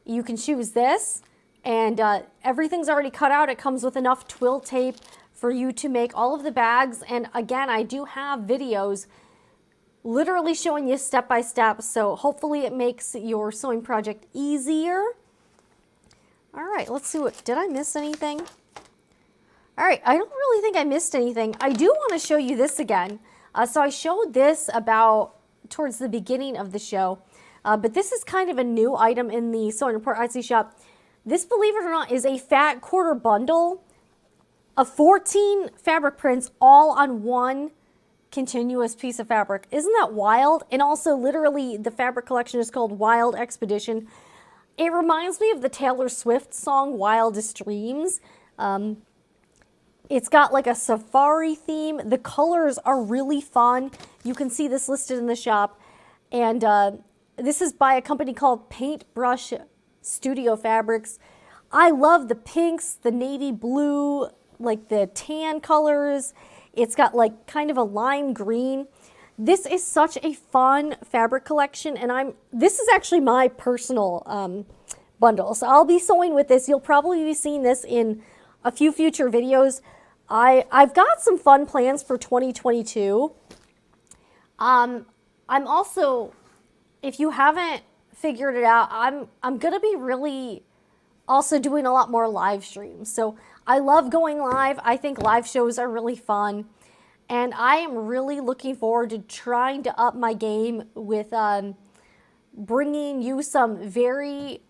you can choose this, and everything's already cut out. It comes with enough twill tape for you to make all of the bags. And again, I do have videos literally showing you step by step. So hopefully it makes your sewing project easier. All right, let's see did I miss anything? All right, I don't really think I missed anything. I do want to show you this again. So I showed this towards the beginning of the show, but this is kind of a new item in the Sewing Report Etsy shop. This, believe it or not, is a fat quarter bundle of 14 fabric prints all on one continuous piece of fabric. Isn't that wild? And also, literally, the fabric collection is called Wild Expedition. It reminds me of the Taylor Swift song, Wildest Dreams. It's got like a safari theme. The colors are really fun. You can see this listed in the shop. And this is by a company called Paintbrush Studio Fabrics. I love the pinks, the navy blue, like the tan colors. It's got like kind of a lime green. This is such a fun fabric collection, and this is actually my personal bundle. So I'll be sewing with this. You'll probably be seeing this in a few future videos. I've got some fun plans for 2022. I'm also, if you haven't figured it out, I'm gonna be really also doing a lot more live streams. So I love going live. I think live shows are really fun. And I am really looking forward to trying to up my game with bringing you some very,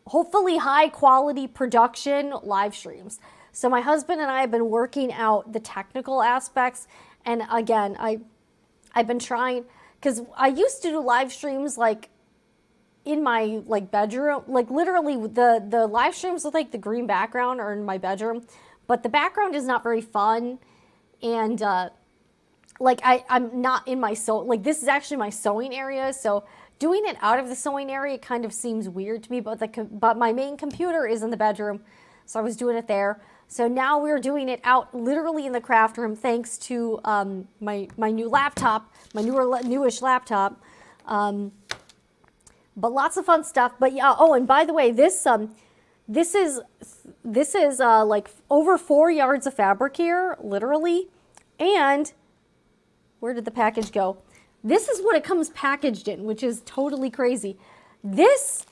hopefully high quality production live streams. So my husband and I have been working out the technical aspects. And again, I've been trying, because I used to do live streams like in my bedroom, like literally the live streams with like the green background are in my bedroom, but the background is not very fun. And I'm not in my this is actually my sewing area, so doing it out of the sewing area kind of seems weird to me, but my main computer is in the bedroom, so I was doing it there. So now we're doing it out literally in the craft room, thanks to my new laptop, my newish laptop. But lots of fun stuff. But yeah, oh, and by the way, this This is like over 4 yards of fabric here, literally. And where did the package go? This is what it comes packaged in, which is totally crazy. This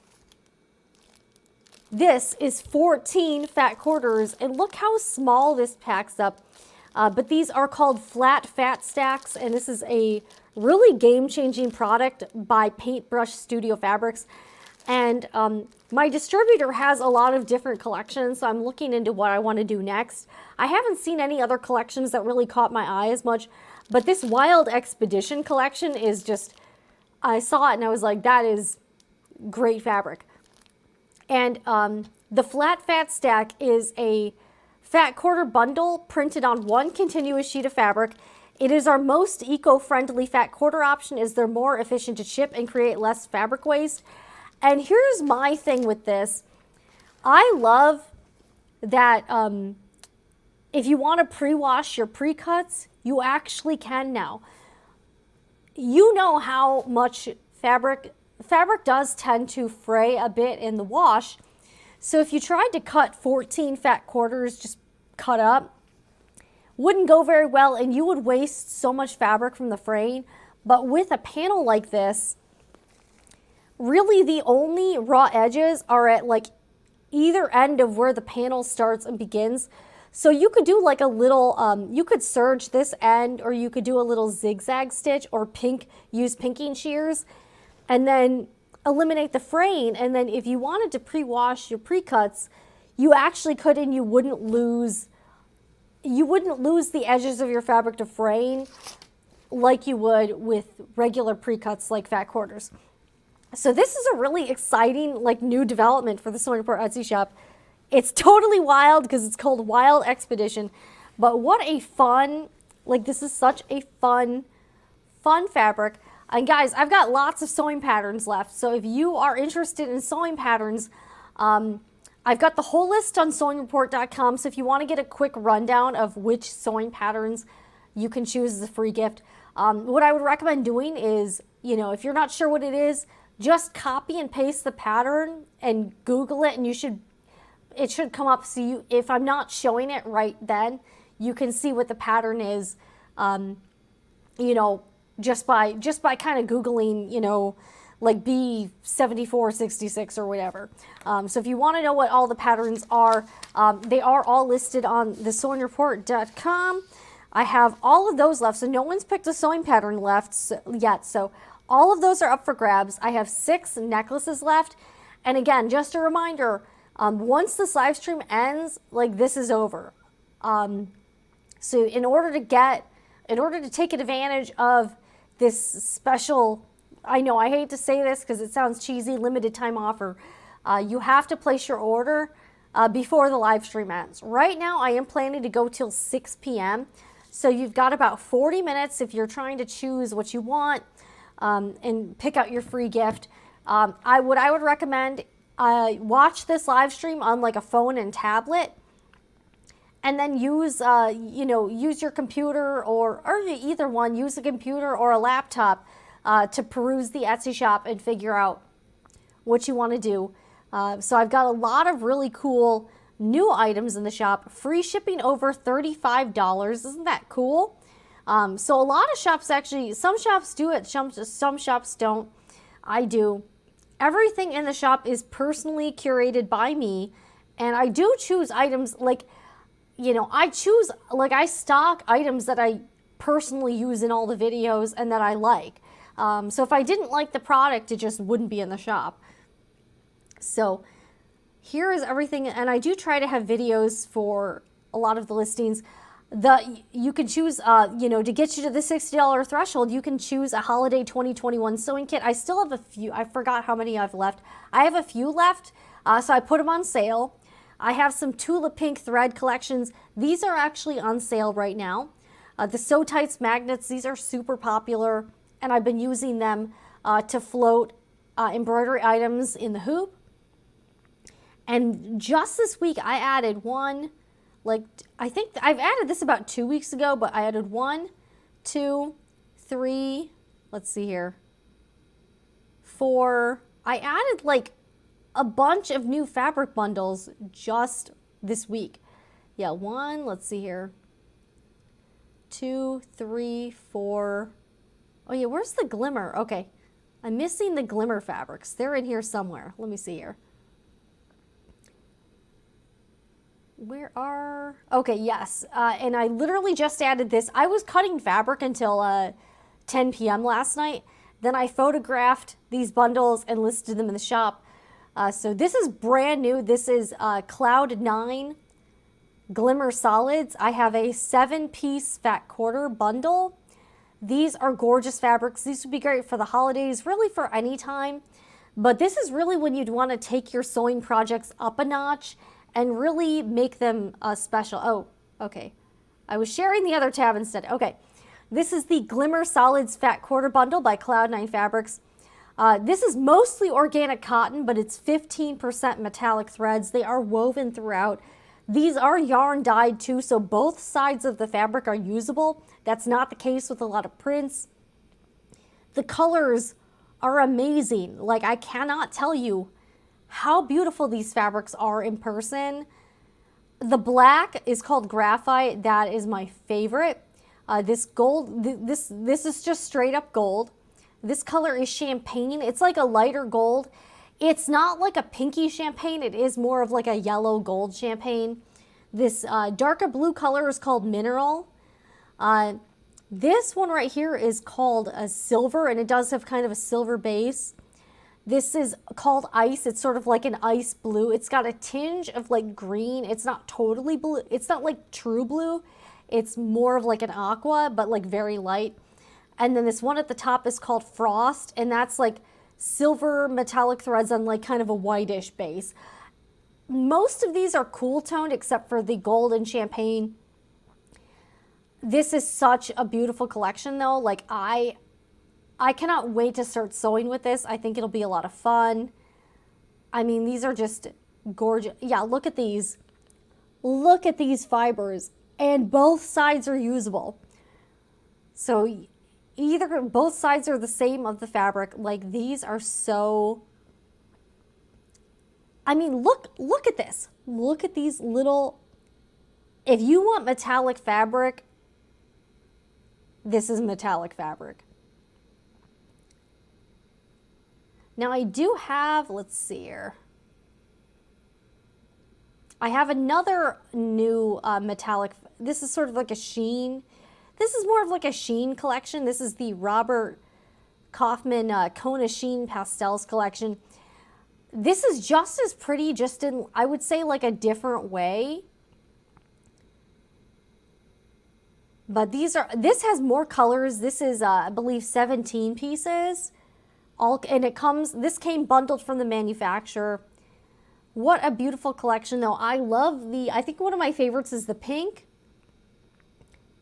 is 14 fat quarters, and look how small this packs up. But these are called flat fat stacks, and this is a really game-changing product by Paintbrush Studio Fabrics. And my distributor has a lot of different collections, so I'm looking into what I want to do next. I haven't seen any other collections that really caught my eye as much, but this Wild Expedition collection is just, I saw it and I was like, that is great fabric. And the flat fat stack is a fat quarter bundle printed on one continuous sheet of fabric. It is our most eco-friendly fat quarter option as they're more efficient to ship and create less fabric waste. And here's my thing with this. I love that if you want to pre-wash your pre-cuts, you actually can now. You know how much fabric does tend to fray a bit in the wash. So if you tried to cut 14 fat quarters, just cut up, wouldn't go very well and you would waste so much fabric from the fraying. But with a panel like this, really the only raw edges are at like either end of where the panel starts and begins. So you could do like a little, you could serge this end, or you could do a little zigzag stitch, or use pinking shears, and then eliminate the fraying. And then if you wanted to pre-wash your pre-cuts, you actually could, and you wouldn't lose the edges of your fabric to fraying like you would with regular pre-cuts like fat quarters. So this is a really exciting like new development for the Sewing Report Etsy shop. It's totally wild because it's called Wild Expedition, but what a fun, like this is such a fun fabric. And guys, I've got lots of sewing patterns left. So if you are interested in sewing patterns, I've got the whole list on sewingreport.com. So if you want to get a quick rundown of which sewing patterns you can choose as a free gift, what I would recommend doing is, you know, if you're not sure what it is, just copy and paste the pattern and Google it, and it should come up. So if I'm not showing it right then, you can see what the pattern is, you know, just by kind of Googling, you know, like B7466 or whatever. So if you want to know what all the patterns are, they are all listed on the sewingreport.com. I have all of those left, so no one's picked a sewing pattern left yet. So all of those are up for grabs. I have 6 necklaces left. And again, just a reminder, once this live stream ends, like this is over. So in order to take advantage of this special, I know I hate to say this because it sounds cheesy, limited time offer, you have to place your order before the live stream ends. Right now, I am planning to go till 6 p.m. So you've got about 40 minutes if you're trying to choose what you want and pick out your free gift. What I would recommend, watch this live stream on like a phone and tablet, and then use your computer or either one, use a computer or a laptop to peruse the Etsy shop and figure out what you want to do. So I've got a lot of really cool new items in the shop. Free shipping over $35. Isn't that cool? So a lot of shops actually, some shops do it, some shops don't. I do. Everything in the shop is personally curated by me, and I do choose items like, you know, I stock items that I personally use in all the videos and that I like. So if I didn't like the product, it just wouldn't be in the shop. So here is everything, and I do try to have videos for a lot of the listings. You can choose, to get you to the $60 threshold, you can choose a holiday 2021 sewing kit. I still have a few. I forgot how many I've left. I have a few left, so I put them on sale. I have some Tulip Pink thread collections. These are actually on sale right now. The Sew Tights magnets, these are super popular, and I've been using them to float embroidery items in the hoop. And just this week, I added one. I think I've added this about 2 weeks ago, but I added 1, 2, 3, let's see here, 4. I added like a bunch of new fabric bundles just this week. Yeah, one, let's see here. 2, 3, 4. Oh yeah, where's the glimmer? Okay, I'm missing the glimmer fabrics. They're in here somewhere. Let me see here. Where are, okay, yes. And I literally just added this. I was cutting fabric until 10 p.m. last night. Then I photographed these bundles and listed them in the shop. So this is brand new. This is Cloud 9 Glimmer Solids. I have a 7-piece fat quarter bundle. These are gorgeous fabrics. These would be great for the holidays, really for any time. But this is really when you'd want to take your sewing projects up a notch and really make them special. Oh, okay. I was sharing the other tab instead. Okay. This is the Glimmer Solids Fat Quarter Bundle by Cloud9 Fabrics. This is mostly organic cotton, but it's 15% metallic threads. They are woven throughout. These are yarn dyed too, so both sides of the fabric are usable. That's not the case with a lot of prints. The colors are amazing. Like, I cannot tell you how beautiful these fabrics are in person. The black is called graphite. That is my favorite. This gold, this is just straight up gold. This color is champagne. It's like a lighter gold. It's not like a pinky champagne. It is more of like a yellow gold champagne. This darker blue color is called mineral. This one right here is called a silver, and it does have kind of a silver base. This is called ice. It's sort of like an ice blue. It's got a tinge of like green. It's not totally blue. It's not like true blue. It's more of like an aqua, but like very light. And then this one at the top is called frost, and that's like silver metallic threads on like kind of a whitish base. Most of these are cool toned except for the gold and champagne. This is such a beautiful collection though. Like I cannot wait to start sewing with this. I think it'll be a lot of fun. I mean, these are just gorgeous. Yeah, look at these. Look at these fibers. And both sides are usable. So either both sides are the same of the fabric. Like, these are so, I mean, look at this. Look at these little, if you want metallic fabric, this is metallic fabric. Now I do have, let's see here. I have another new metallic, this is sort of like a sheen. This is more of like a sheen collection. This is the Robert Kaufman Kona Sheen Pastels collection. This is just as pretty, just in, I would say, like a different way. But these are, this has more colors. This is, I believe, 17 pieces. And it comes, this came bundled from the manufacturer. What a beautiful collection though. I love the, I think one of my favorites is the pink.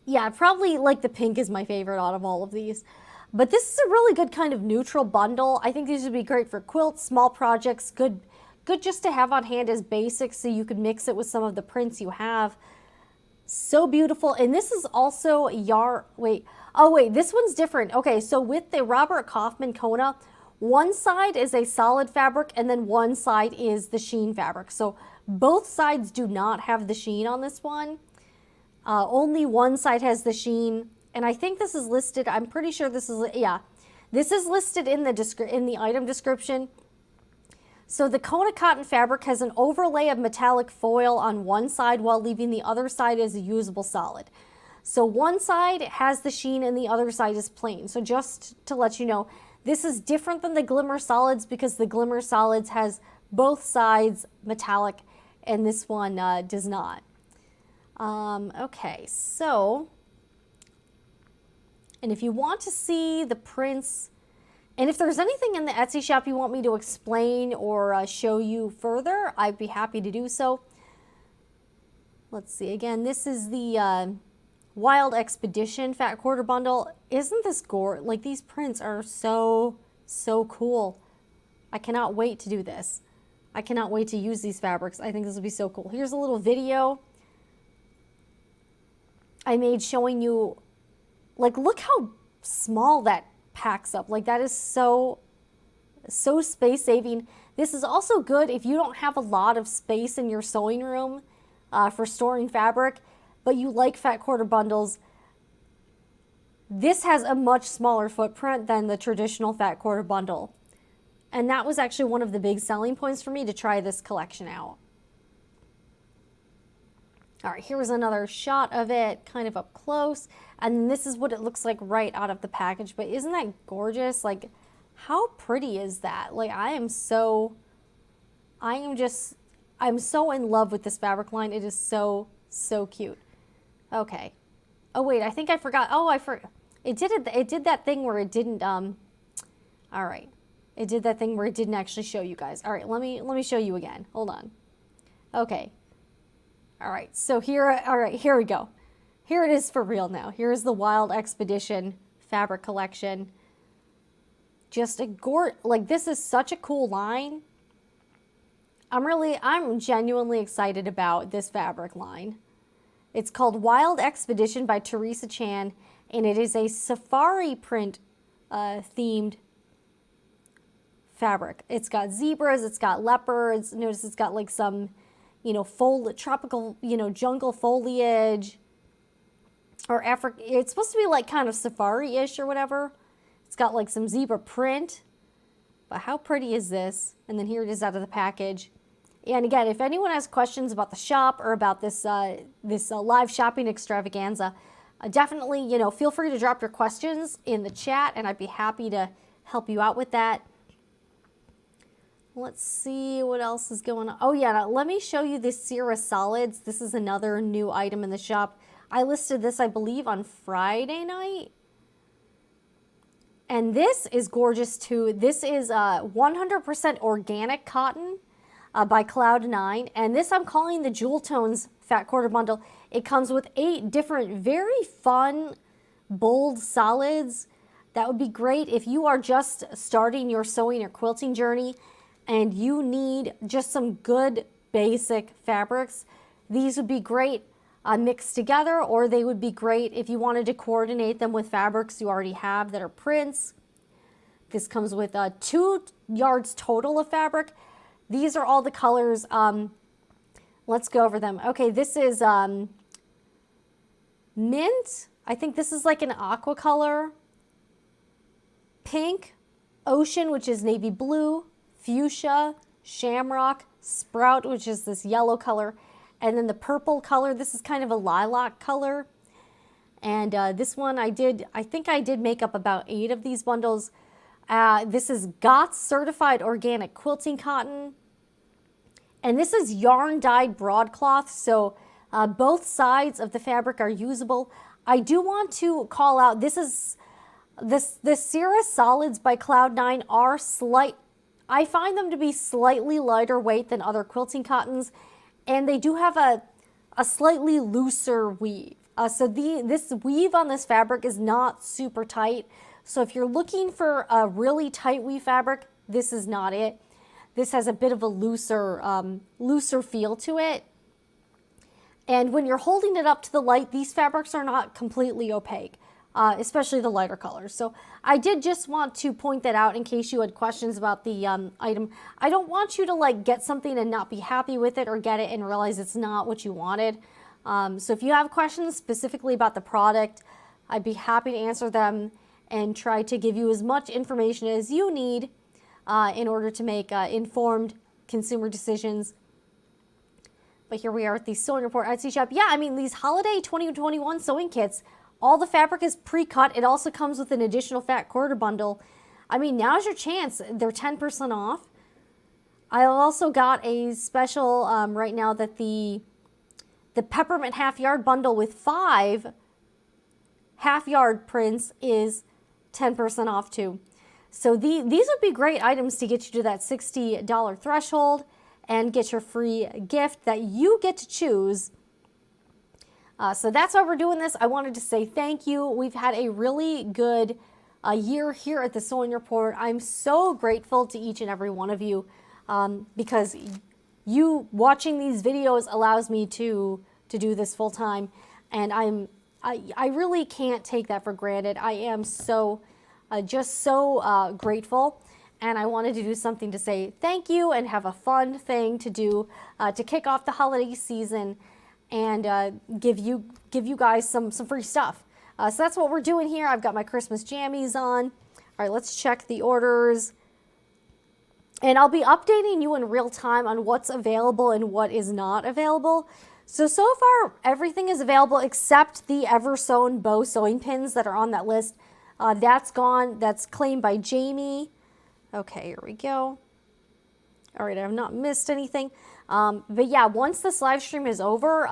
Yeah, probably like the pink is my favorite out of all of these. But this is a really good kind of neutral bundle. I think these would be great for quilts, small projects, good just to have on hand as basics so you could mix it with some of the prints you have. So beautiful. And this is also yarn, this one's different. Okay, so with the Robert Kaufman Kona, one side is a solid fabric and then one side is the sheen fabric. So both sides do not have the sheen on this one. Only one side has the sheen. And I think this is listed, I'm pretty sure this is, yeah. This is listed in the item description. So the Kona cotton fabric has an overlay of metallic foil on one side while leaving the other side as a usable solid. So one side has the sheen and the other side is plain. So just to let you know, this is different than the Glimmer Solids because the Glimmer Solids has both sides metallic and this one does not. Okay, so, and if you want to see the prints, and if there's anything in the Etsy shop you want me to explain or show you further, I'd be happy to do so. Let's see, again, this is the Wild Expedition Fat Quarter Bundle. Isn't this gorgeous? Like, these prints are so cool. I cannot wait to do this. I cannot wait to use these fabrics. I think this will be so cool. Here's a little video I made showing you, like, look how small that packs up. Like, that is so space saving. This is also good if you don't have a lot of space in your sewing room for storing fabric, but you like fat quarter bundles. This has a much smaller footprint than the traditional fat quarter bundle. And that was actually one of the big selling points for me to try this collection out. All right, here's another shot of it kind of up close. And this is what it looks like right out of the package. But isn't that gorgeous? Like, how pretty is that? Like, I'm so in love with this fabric line. It is so, so cute. Okay. Oh, wait, I think I forgot. Oh, I forgot. It did that thing where it didn't, all right. It did that thing where it didn't actually show you guys. All right, let me show you again. Hold on. Okay. All right, so here we go. Here it is for real now. Here's the Wild Expedition fabric collection. Just like, this is such a cool line. I'm genuinely excited about this fabric line. It's called Wild Expedition by Teresa Chan, and it is a safari print themed fabric. It's got zebras, it's got leopards. Notice it's got like some, tropical, jungle foliage. Or it's supposed to be like kind of safari-ish or whatever. It's got like some zebra print. But how pretty is this? And then here it is out of the package. And again, if anyone has questions about the shop or about this live shopping extravaganza, definitely, feel free to drop your questions in the chat, and I'd be happy to help you out with that. Let's see what else is going on. Oh yeah, now let me show you this Sierra Solids. This is another new item in the shop. I listed this, I believe, on Friday night. And this is gorgeous too. This is 100% organic cotton by Cloud9. And this I'm calling the Jewel Tones Fat Quarter Bundle. It comes with 8 different, very fun, bold solids. That would be great if you are just starting your sewing or quilting journey and you need just some good basic fabrics. These would be great mixed together, or they would be great if you wanted to coordinate them with fabrics you already have that are prints. This comes with 2 yards total of fabric. These are all the colors. Let's go over them. Okay, this is mint. I think this is like an aqua color. Pink, ocean, which is navy blue, fuchsia, shamrock, sprout, which is this yellow color, and then the purple color. This is kind of a lilac color. And this one I think I did make up about 8 of these bundles. This is GOTS certified organic quilting cotton. And this is yarn dyed broadcloth, so both sides of the fabric are usable. I do want to call out, the Sierra Solids by Cloud9 are I find them to be slightly lighter weight than other quilting cottons, and they do have a slightly looser weave. So this weave on this fabric is not super tight. So if you're looking for a really tight weave fabric, this is not it. This has a bit of a looser feel to it. And when you're holding it up to the light, these fabrics are not completely opaque, especially the lighter colors. So I did just want to point that out in case you had questions about the item. I don't want you to like get something and not be happy with it, or get it and realize it's not what you wanted. So if you have questions specifically about the product, I'd be happy to answer them and try to give you as much information as you need in order to make informed consumer decisions. But here we are at the Sewing Report Etsy shop. Yeah, I mean, these holiday 2021 sewing kits, all the fabric is pre-cut. It also comes with an additional fat quarter bundle. I mean, now's your chance. They're 10% off. I also got a special right now that the peppermint half yard bundle with 5 half yard prints is 10% off too. So these would be great items to get you to that $60 threshold and get your free gift that you get to choose. So that's why we're doing this. I wanted to say thank you. We've had a really good year here at the Sewing Report. I'm so grateful to each and every one of you because you watching these videos allows me to do this full time, and I really can't take that for granted. I am so just so grateful. and I wanted to do something to say thank you and have a fun thing to do to kick off the holiday season and give you guys some free stuff. So that's what we're doing here. I've got my Christmas jammies on. All right, let's check the orders. And I'll be updating you in real time on what's available and what is not available. So far, everything is available except the ever-sewn bow sewing pins that are on that list. That's gone. That's claimed by Jamie. Okay, here we go. All right, I've not missed anything. But yeah, once this live stream is over,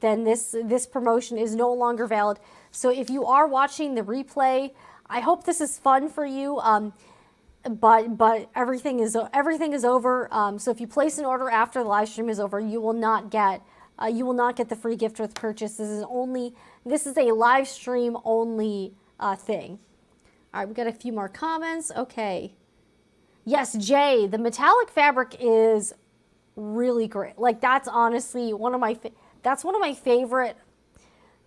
then this promotion is no longer valid. So if you are watching the replay, I hope this is fun for you. But everything is over. So if you place an order after the live stream is over, you will not get the free gift with purchase. This is a live stream only thing. All right, we got a few more comments. Okay, yes, Jay, the metallic fabric is really great. Like that's honestly one of my favorite.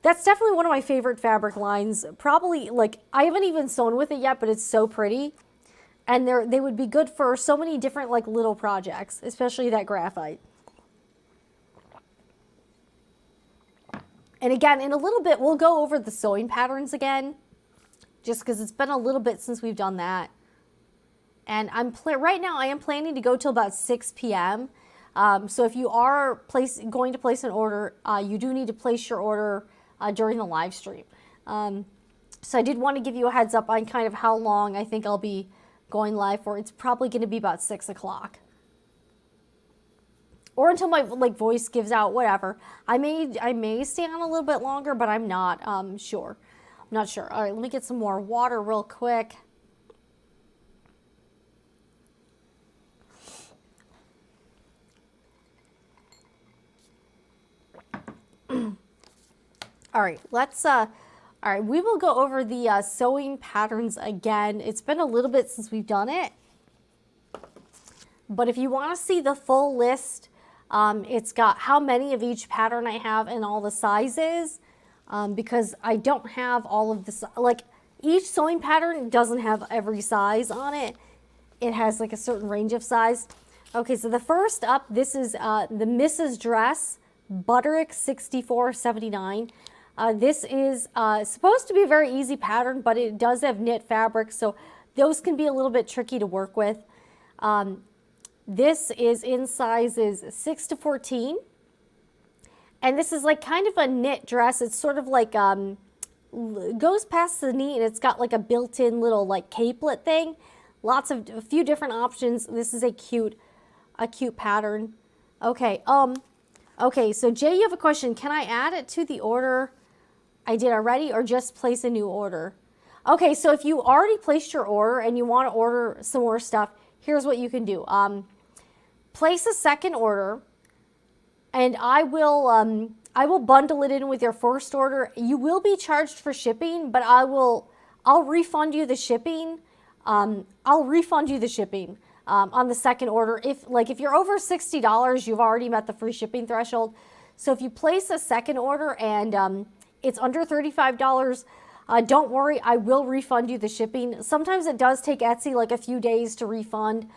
That's definitely one of my favorite fabric lines. Probably like I haven't even sewn with it yet, but it's so pretty. And they would be good for so many different like little projects, especially that graphite. And again, in a little bit, we'll go over the sewing patterns again, just because it's been a little bit since we've done that. And right now I am planning to go till about 6 p.m. So if you are going to place an order, you do need to place your order during the live stream. So I did want to give you a heads up on kind of how long I think I'll be going live for. It's probably going to be about 6 o'clock. Or until my voice gives out, whatever. I may stay on a little bit longer, but I'm not sure. I'm not sure. All right, let me get some more water real quick. All right, all right, we will go over the sewing patterns again. It's been a little bit since we've done it. But if you want to see the full list, it's got how many of each pattern I have and all the sizes, because I don't have all of this. Like each sewing pattern doesn't have every size on it. It has like a certain range of size. Okay, so the first up, this is the Mrs. Dress Butterick 6479. This is supposed to be a very easy pattern, but it does have knit fabric, so those can be a little bit tricky to work with. This is in sizes 6 to 14. And this is like kind of a knit dress. It's sort of like, goes past the knee and it's got like a built-in little like capelet thing. A few different options. This is a cute pattern. Okay, okay, so Jay, you have a question. Can I add it to the order I did already or just place a new order? Okay, so if you already placed your order and you want to order some more stuff, here's what you can do. Place a second order and I will bundle it in with your first order. You will be charged for shipping, but I'll refund you the shipping. I'll refund you the shipping on the second order. If you're over $60, you've already met the free shipping threshold. So if you place a second order and it's under $35, don't worry, I will refund you the shipping. Sometimes it does take Etsy like a few days to refund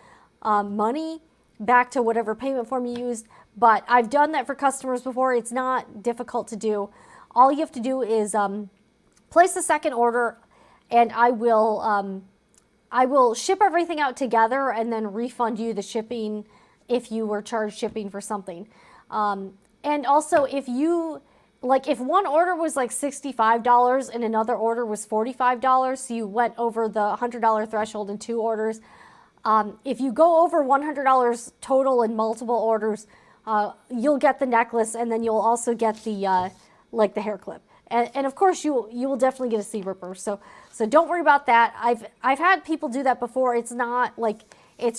money back to whatever payment form you used, but I've done that for customers before. It's not difficult to do. All you have to do is place a second order and I will ship everything out together and then refund you the shipping if you were charged shipping for something. And also if one order was like $65 and another order was $45, so you went over the $100 threshold in 2 orders. If you go over $100 total in multiple orders, you'll get the necklace and then you'll also get the hair clip. And of course you will definitely get a C ripper. So don't worry about that. I've had people do that before. It's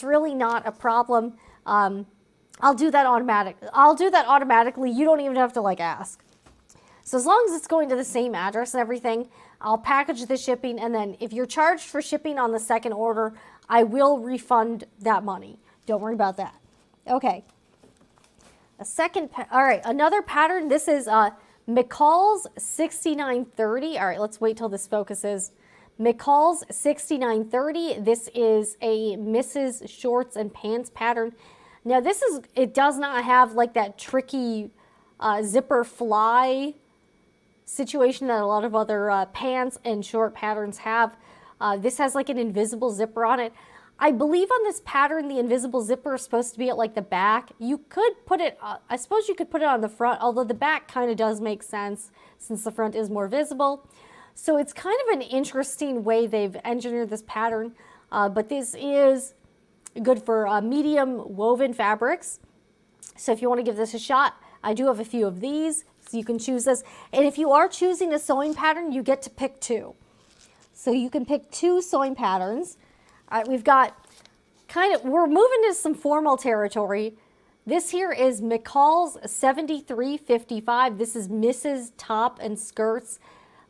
really not a problem. I'll do that automatically. You don't even have to ask. So as long as it's going to the same address and everything, I'll package the shipping, and then if you're charged for shipping on the second order, I will refund that money. Don't worry about that. Okay. All right, another pattern. This is McCall's 6930. All right, let's wait till this focuses. McCall's 6930. This is a Mrs. Shorts and Pants pattern. Now this is, it does not have like that tricky zipper fly situation that a lot of other pants and short patterns have. This has like an invisible zipper on it. I believe on this pattern, the invisible zipper is supposed to be at like the back. You could put it, I suppose you could put it on the front, although the back kind of does make sense since the front is more visible. So it's kind of an interesting way they've engineered this pattern, but this is good for medium woven fabrics. So if you want to give this a shot, I do have a few of these, so you can choose this. And if you are choosing a sewing pattern, you get to pick two. So you can pick two sewing patterns. We've got we're moving to some formal territory. This here is McCall's 7355. This is Mrs. Top and Skirts.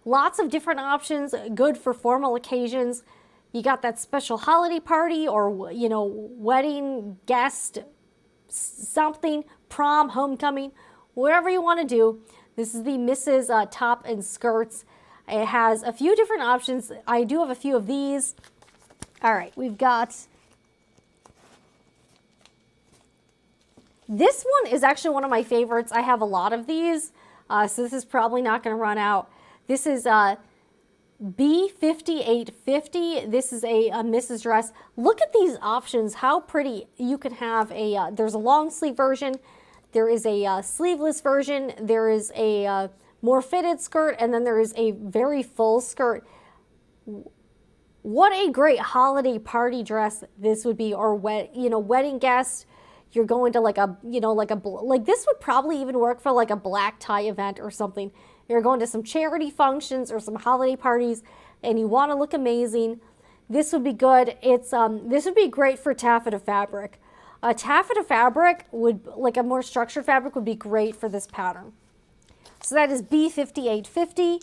Lots of different options, good for formal occasions. You got that special holiday party or, you know, wedding, guest, something, prom, homecoming, whatever you want to do. This is the Mrs. Top and Skirts. It has a few different options. I do have a few of these. All right, we've got, this one is actually one of my favorites. I have a lot of these, so this is probably not going to run out. This is B5850. This is a Mrs. dress. Look at these options, how pretty. You can have a, there's a long sleeve version, there is a sleeveless version, there is a more fitted skirt, and then there is a very full skirt. What a great holiday party dress this would be, or wedding guest. You're going to like a, like this would probably even work for like a black tie event or something. You're going to some charity functions or some holiday parties and you want to look amazing. This would be good. It's this would be great for taffeta fabric. Taffeta fabric would, like a more structured fabric, would be great for this pattern. So that is B5850.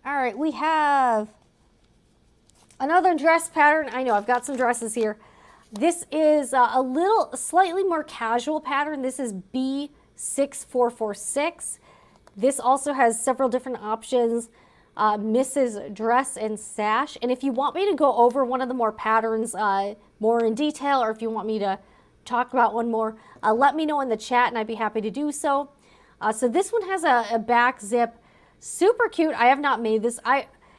All right, we have another dress pattern. I know I've got some dresses here. This is a slightly more casual pattern. This is B6446. This also has several different options. Mrs. Dress and Sash. And if you want me to go over one of the more patterns more in detail, or if you want me to talk about one more, let me know in the chat and I'd be happy to do so. So this one has a back zip. Super cute. I have not made this.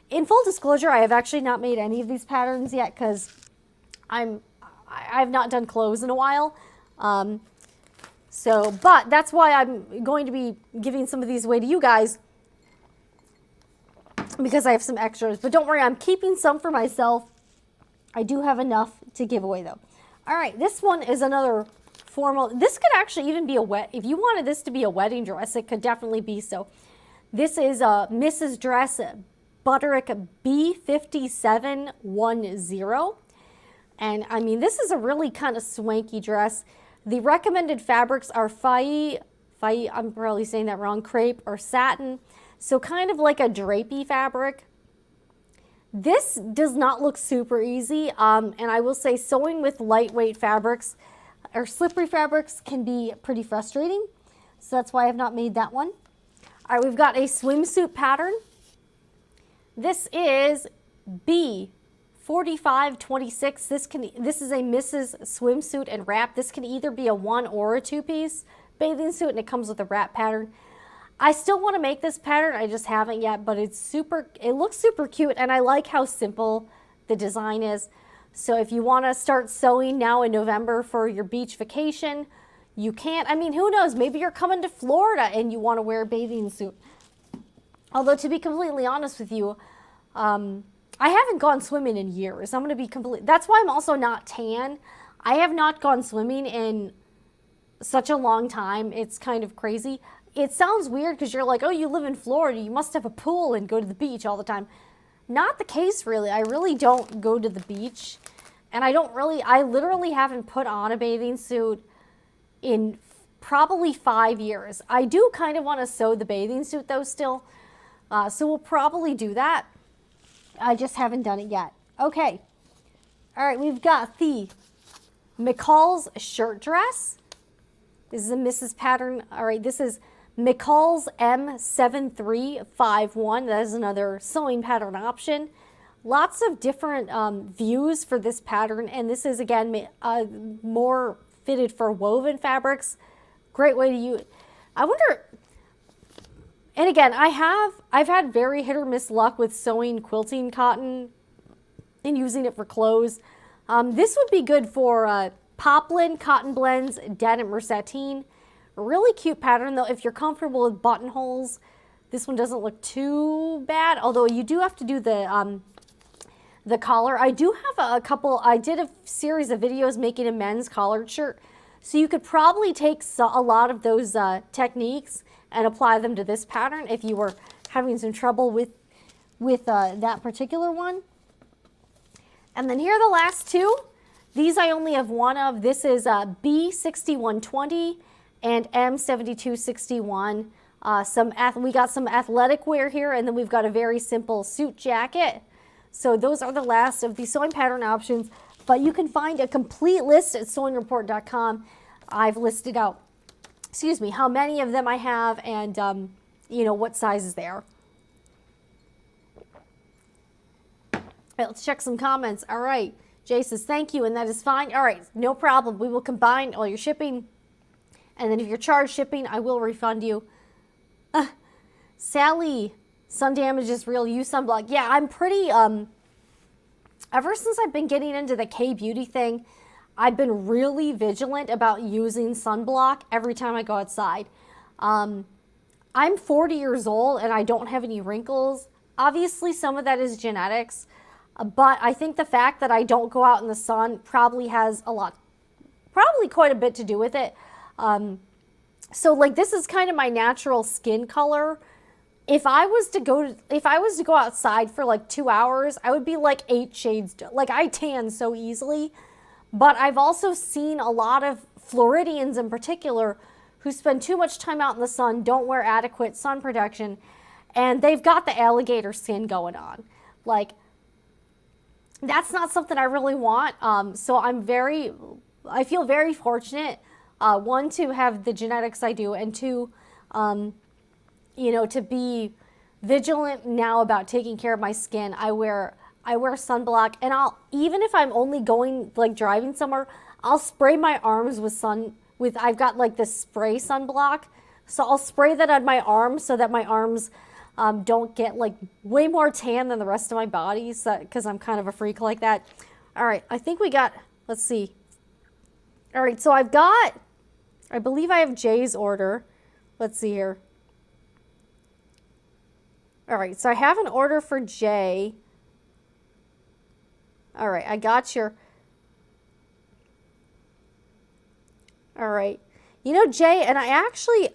In full disclosure, I have actually not made any of these patterns yet because I've not done clothes in a while. But that's why I'm going to be giving some of these away to you guys, because I have some extras. But don't worry, I'm keeping some for myself. I do have enough to give away though. All right, this one is another formal. This could actually even be if you wanted this to be a wedding dress, it could definitely be so. This is a Mrs. Dress Butterick B5710. And I mean, this is a really kind of swanky dress. The recommended fabrics are I'm probably saying that wrong, crepe or satin. So kind of like a drapey fabric. This does not look super easy. And I will say sewing with lightweight fabrics or slippery fabrics can be pretty frustrating. So that's why I have not made that one. All right, we've got a swimsuit pattern. This is B4526. This is a Mrs. swimsuit and wrap. This can either be a one or a two piece bathing suit, and it comes with a wrap pattern. I still want to make this pattern, I just haven't yet, but it looks super cute, and I like how simple the design is. So if you want to start sewing now in November for your beach vacation, you can. I mean, who knows, maybe you're coming to Florida and you want to wear a bathing suit. Although, to be completely honest with you, I haven't gone swimming in years. I'm going to be that's why I'm also not tan. I have not gone swimming in such a long time. It's kind of crazy. It sounds weird because you're like, oh, you live in Florida, you must have a pool and go to the beach all the time. Not the case, really. I really don't go to the beach. And I literally haven't put on a bathing suit in probably 5 years. I do kind of want to sew the bathing suit though still. So we'll probably do that. I just haven't done it yet. Okay. All right, we've got the McCall's shirt dress. This is a Mrs. pattern. All right, this is McCall's M7351. That is another sewing pattern option. Lots of different views for this pattern, and this is again more fitted for woven fabrics. Great way to use. I wonder. And again, I've had very hit or miss luck with sewing quilting cotton and using it for clothes. This would be good for poplin, cotton blends, denim, or sateen. Really cute pattern though. If you're comfortable with buttonholes, this one doesn't look too bad. Although you do have to do the collar. I do have a couple. I did a series of videos making a men's collared shirt, so you could probably take a lot of those techniques and apply them to this pattern if you were having some trouble with that particular one. And then here are the last two. These I only have one of. This is B6120 and M7261. We got some athletic wear here, and then we've got a very simple suit jacket. So those are the last of the sewing pattern options, but you can find a complete list at sewingreport.com. I've listed out, how many of them I have and, what sizes they are. All right, let's check some comments. All right, Jay says, thank you, and that is fine. All right, no problem. We will combine all your shipping, and then if you're charged shipping, I will refund you. Sally, sun damage is real. Use sunblock. Yeah, I'm pretty, ever since I've been getting into the K-beauty thing, I've been really vigilant about using sunblock every time I go outside. I'm 40 years old and I don't have any wrinkles. Obviously, some of that is genetics, but I think the fact that I don't go out in the sun probably has probably quite a bit to do with it. So like this is kind of my natural skin color. If I was to go outside for like 2 hours, I would be like 8 shades. Like I tan so easily. But I've also seen a lot of Floridians in particular who spend too much time out in the sun, don't wear adequate sun protection, and they've got the alligator skin going on. Like, that's not something I really want. So I feel very fortunate, one, to have the genetics I do, and two, to be vigilant now about taking care of my skin. I wear sunblock, and even if I'm only going like driving somewhere, I'll spray my arms with I've got like this spray sunblock. So I'll spray that on my arms so that my arms don't get like way more tan than the rest of my body, because I'm kind of a freak like that. All right, I think we got, let's see. All right, so I believe I have Jay's order. Let's see here. All right, so I have an order for Jay. All right, I got your... All right. Jay, and I actually...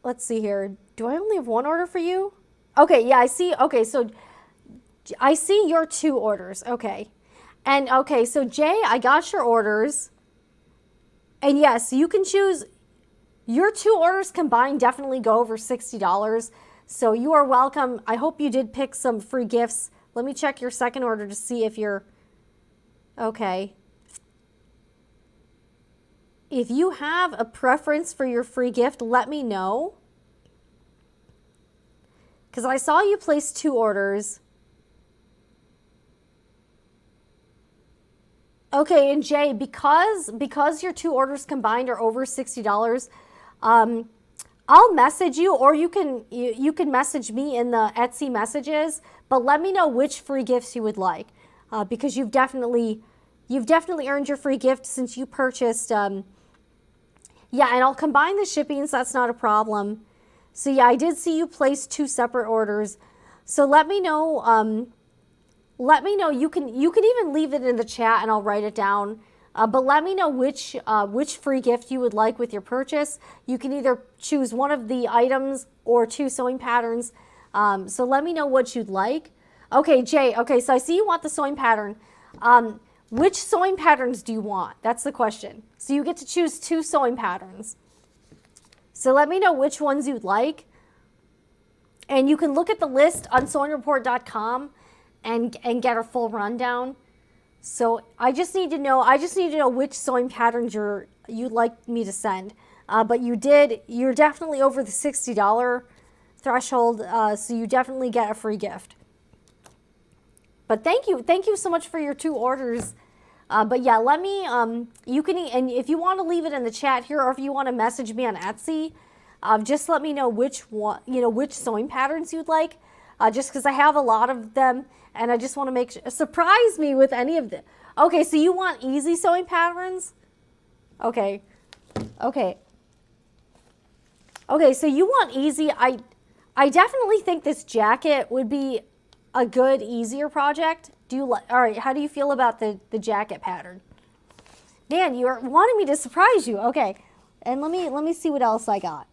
Let's see here. Do I only have one order for you? Okay, yeah, I see. Okay, so I see your 2 orders. Okay. And okay, so Jay, I got your orders. And yes, you can choose... Your 2 orders combined definitely go over $60. So you are welcome. I hope you did pick some free gifts. Let me check your second order to see if you're... Okay. If you have a preference for your free gift, let me know. Because I saw you place 2 orders. Okay, and Jay, because your 2 orders combined are over $60, I'll message you, or you can message me in the Etsy messages, but let me know which free gifts you would like. Because you've definitely earned your free gift since you purchased. Yeah, and I'll combine the shipping, so that's not a problem. So yeah, I did see you place 2 separate orders. So let me know. You can even leave it in the chat, and I'll write it down. But let me know which free gift you would like with your purchase. You can either choose one of the items or 2 sewing patterns. So let me know what you'd like. Okay, Jay, okay, so I see you want the sewing pattern. Which sewing patterns do you want? That's the question. So you get to choose 2 sewing patterns. So let me know which ones you'd like. And you can look at the list on sewingreport.com and get a full rundown. So I just need to know which sewing patterns you'd like me to send. but you're definitely over the $60 threshold, so you definitely get a free gift. But thank you so much for your 2 orders. But yeah, let me, you can, and if you want to leave it in the chat here, or if you want to message me on Etsy, just let me know which one, which sewing patterns you'd like, just because I have a lot of them, and I just want to make sure, surprise me with any of them. Okay, so you want easy sewing patterns? Okay, so you want easy. I definitely think this jacket would be a good, easier project. All right, how do you feel about the jacket pattern? Dan, you're wanting me to surprise you. Okay, and let me see what else I got.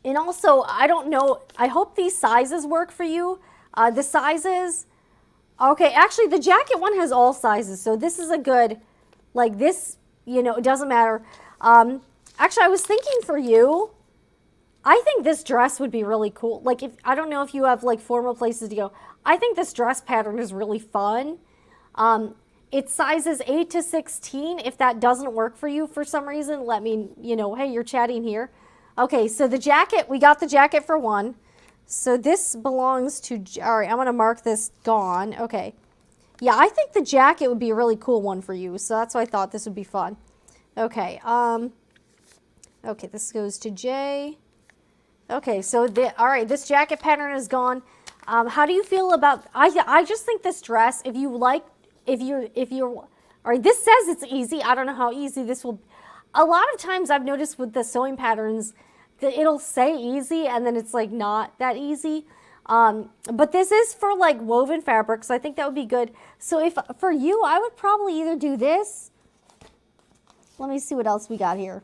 And also, I don't know, I hope these sizes work for you. The sizes, okay, actually the jacket one has all sizes, so this is a good, like this, it doesn't matter. Actually, I was thinking for you, I think this dress would be really cool. Like, I don't know if you have like formal places to go. I think this dress pattern is really fun. It's sizes 8 to 16. If that doesn't work for you for some reason, let me, hey, you're chatting here. Okay, so the jacket, we got the jacket for 1. So this belongs to, all right, I'm going to mark this gone. Okay. Yeah, I think the jacket would be a really cool one for you. So that's why I thought this would be fun. Okay. Okay, this goes to Jay. Okay, so all right, this jacket pattern is gone. How do you feel about, I just think this dress, if you're, all right, this says it's easy. I don't know how easy this will, a lot of times I've noticed with the sewing patterns that it'll say easy and then it's like not that easy. But this is for like woven fabrics. So I think that would be good. So if for you, I would probably either do this. Let me see what else we got here.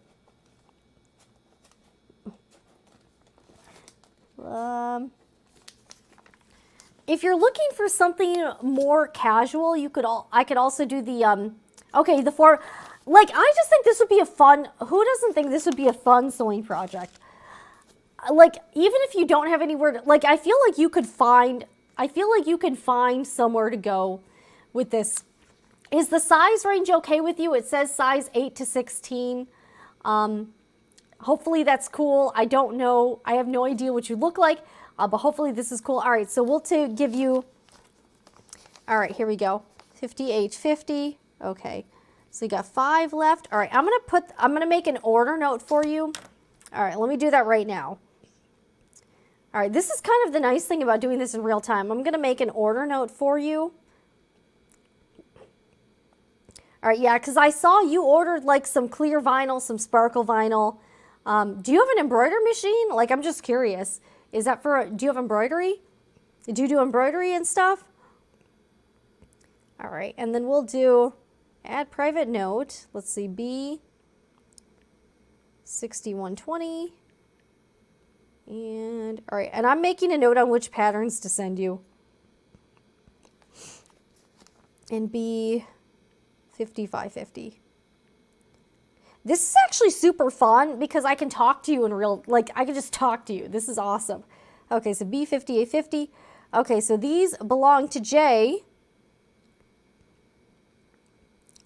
If you're looking for something more casual, I could also do the okay, like I just think this would be a fun, who doesn't think this would be a fun sewing project? Like even if you don't have anywhere to, like I feel like you can find somewhere to go with this. Is the size range okay with you? It says size 8 to 16. Hopefully that's cool. I don't know. I have no idea what you look like, but hopefully this is cool. All right, so we'll give you, all right, here we go. 50H50. Okay, so you got 5 left. All right, I'm gonna make an order note for you. All right, let me do that right now. All right, this is kind of the nice thing about doing this in real time. I'm gonna make an order note for you. All right, yeah, because I saw you ordered like some clear vinyl, some sparkle vinyl. Do you have an embroidery machine? Like, I'm just curious. Is that do you have embroidery? Do you do embroidery and stuff? All right, and then we'll do add private note. Let's see, B6120. And, all right, and I'm making a note on which patterns to send you. And B5550. This is actually super fun because I can talk to you in real, like I can just talk to you. This is awesome. Okay, so B5850. Okay, so these belong to Jay.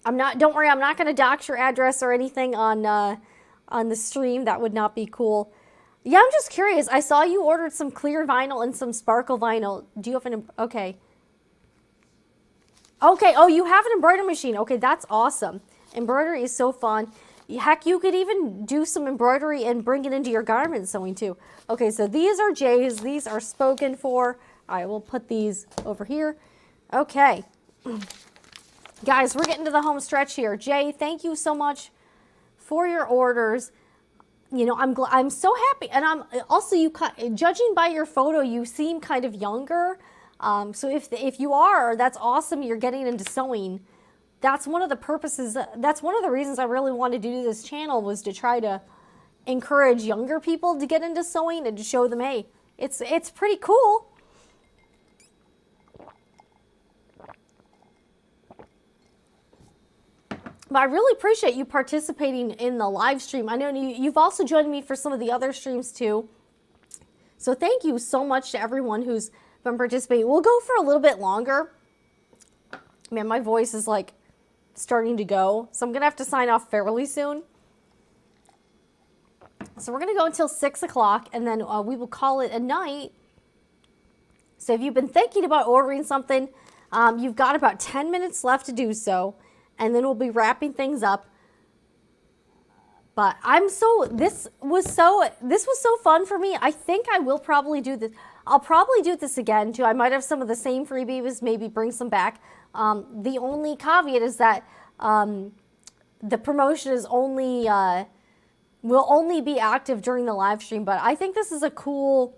Don't worry, I'm not going to dox your address or anything on the stream. That would not be cool. Yeah, I'm just curious. I saw you ordered some clear vinyl and some sparkle vinyl. Do you have okay. Okay, oh, you have an embroidery machine. Okay, that's awesome. Embroidery is so fun. Heck, you could even do some embroidery and bring it into your garment sewing too. Okay, so these are Jay's. These are spoken for. I will put these over here. Okay. Guys, we're getting to the home stretch here. Jay, thank you so much for your orders. I'm so happy. And I'm also, judging by your photo, you seem kind of younger. So if you are, that's awesome. You're getting into sewing. That's one of the purposes, that's one of the reasons I really wanted to do this channel, was to try to encourage younger people to get into sewing and to show them, hey, it's pretty cool. But I really appreciate you participating in the live stream. I know you've also joined me for some of the other streams too. So thank you so much to everyone who's been participating. We'll go for a little bit longer. Man, my voice is like starting to go. So I'm going to have to sign off fairly soon. So we're going to go until 6 o'clock, and then we will call it a night. So if you've been thinking about ordering something, you've got about 10 minutes left to do so, and then we'll be wrapping things up. But this was so fun for me. I think I will probably do this. I'll probably do this again too. I might have some of the same freebies, maybe bring some back. The only caveat is that the promotion is will only be active during the live stream. But I think this is a cool,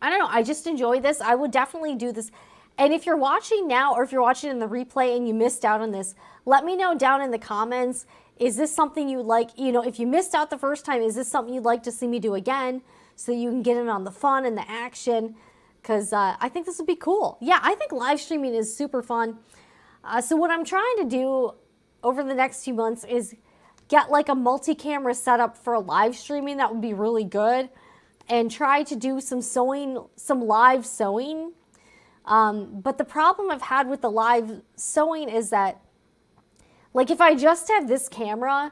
I don't know, I just enjoy this. I would definitely do this. And if you're watching now, or if you're watching in the replay and you missed out on this, let me know down in the comments. Is this something you like? You know, if you missed out the first time, is this something you'd like to see me do again, so you can get in on the fun and the action? Because I think this would be cool. Yeah, I think live streaming is super fun. So what I'm trying to do over the next few months is get like a multi-camera setup for live streaming. That would be really good. And try to do some sewing, some live sewing. But the problem I've had with the live sewing is that, like, if I just have this camera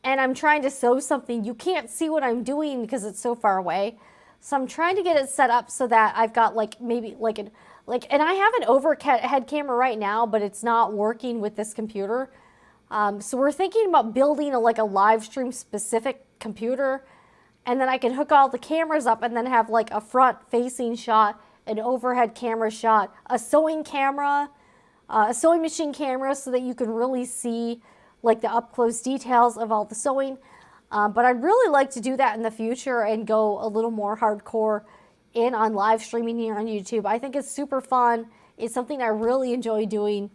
and I'm trying to sew something, you can't see what I'm doing because it's so far away. So I'm trying to get it set up so that I've got like maybe and I have an overhead camera right now, but it's not working with this computer. So we're thinking about building a live stream specific computer, and then I can hook all the cameras up and then have like a front facing shot, an overhead camera shot, a sewing camera, a sewing machine camera, so that you can really see like the up close details of all the sewing. But I'd really like to do that in the future and go a little more hardcore in on live streaming here on YouTube. I think it's super fun. It's something I really enjoy doing.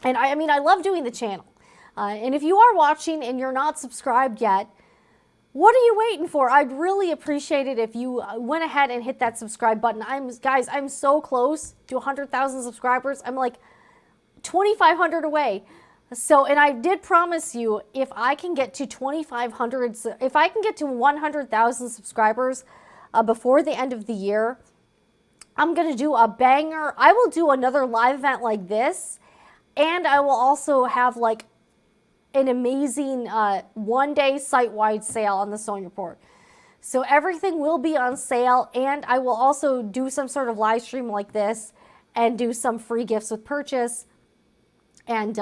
And I mean, I love doing the channel. And if you are watching and you're not subscribed yet, what are you waiting for? I'd really appreciate it if you went ahead and hit that subscribe button. Guys, I'm so close to 100,000 subscribers. I'm like 2,500 away. So, and I did promise you, if I can get to 2,500, if I can get to 100,000 subscribers before the end of the year, I'm going to do a banger. I will do another live event like this, and I will also have like an amazing one-day site-wide sale on the Sewing Report. So everything will be on sale, and I will also do some sort of live stream like this and do some free gifts with purchase. And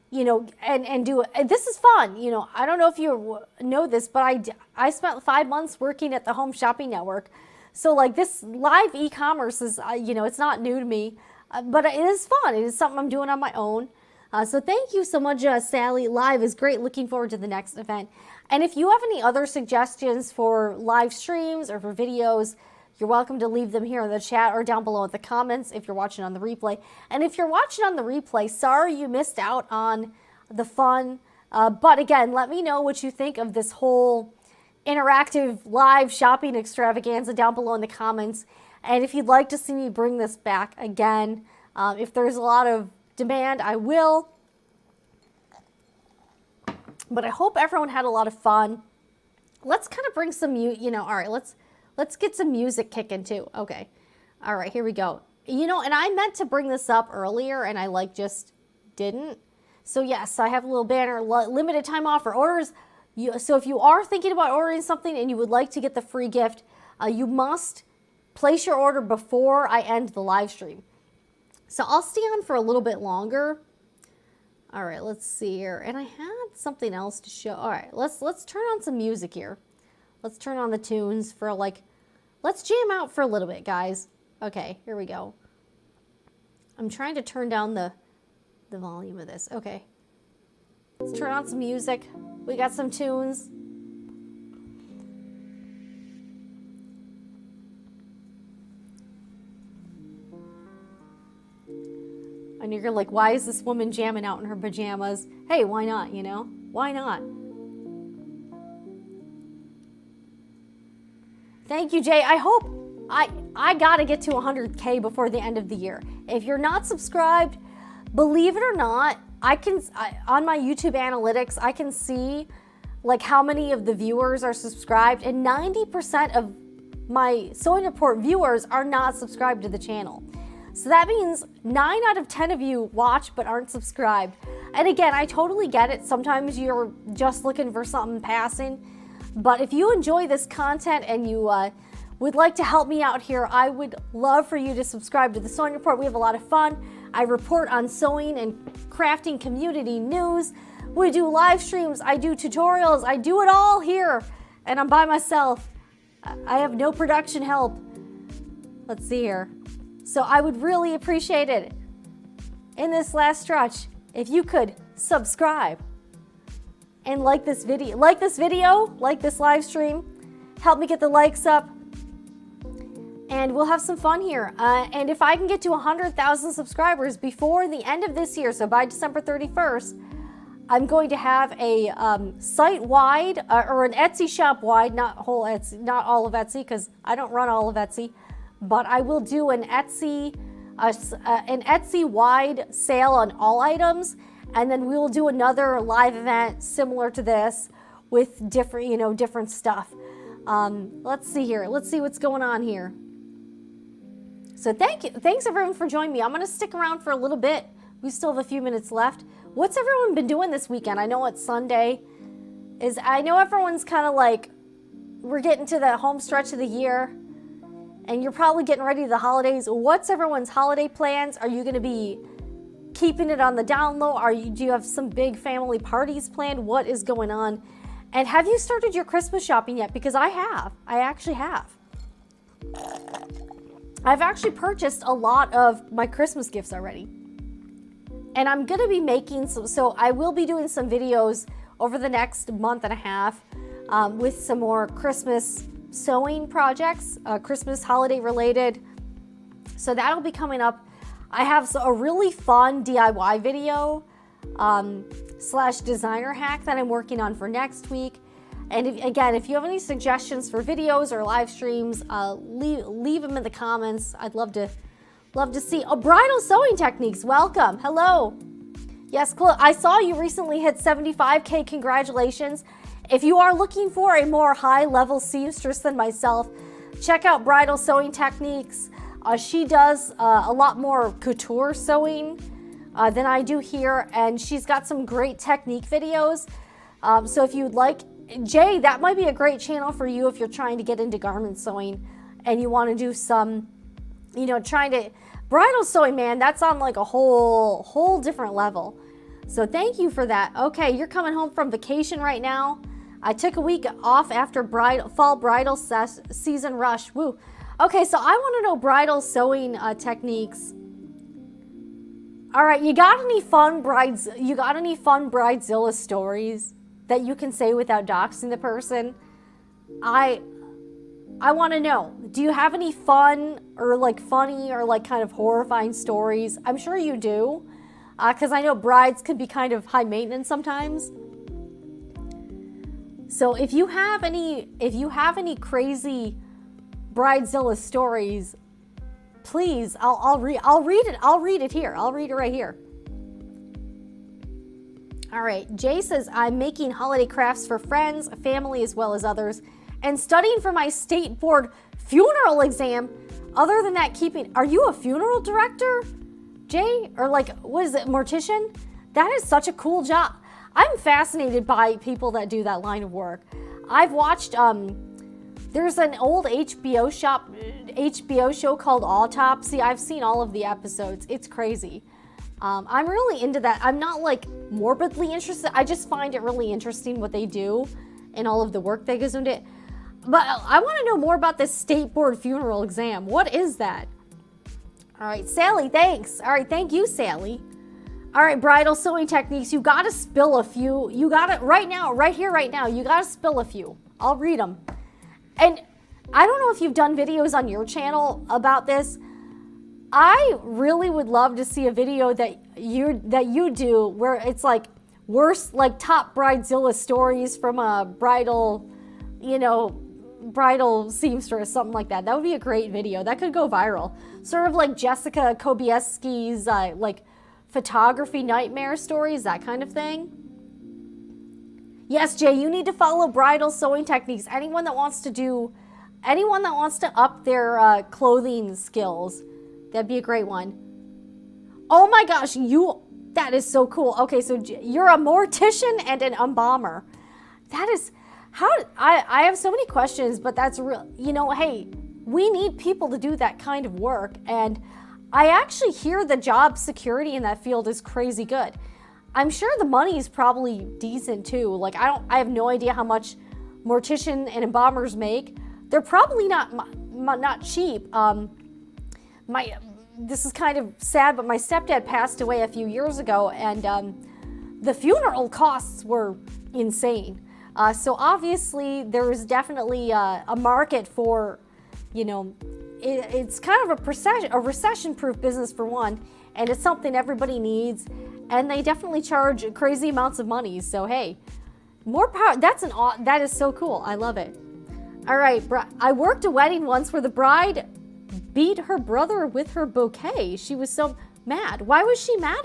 you know, and do it. This is fun. You know, I don't know if you know this, but I spent 5 months working at the Home Shopping Network. So like this live e-commerce is, you know, it's not new to me, but it is fun. It is something I'm doing on my own. So thank you so much, Sally. Live is great. Looking forward to the next event. And if you have any other suggestions for live streams or for videos, you're welcome to leave them here in the chat or down below in the comments if you're watching on the replay. And if you're watching on the replay, sorry you missed out on the fun. But again, let me know what you think of this whole interactive live shopping extravaganza down below in the comments. And if you'd like to see me bring this back again, if there's a lot of demand, I will. But I hope everyone had a lot of fun. Let's kind of bring some, you know, all right, let's get some music kicking too. Okay. All right, here we go. You know, and I meant to bring this up earlier and I just didn't. So yes, I have a little banner, limited time offer orders. So if you are thinking about ordering something and you would like to get the free gift, you must place your order before I end the live stream. So I'll stay on for a little bit longer. All right, let's see here. And I had something else to show. All right, let's turn on some music here. Let's turn on the tunes for let's jam out for a little bit, guys. Okay, here we go. I'm trying to turn down the volume of this. Okay. Let's turn on some music. We got some tunes. And you're like, why is this woman jamming out in her pajamas? Hey, why not, you know? Why not? Thank you, Jay. I hope I gotta get to 100K before the end of the year. If you're not subscribed, believe it or not, on my YouTube analytics, I can see like how many of the viewers are subscribed, and 90% of my Sewing Report viewers are not subscribed to the channel. So that means 9 out of 10 of you watch but aren't subscribed. And again, I totally get it. Sometimes you're just looking for something passing. But if you enjoy this content and you would like to help me out here, I would love for you to subscribe to the Sewing Report. We have a lot of fun. I report on sewing and crafting community news. We do live streams. I do tutorials. I do it all here. And I'm by myself. I have no production help. Let's see here. So I would really appreciate it in this last stretch if you could subscribe and like this video, like this live stream. Help me get the likes up, and we'll have some fun here. And if I can get to 100,000 subscribers before the end of this year, so by December 31st, I'm going to have a site-wide or an Etsy shop-wide, not all of Etsy, because I don't run all of Etsy, but I will do an Etsy-wide sale on all items, and then we will do another live event similar to this with different, different stuff. Let's see here. Let's see what's going on here. So thanks everyone for joining me. I'm going to stick around for a little bit. We still have a few minutes left. What's everyone been doing this weekend? I know it's Sunday. I know everyone's kind of like, we're getting to the home stretch of the year, and you're probably getting ready to the holidays. What's everyone's holiday plans? Are you going to be keeping it on the down low? Do you have some big family parties planned? What is going on? And have you started your Christmas shopping yet? Because I have. I actually have. I've actually purchased a lot of my Christmas gifts already. And I'm going to be making so I will be doing some videos over the next month and a half with some more Christmas sewing projects, Christmas holiday related. So that'll be coming up. I have a really fun DIY video / designer hack that I'm working on for next week. And if you have any suggestions for videos or live streams, leave them in the comments. I'd love to see. Bridal sewing techniques, welcome, hello. Yes, I saw you recently hit 75K, congratulations. If you are looking for a more high-level seamstress than myself, check out Bridal Sewing Techniques. She does a lot more couture sewing than I do here, and she's got some great technique videos. So if you'd like, Jay, that might be a great channel for you if you're trying to get into garment sewing and you want to do some, bridal sewing, man, that's on like a whole different level. So thank you for that. Okay, you're coming home from vacation right now. I took a week off after fall bridal season rush. Woo. Okay, so I want to know bridal sewing techniques. All right, you got any fun bridezilla stories that you can say without doxing the person? I want to know. Do you have any fun or like funny or like kind of horrifying stories? I'm sure you do, because I know brides can be kind of high maintenance sometimes. So if you have any crazy bridezilla stories, please, I'll read it. I'll read it here. I'll read it right here. All right, Jay says, I'm making holiday crafts for friends, family, as well as others, and studying for my state board funeral exam. Other than that, are you a funeral director, Jay? Or like, what is it, mortician? That is such a cool job. I'm fascinated by people that do that line of work. I've watched, there's an old HBO show called Autopsy. I've seen all of the episodes. It's crazy. I'm really into that. I'm not like morbidly interested. I just find it really interesting what they do and all of the work that goes into it. But I want to know more about this state board funeral exam. What is that? All right, Sally, thanks. All right, thank you, Sally. All right, bridal sewing techniques. You got to spill a few. You got to, right now, right here, right now, you got to spill a few. I'll read them. And I don't know if you've done videos on your channel about this. I really would love to see a video that you do where it's like worst, like top bridezilla stories from a bridal seamstress, something like that. That would be a great video. That could go viral. Sort of like Jessica Kobieski's like photography nightmare stories, that kind of thing. Yes, Jay, you need to follow bridal sewing techniques. Anyone that wants to up their clothing skills, That'd be a great one. Oh my gosh, that is so cool. Okay, so you're a mortician and an embalmer. That is, I have so many questions, but that's real. Hey, we need people to do that kind of work. And I actually hear the job security in that field is crazy good. I'm sure the money is probably decent too. Like I have no idea how much mortician and embalmers make. They're probably not cheap. This is kind of sad, but my stepdad passed away a few years ago, and the funeral costs were insane. So obviously there is definitely a market for, it's kind of a recession-proof business for one, and it's something everybody needs, and they definitely charge crazy amounts of money. So hey, more power. That is so cool. I love it. All right, I worked a wedding once where the bride beat her brother with her bouquet. She was so mad. Why was she mad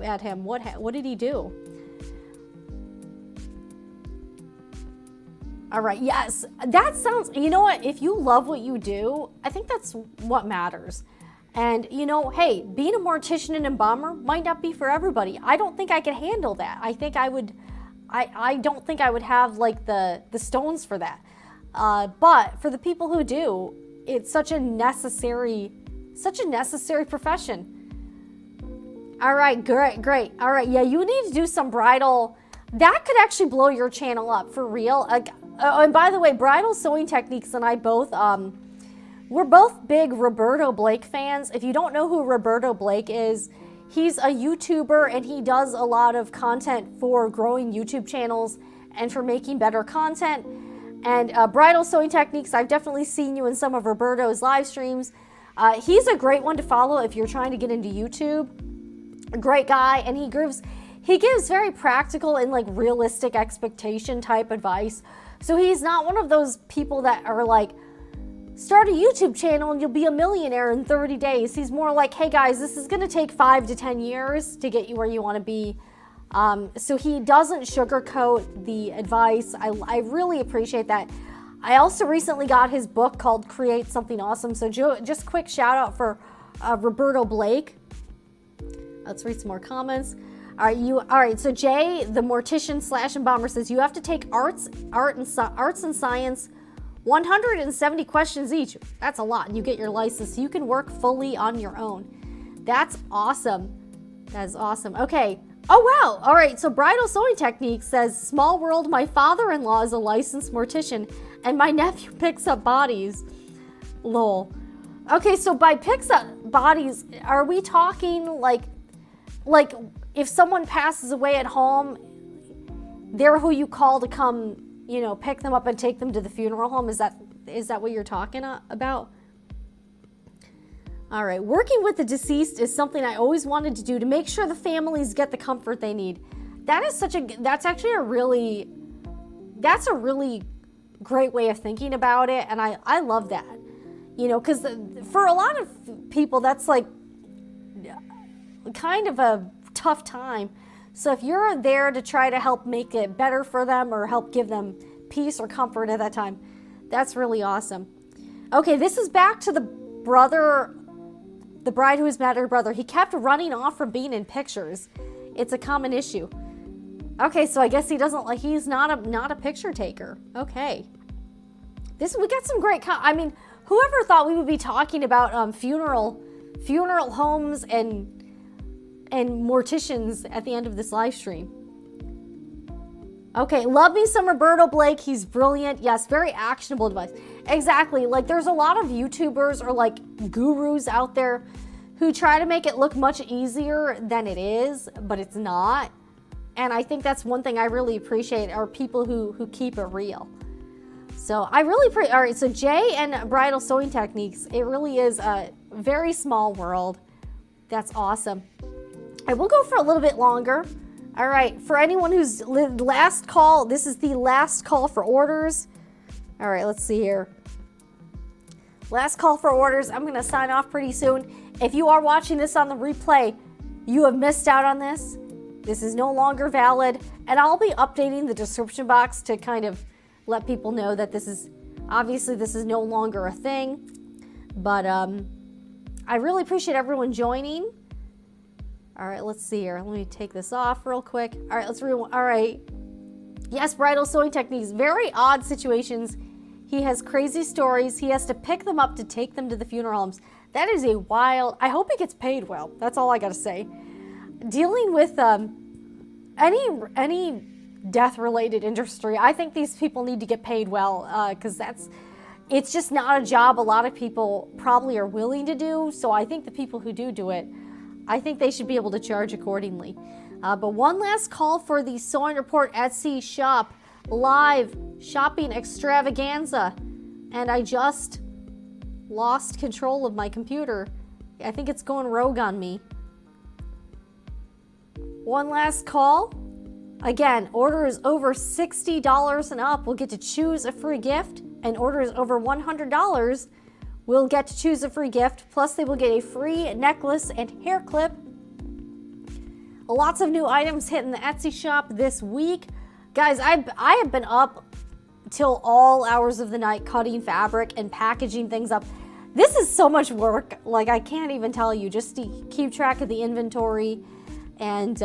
at him? What did he do? All right, yes, that sounds, you know what? If you love what you do, I think that's what matters. And hey, being a mortician and embalmer might not be for everybody. I don't think I could handle that. I think I don't think I would have like the stones for that. But for the people who do, it's such a necessary profession. All right, great. All right, yeah, you need to do some bridal. That could actually blow your channel up for real. And by the way, Bridal Sewing Techniques and I both, we're both big Roberto Blake fans. If you don't know who Roberto Blake is, he's a YouTuber and he does a lot of content for growing YouTube channels and for making better content. And Bridal Sewing Techniques, I've definitely seen you in some of Roberto's live streams. He's a great one to follow if you're trying to get into YouTube. A great guy, and he gives very practical and like realistic expectation type advice. So he's not one of those people that are like, start a YouTube channel and you'll be a millionaire in 30 days. He's more like, hey guys, this is gonna take 5 to 10 years to get you where you wanna be. So he doesn't sugarcoat the advice. I really appreciate that. I also recently got his book called Create Something Awesome. So just quick shout out for Roberto Blake. Let's read some more comments. All right. So Jay, the mortician / embalmer, says you have to take arts and science, 170 questions each. That's a lot. And you get your license, so you can work fully on your own. That's awesome. That is awesome. Okay. Oh wow. All right. So Bridal Sewing Techniques says, small world. My father-in-law is a licensed mortician, and my nephew picks up bodies. Lol. Okay. So by picks up bodies, are we talking like if someone passes away at home, they're who you call to come, pick them up and take them to the funeral home? Is that what you're talking about? All right, working with the deceased is something I always wanted to do to make sure the families get the comfort they need. That's a really great way of thinking about it, and I love that. Because for a lot of people, that's like kind of a tough time. So if you're there to try to help make it better for them or help give them peace or comfort at that time, that's really awesome. Okay, this is back to the bride who was mad at her brother. He kept running off from being in pictures. It's a common issue. Okay, so I guess he's not a picture taker. Okay. We got some great, whoever thought we would be talking about funeral homes and morticians at the end of this live stream. Okay, love me some Roberto Blake. He's brilliant. Yes, very actionable advice. Exactly. Like there's a lot of YouTubers or like gurus out there who try to make it look much easier than it is, but it's not. And I think that's one thing I really appreciate are people who keep it real. So I really all right, so Jay and Bridal Sewing Techniques, it really is a very small world. That's awesome. I will go for a little bit longer. All right, for anyone who's last call, this is the last call for orders. All right, let's see here. Last call for orders. I'm gonna sign off pretty soon. If you are watching this on the replay, you have missed out on this. This is no longer valid, and I'll be updating the description box to kind of let people know that this is no longer a thing. But I really appreciate everyone joining. All right, let's see here. Let me take this off real quick. All right, let's rewind. All right. Yes, bridal sewing techniques. Very odd situations. He has crazy stories. He has to pick them up to take them to the funeral homes. That is a wild, I hope he gets paid well. That's all I gotta say. Dealing with any death-related industry, I think these people need to get paid well, because it's just not a job a lot of people probably are willing to do. So I think the people who do it, I think they should be able to charge accordingly. But one last call for the Sewing Report Etsy shop live shopping extravaganza, and I just lost control of my computer. I think it's going rogue on me. One last call. Again, orders over $60 and up will get to choose a free gift, and orders over $100 will get to choose a free gift, plus they will get a free necklace and hair clip. Lots of new items hitting the Etsy shop this week. Guys, I have been up till all hours of the night cutting fabric and packaging things up. This is so much work, like I can't even tell you, just to keep track of the inventory and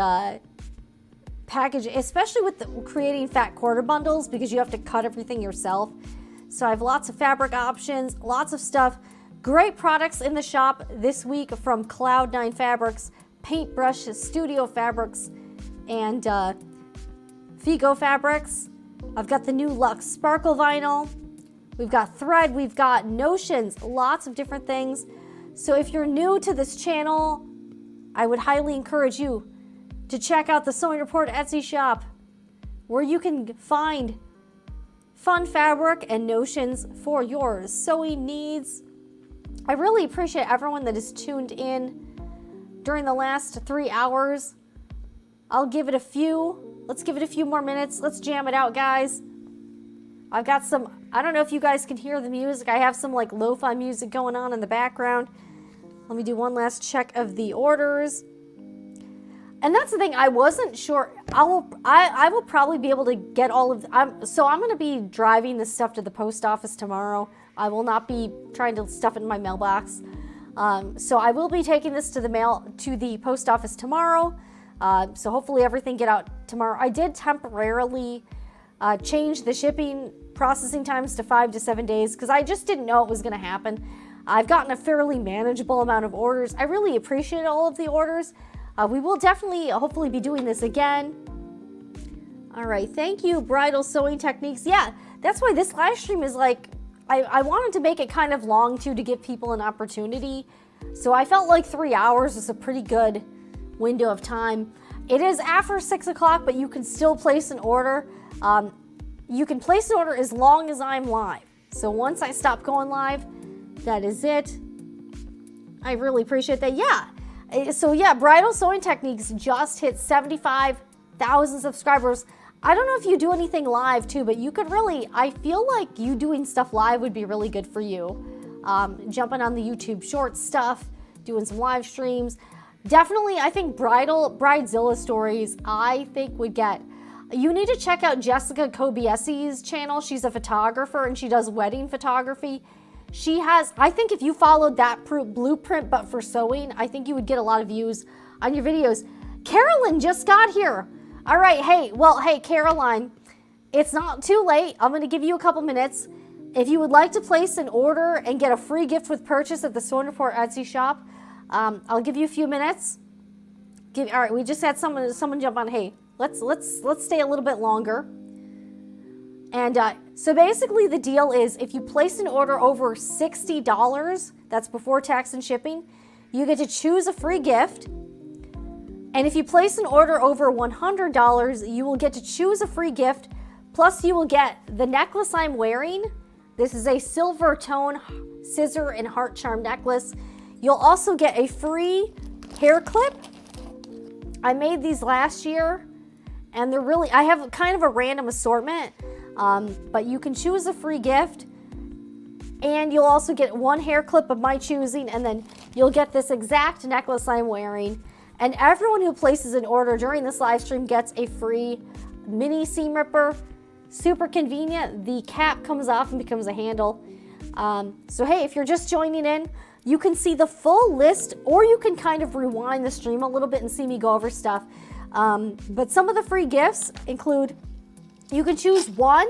package, especially with creating fat quarter bundles, because you have to cut everything yourself. So I have lots of fabric options, lots of stuff. Great products in the shop this week from Cloud9 Fabrics, Paintbrush Studio Fabrics, and Figo Fabrics. I've got the new Luxe Sparkle Vinyl. We've got thread, we've got notions, lots of different things. So if you're new to this channel, I would highly encourage you to check out the Sewing Report Etsy shop, where you can find fun fabric and notions for your sewing needs. I really appreciate everyone that has tuned in during the last 3 hours. Let's give it a few more minutes. Let's jam it out, guys. I've got some, I don't know if you guys can hear the music. I have some like lo-fi music going on in the background. Let me do one last check of the orders. And that's the thing, I wasn't sure. I will probably be able to get all of, so I'm going to be driving this stuff to the post office tomorrow. I will not be trying to stuff it in my mailbox. So I will be taking this to the post office tomorrow. So hopefully everything get out tomorrow. I did temporarily change the shipping processing times to 5 to 7 days because I just didn't know it was going to happen. I've gotten a fairly manageable amount of orders. I really appreciate all of the orders. We will definitely, hopefully, be doing this again. All right, thank you, Bridal Sewing Techniques. Yeah, that's why this live stream is like, I wanted to make it kind of long too to give people an opportunity. So I felt like 3 hours is a pretty good window of time. It is after 6 o'clock, but you can still place an order. You can place an order as long as I'm live. So once I stop going live, that is it. I really appreciate that. Yeah. So yeah, Bridal Sewing Techniques just hit 75,000 subscribers. I don't know if you do anything live too, but you could really, I feel like you doing stuff live would be really good for you. Jumping on the YouTube short stuff, doing some live streams. Definitely, I think Bridezilla stories, I think would get, you need to check out Jessica Kobiesi's channel. She's a photographer and she does wedding photography. She has, I think if you followed that blueprint, but for sewing, I think you would get a lot of views on your videos. Carolyn just got here. All right, hey, Caroline, it's not too late. I'm gonna give you a couple minutes. If you would like to place an order and get a free gift with purchase at the Sewing Report Etsy shop, I'll give you a few minutes. All right, we just had someone jump on. Hey, let's stay a little bit longer. And so basically the deal is if you place an order over $60, that's before tax and shipping, you get to choose a free gift. And if you place an order over $100, you will get to choose a free gift. Plus you will get the necklace I'm wearing. This is a silver tone scissor and heart charm necklace. You'll also get a free hair clip. I made these last year and they're really, I have kind of a random assortment. But you can choose a free gift and you'll also get one hair clip of my choosing, and then you'll get this exact necklace I'm wearing. And everyone who places an order during this live stream gets a free mini seam ripper. Super convenient. The cap comes off and becomes a handle. So hey, if you're just joining in, you can see the full list, or you can kind of rewind the stream a little bit and see me go over stuff. But some of the free gifts include, you can choose one.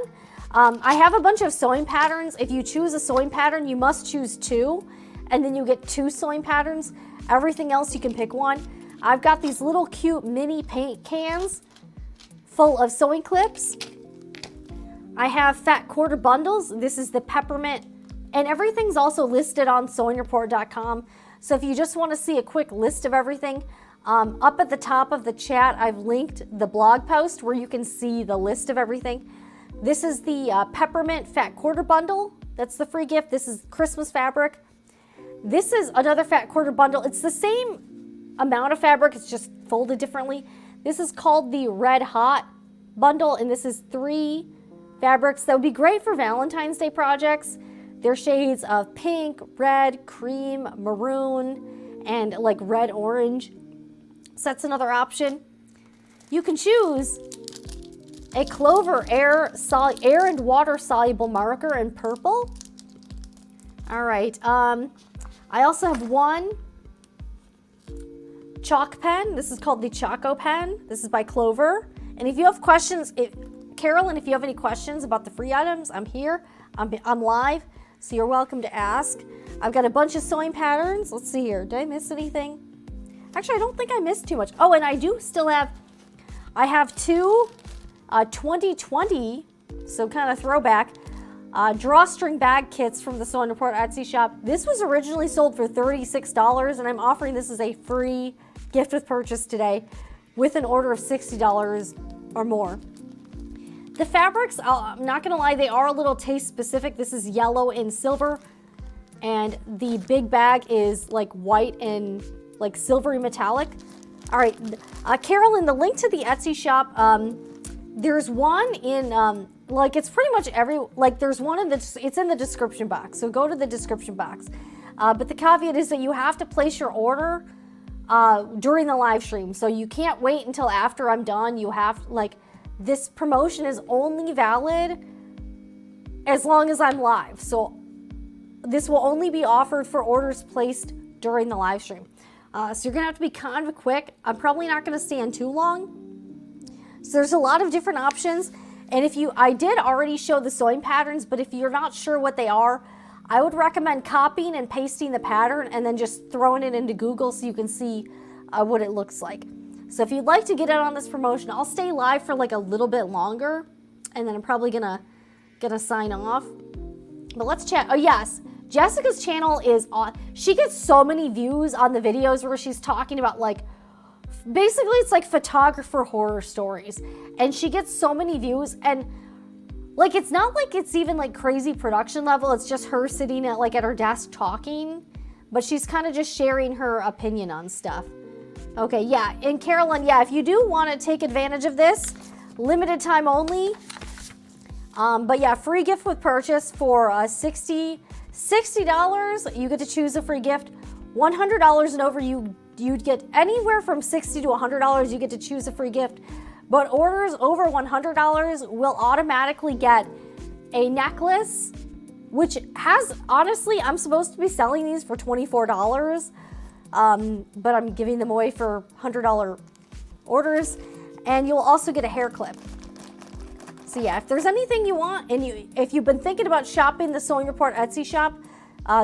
I have a bunch of sewing patterns. If you choose a sewing pattern, you must choose two, and then you get 2 sewing patterns. Everything else, you can pick one. I've got these little cute mini paint cans full of sewing clips. I have fat quarter bundles. This is the peppermint, and everything's also listed on sewingreport.com. So if you just want to see a quick list of everything, up at the top of the chat, I've linked the blog post where you can see the list of everything. This is the peppermint fat quarter bundle. That's the free gift. This is Christmas fabric. This is another fat quarter bundle. It's the same amount of fabric, it's just folded differently. This is called the Red Hot bundle, and this is 3 fabrics that would be great for Valentine's Day projects. They're shades of pink, red, cream, maroon, and like red orange. So that's another option. You can choose a Clover air and water soluble marker in purple. All right. I also have one chalk pen. This is called the Choco pen. This is by Clover. And if you have questions, Carolyn, if you have any questions about the free items, I'm here. I'm live, so you're welcome to ask. I've got a bunch of sewing patterns. Let's see here. Did I miss anything? Actually, I don't think I missed too much. Oh, and I do still have, I have 2 2020, so kind of throwback, drawstring bag kits from the Sewing Report Etsy shop. This was originally sold for $36, and I'm offering this as a free gift with purchase today with an order of $60 or more. The fabrics, I'm not gonna lie, they are a little taste specific. This is yellow and silver, and the big bag is like white and like silvery metallic. All right, Carolyn, the link to the Etsy shop, there's one in, like it's pretty much there's one in it's in the description box. So go to the description box. But the caveat is that you have to place your order during the live stream. So you can't wait until after I'm done. You have, this promotion is only valid as long as I'm live. So this will only be offered for orders placed during the live stream. So you're gonna have to be kind of quick. I'm probably not gonna stand too long. So there's a lot of different options. And I did already show the sewing patterns, but if you're not sure what they are, I would recommend copying and pasting the pattern and then just throwing it into Google so you can see what it looks like. So if you'd like to get in on this promotion, I'll stay live for like a little bit longer, and then I'm probably gonna sign off. But let's chat. Oh yes, Jessica's channel is on. She gets so many views on the videos where she's talking about basically it's like photographer horror stories, and she gets so many views, and it's not like it's even like crazy production level. It's just her sitting at her desk talking, but she's kind of just sharing her opinion on stuff. Okay, yeah, and Carolyn, yeah, if you do want to take advantage of this, limited time only. But yeah, free gift with purchase for $60. You get to choose a free gift. $100 and over, you'd get anywhere from $60 to $100. You get to choose a free gift. But orders over $100 will automatically get a necklace, which has, honestly, I'm supposed to be selling these for $24, but I'm giving them away for $100 orders. And you'll also get a hair clip. So yeah, if there's anything you want, and if you've been thinking about shopping the Sewing Report Etsy shop,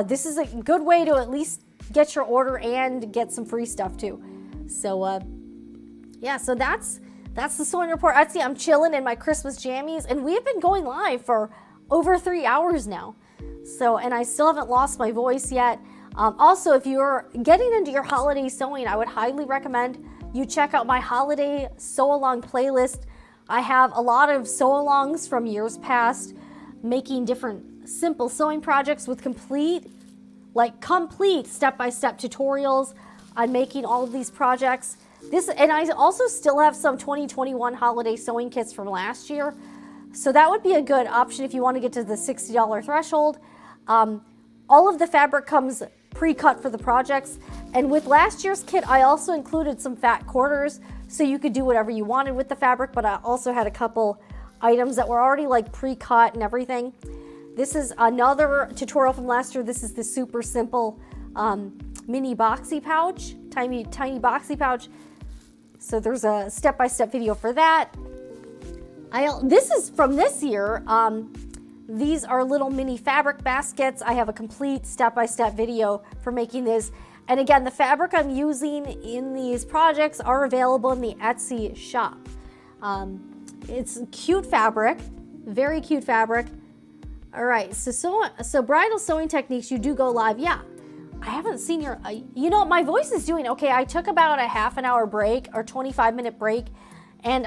this is a good way to at least get your order and get some free stuff too. So yeah, so that's the Sewing Report Etsy. I'm chilling in my Christmas jammies, and we've been going live for over 3 hours now. So, and I still haven't lost my voice yet. Also, if you're getting into your holiday sewing, I would highly recommend you check out my holiday sew-along playlist. I have a lot of sew-alongs from years past, making different simple sewing projects with complete step-by-step tutorials on making all of these projects. And I also still have some 2021 holiday sewing kits from last year. So that would be a good option if you want to get to the $60 threshold. All of the fabric comes pre-cut for the projects. And with last year's kit, I also included some fat quarters, so you could do whatever you wanted with the fabric, but I also had a couple items that were already pre-cut and everything. This is another tutorial from last year. This is the super simple mini boxy pouch, tiny boxy pouch. So there's a step-by-step video for that. This is from this year. These are little mini fabric baskets. I have a complete step-by-step video for making this. And again, the fabric I'm using in these projects are available in the Etsy shop. It's cute fabric, very cute fabric. All right, so bridal sewing techniques, you do go live. Yeah, I haven't seen your, you know, my voice is doing okay. I took about a half an hour break or 25-minute break. And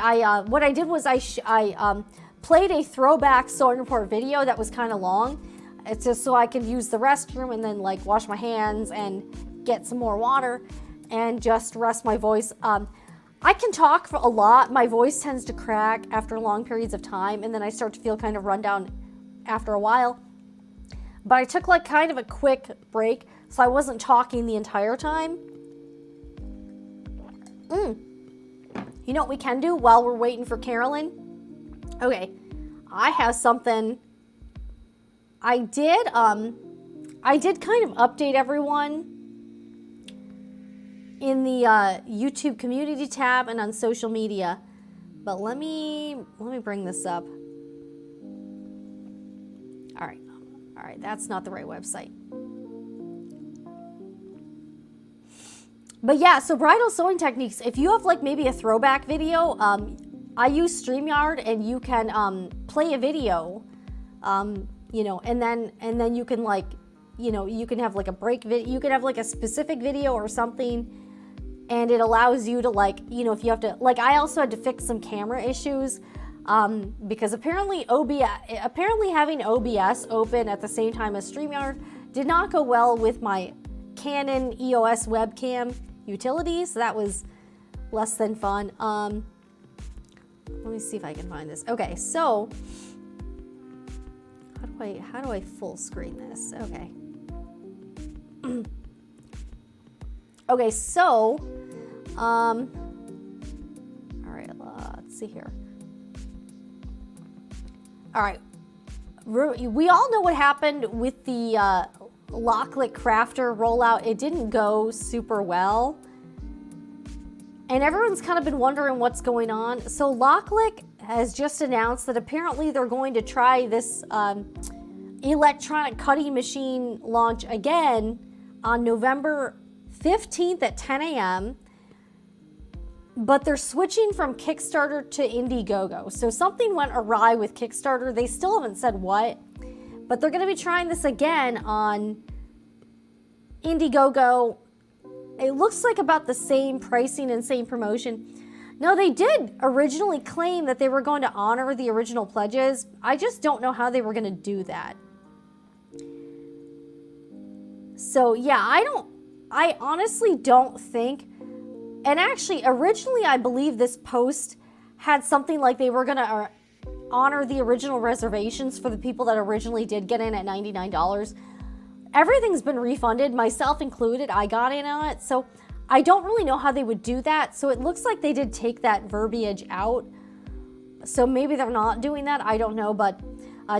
what I did was I played a throwback sewing report video that was kind of long. It's just so I could use the restroom and then like wash my hands and get some more water and just rest my voice. I can talk for a lot. My voice tends to crack after long periods of time, and then I start to feel kind of run down after a while. But I took like kind of a quick break, so I wasn't talking the entire time. You know what we can do while we're waiting for Carolyn? Okay, I have something. I did kind of update everyone in the YouTube community tab and on social media, but let me bring this up. All right, that's not the right website. But yeah, so bridal sewing techniques, if you have like maybe a throwback video, I use StreamYard and you can play a video, you know, and then you can like, you know, you can have like a break video, you can have like a specific video or something, and it allows you to like, you know, if you have to, like I also had to fix some camera issues because apparently having OBS open at the same time as StreamYard did not go well with my Canon EOS webcam utility, so that was less than fun. Let me see if I can find this. Okay, so how do I full screen this? Okay. Okay, so all right, let's see here. All right, we all know what happened with the Locklick Crafter rollout. It didn't go super well, and everyone's kind of been wondering what's going on. So Locklick has just announced that apparently they're going to try this electronic cutting machine launch again on November 15th at 10 a.m. But they're switching from Kickstarter to Indiegogo. So something went awry with Kickstarter. They still haven't said what, but they're going to be trying this again on Indiegogo. It looks like about the same pricing and same promotion. Now, they did originally claim that they were going to honor the original pledges. I just don't know how they were going to do that. So yeah, I honestly don't think, and actually originally I believe this post had something like they were going to honor the original reservations for the people that originally did get in at $99. Everything's been refunded, myself included. I got in on it, so I don't really know how they would do that. So it looks like they did take that verbiage out. So maybe they're not doing that, I don't know, but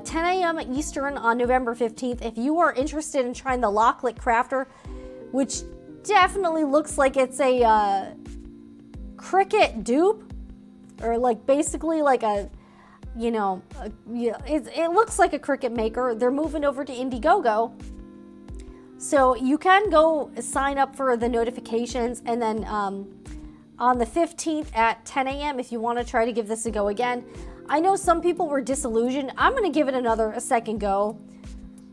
10 a.m. Eastern on November 15th. If you are interested in trying the Locklick Crafter, which definitely looks like it's a Cricut dupe, or like basically like a, you know, it looks like a Cricut maker. They're moving over to Indiegogo. So you can go sign up for the notifications, and then on the 15th at 10 a.m. if you want to try to give this a go again. I know some people were disillusioned. I'm going to give it a second go.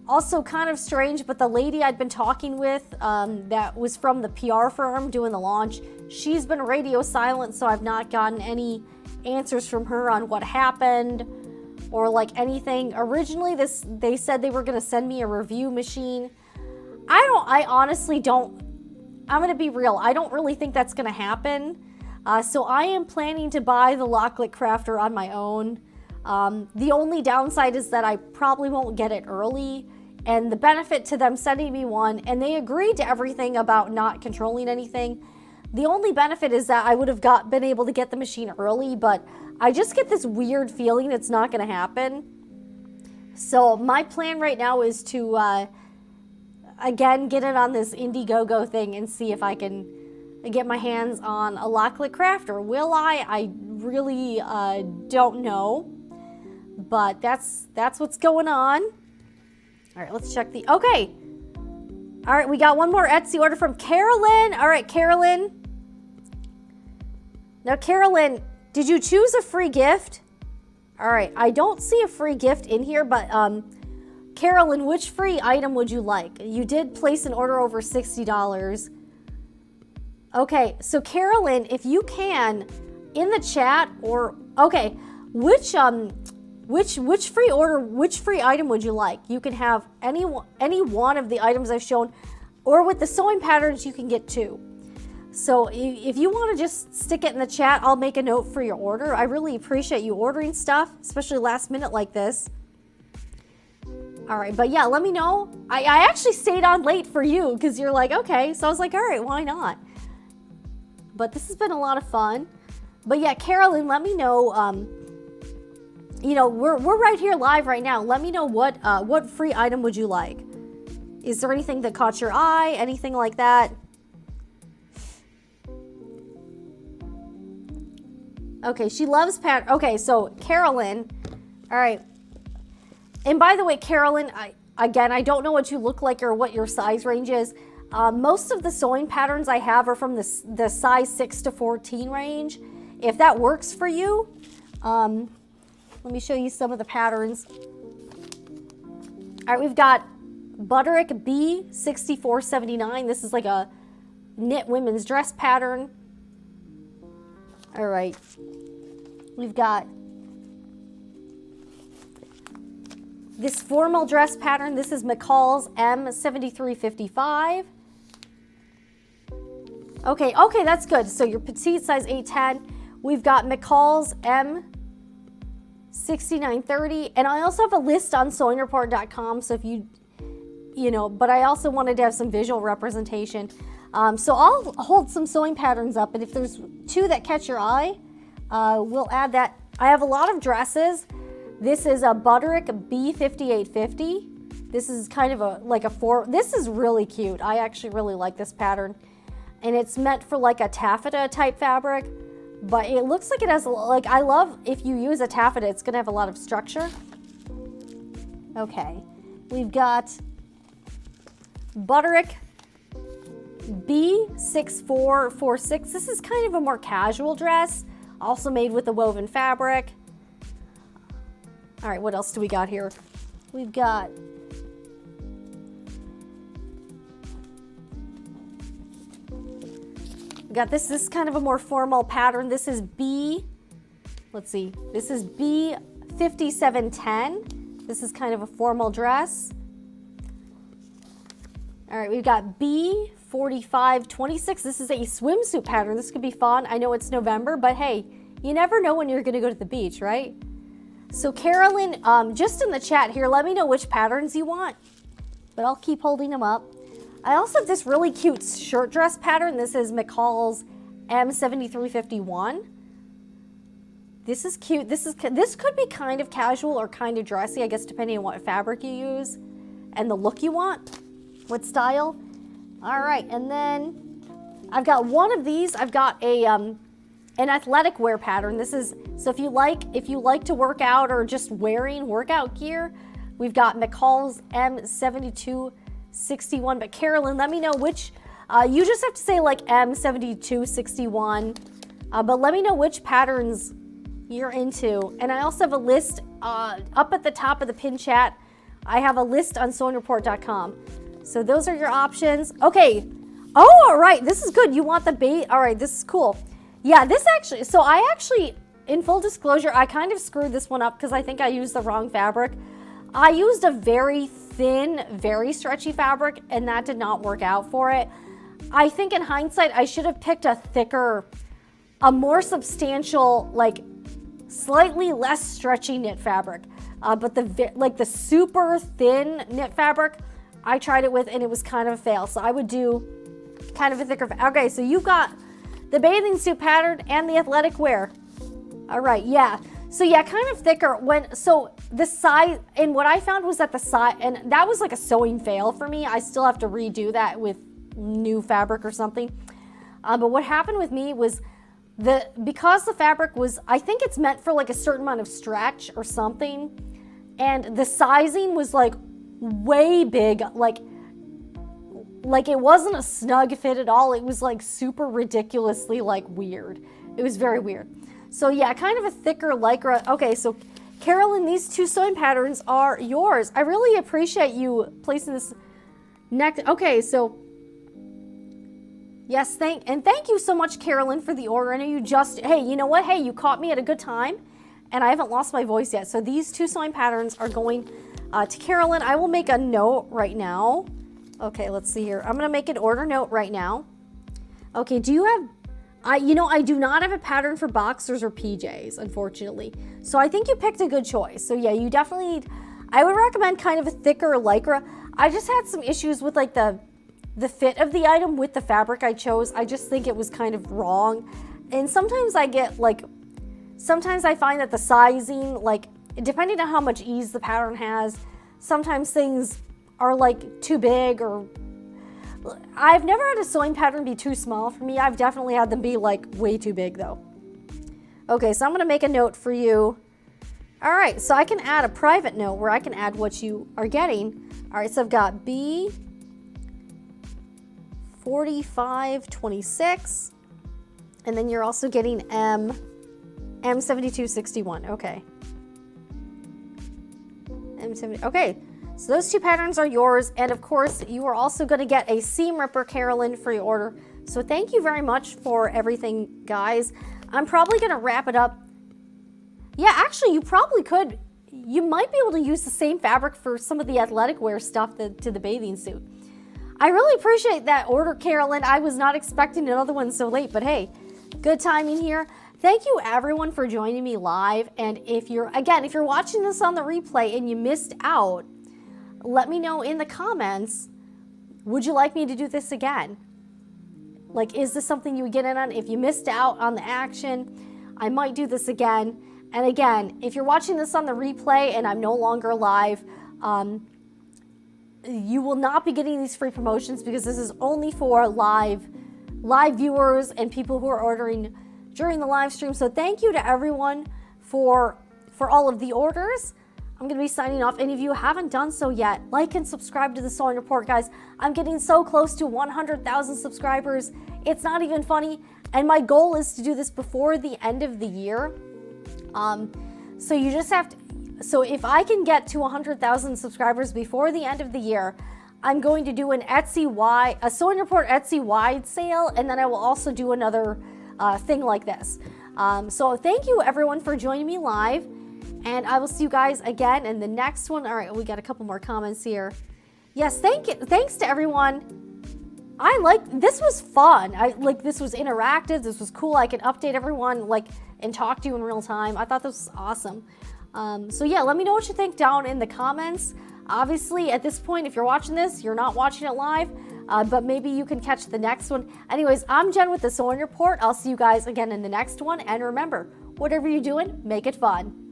Also kind of strange, but the lady I'd been talking with that was from the PR firm doing the launch, she's been radio silent, so I've not gotten any answers from her on what happened or like anything. Originally, they said they were going to send me a review machine. I honestly don't, I'm going to be real, I don't really think that's going to happen. So I am planning to buy the Locklick Crafter on my own. The only downside is that I probably won't get it early, and the benefit to them sending me one, and they agreed to everything about not controlling anything. The only benefit is that I would have been able to get the machine early, but I just get this weird feeling it's not going to happen. So my plan right now is to again, get it on this Indiegogo thing and see if I can get my hands on a Locklit Crafter. Will I? I really don't know. But that's what's going on. All right, let's check the, okay. All right, we got one more Etsy order from Carolyn. All right, Carolyn. Now, Carolyn, did you choose a free gift? All right, I don't see a free gift in here, but Carolyn, which free item would you like? You did place an order over $60. Okay, so Carolyn, if you can, in the chat or, okay, which free order, which free item would you like? You can have any one of the items I've shown, or with the sewing patterns, you can get 2. So if you want to just stick it in the chat, I'll make a note for your order. I really appreciate you ordering stuff, especially last minute like this. All right, but yeah, let me know. I actually stayed on late for you because you're like, okay. So I was like, all right, why not? But this has been a lot of fun. But yeah, Carolyn, let me know. You know, we're right here live right now. Let me know what free item would you like? Is there anything that caught your eye? Anything like that? Okay, she loves pattern. Okay, so Carolyn, all right. And by the way, Carolyn, I don't know what you look like or what your size range is. Most of the sewing patterns I have are from the size 6 to 14 range. If that works for you, let me show you some of the patterns. All right, we've got Butterick B6479. This is like a knit women's dress pattern. All right, we've got this formal dress pattern. This is McCall's M7355. Okay, that's good. So your petite size 810. We've got McCall's M6930. And I also have a list on sewingreport.com. So if you know, but I also wanted to have some visual representation. So I'll hold some sewing patterns up, and if there's 2 that catch your eye, we'll add that. I have a lot of dresses. This is a Butterick B5850. This is kind of this is really cute. I actually really like this pattern. And it's meant for like a taffeta type fabric, but it looks like it has, I love if you use a taffeta, it's gonna have a lot of structure. Okay, we've got Butterick B6446. This is kind of a more casual dress, also made with a woven fabric. All right, what else do we got here? We've got this is kind of a more formal pattern. This is this is B5710. This is kind of a formal dress. All right, we've got B4526. This is a swimsuit pattern. This could be fun. I know it's November, but hey, you never know when you're gonna go to the beach, right? So Carolyn, just in the chat here, let me know which patterns you want, but I'll keep holding them up. I also have this really cute shirt dress pattern. This is McCall's M7351. This is cute. This could be kind of casual or kind of dressy, I guess, depending on what fabric you use and the look you want, what style. All right, and then I've got one of these. I've got an athletic wear pattern. This is, so if you like to work out or just wearing workout gear, we've got McCall's M7261. But Carolyn, let me know which, you just have to say like M7261, but let me know which patterns you're into. And I also have a list up at the top of the pin chat. I have a list on sewingreport.com. So those are your options. Okay. Oh, all right. This is good. You want the bait? All right. This is cool. Yeah, this actually, so I actually, in full disclosure, I kind of screwed this one up because I think I used the wrong fabric. I used a very thin, very stretchy fabric, and that did not work out for it. I think in hindsight, I should have picked a thicker, a more substantial, like slightly less stretchy knit fabric. But the super thin knit fabric, I tried it with and it was kind of a fail. So I would do kind of a thicker, okay, so you've got the bathing suit pattern and the athletic wear. All right, yeah. So yeah, kind of thicker. So the size, and what I found was that the size, and that was like a sewing fail for me. I still have to redo that with new fabric or something. But what happened with me was because the fabric was, I think it's meant for like a certain amount of stretch or something, and the sizing was like way big, like it wasn't a snug fit at all. It was like super ridiculously like weird. It was very weird. So yeah, kind of a thicker lycra. Okay, so Carolyn, these 2 sewing patterns are yours. I really appreciate you placing this next. Okay, so yes, thank you so much, Carolyn, for the order. I know you just, hey, you know what? Hey, you caught me at a good time, and I haven't lost my voice yet. So these 2 sewing patterns are going to Carolyn. I will make a note right now. Okay, let's see here. I'm gonna make an order note right now. Okay, do you have, I do not have a pattern for boxers or PJs, unfortunately. So I think you picked a good choice. So yeah, you definitely need, I would recommend kind of a thicker lycra. I just had some issues with like the fit of the item with the fabric I chose. I just think it was kind of wrong. And sometimes I get like, sometimes I find that the sizing, like depending on how much ease the pattern has, sometimes things are like too big, or I've never had a sewing pattern be too small for me. I've definitely had them be like way too big though. Okay, so I'm gonna make a note for you. All right, so I can add a private note where I can add what you are getting. All right, so I've got B 4526, and then you're also getting M 7261. Okay. M70. Okay. So those 2 patterns are yours, and of course you are also going to get a seam ripper, Carolyn, for your order. So thank you very much for everything, guys. I'm probably going to wrap it up. Yeah, actually you probably could. You might be able to use the same fabric for some of the athletic wear stuff to the bathing suit. I really appreciate that order, Carolyn. I was not expecting another one so late, but hey, good timing here. Thank you everyone for joining me live, and if you're watching this on the replay and you missed out, let me know in the comments, would you like me to do this again? Like, is this something you would get in on? If you missed out on the action, I might do this again. And again, if you're watching this on the replay and I'm no longer live, you will not be getting these free promotions because this is only for live viewers and people who are ordering during the live stream. So thank you to everyone for all of the orders. I'm going to be signing off. And if you haven't done so yet, like and subscribe to the Sewing Report, guys. I'm getting so close to 100,000 subscribers. It's not even funny. And my goal is to do this before the end of the year. So you just have to, so if I can get to 100,000 subscribers before the end of the year, I'm going to do a Sewing Report Etsy wide sale. And then I will also do another thing like this. So thank you everyone for joining me live. And I will see you guys again in the next one. All right, we got a couple more comments here. Yes, thanks to everyone. This was fun. This was interactive. This was cool. I can update everyone and talk to you in real time. I thought this was awesome. So yeah, let me know what you think down in the comments. Obviously, at this point, if you're watching this, you're not watching it live, but maybe you can catch the next one. Anyways, I'm Jen with the Sewing Report. I'll see you guys again in the next one. And remember, whatever you're doing, make it fun.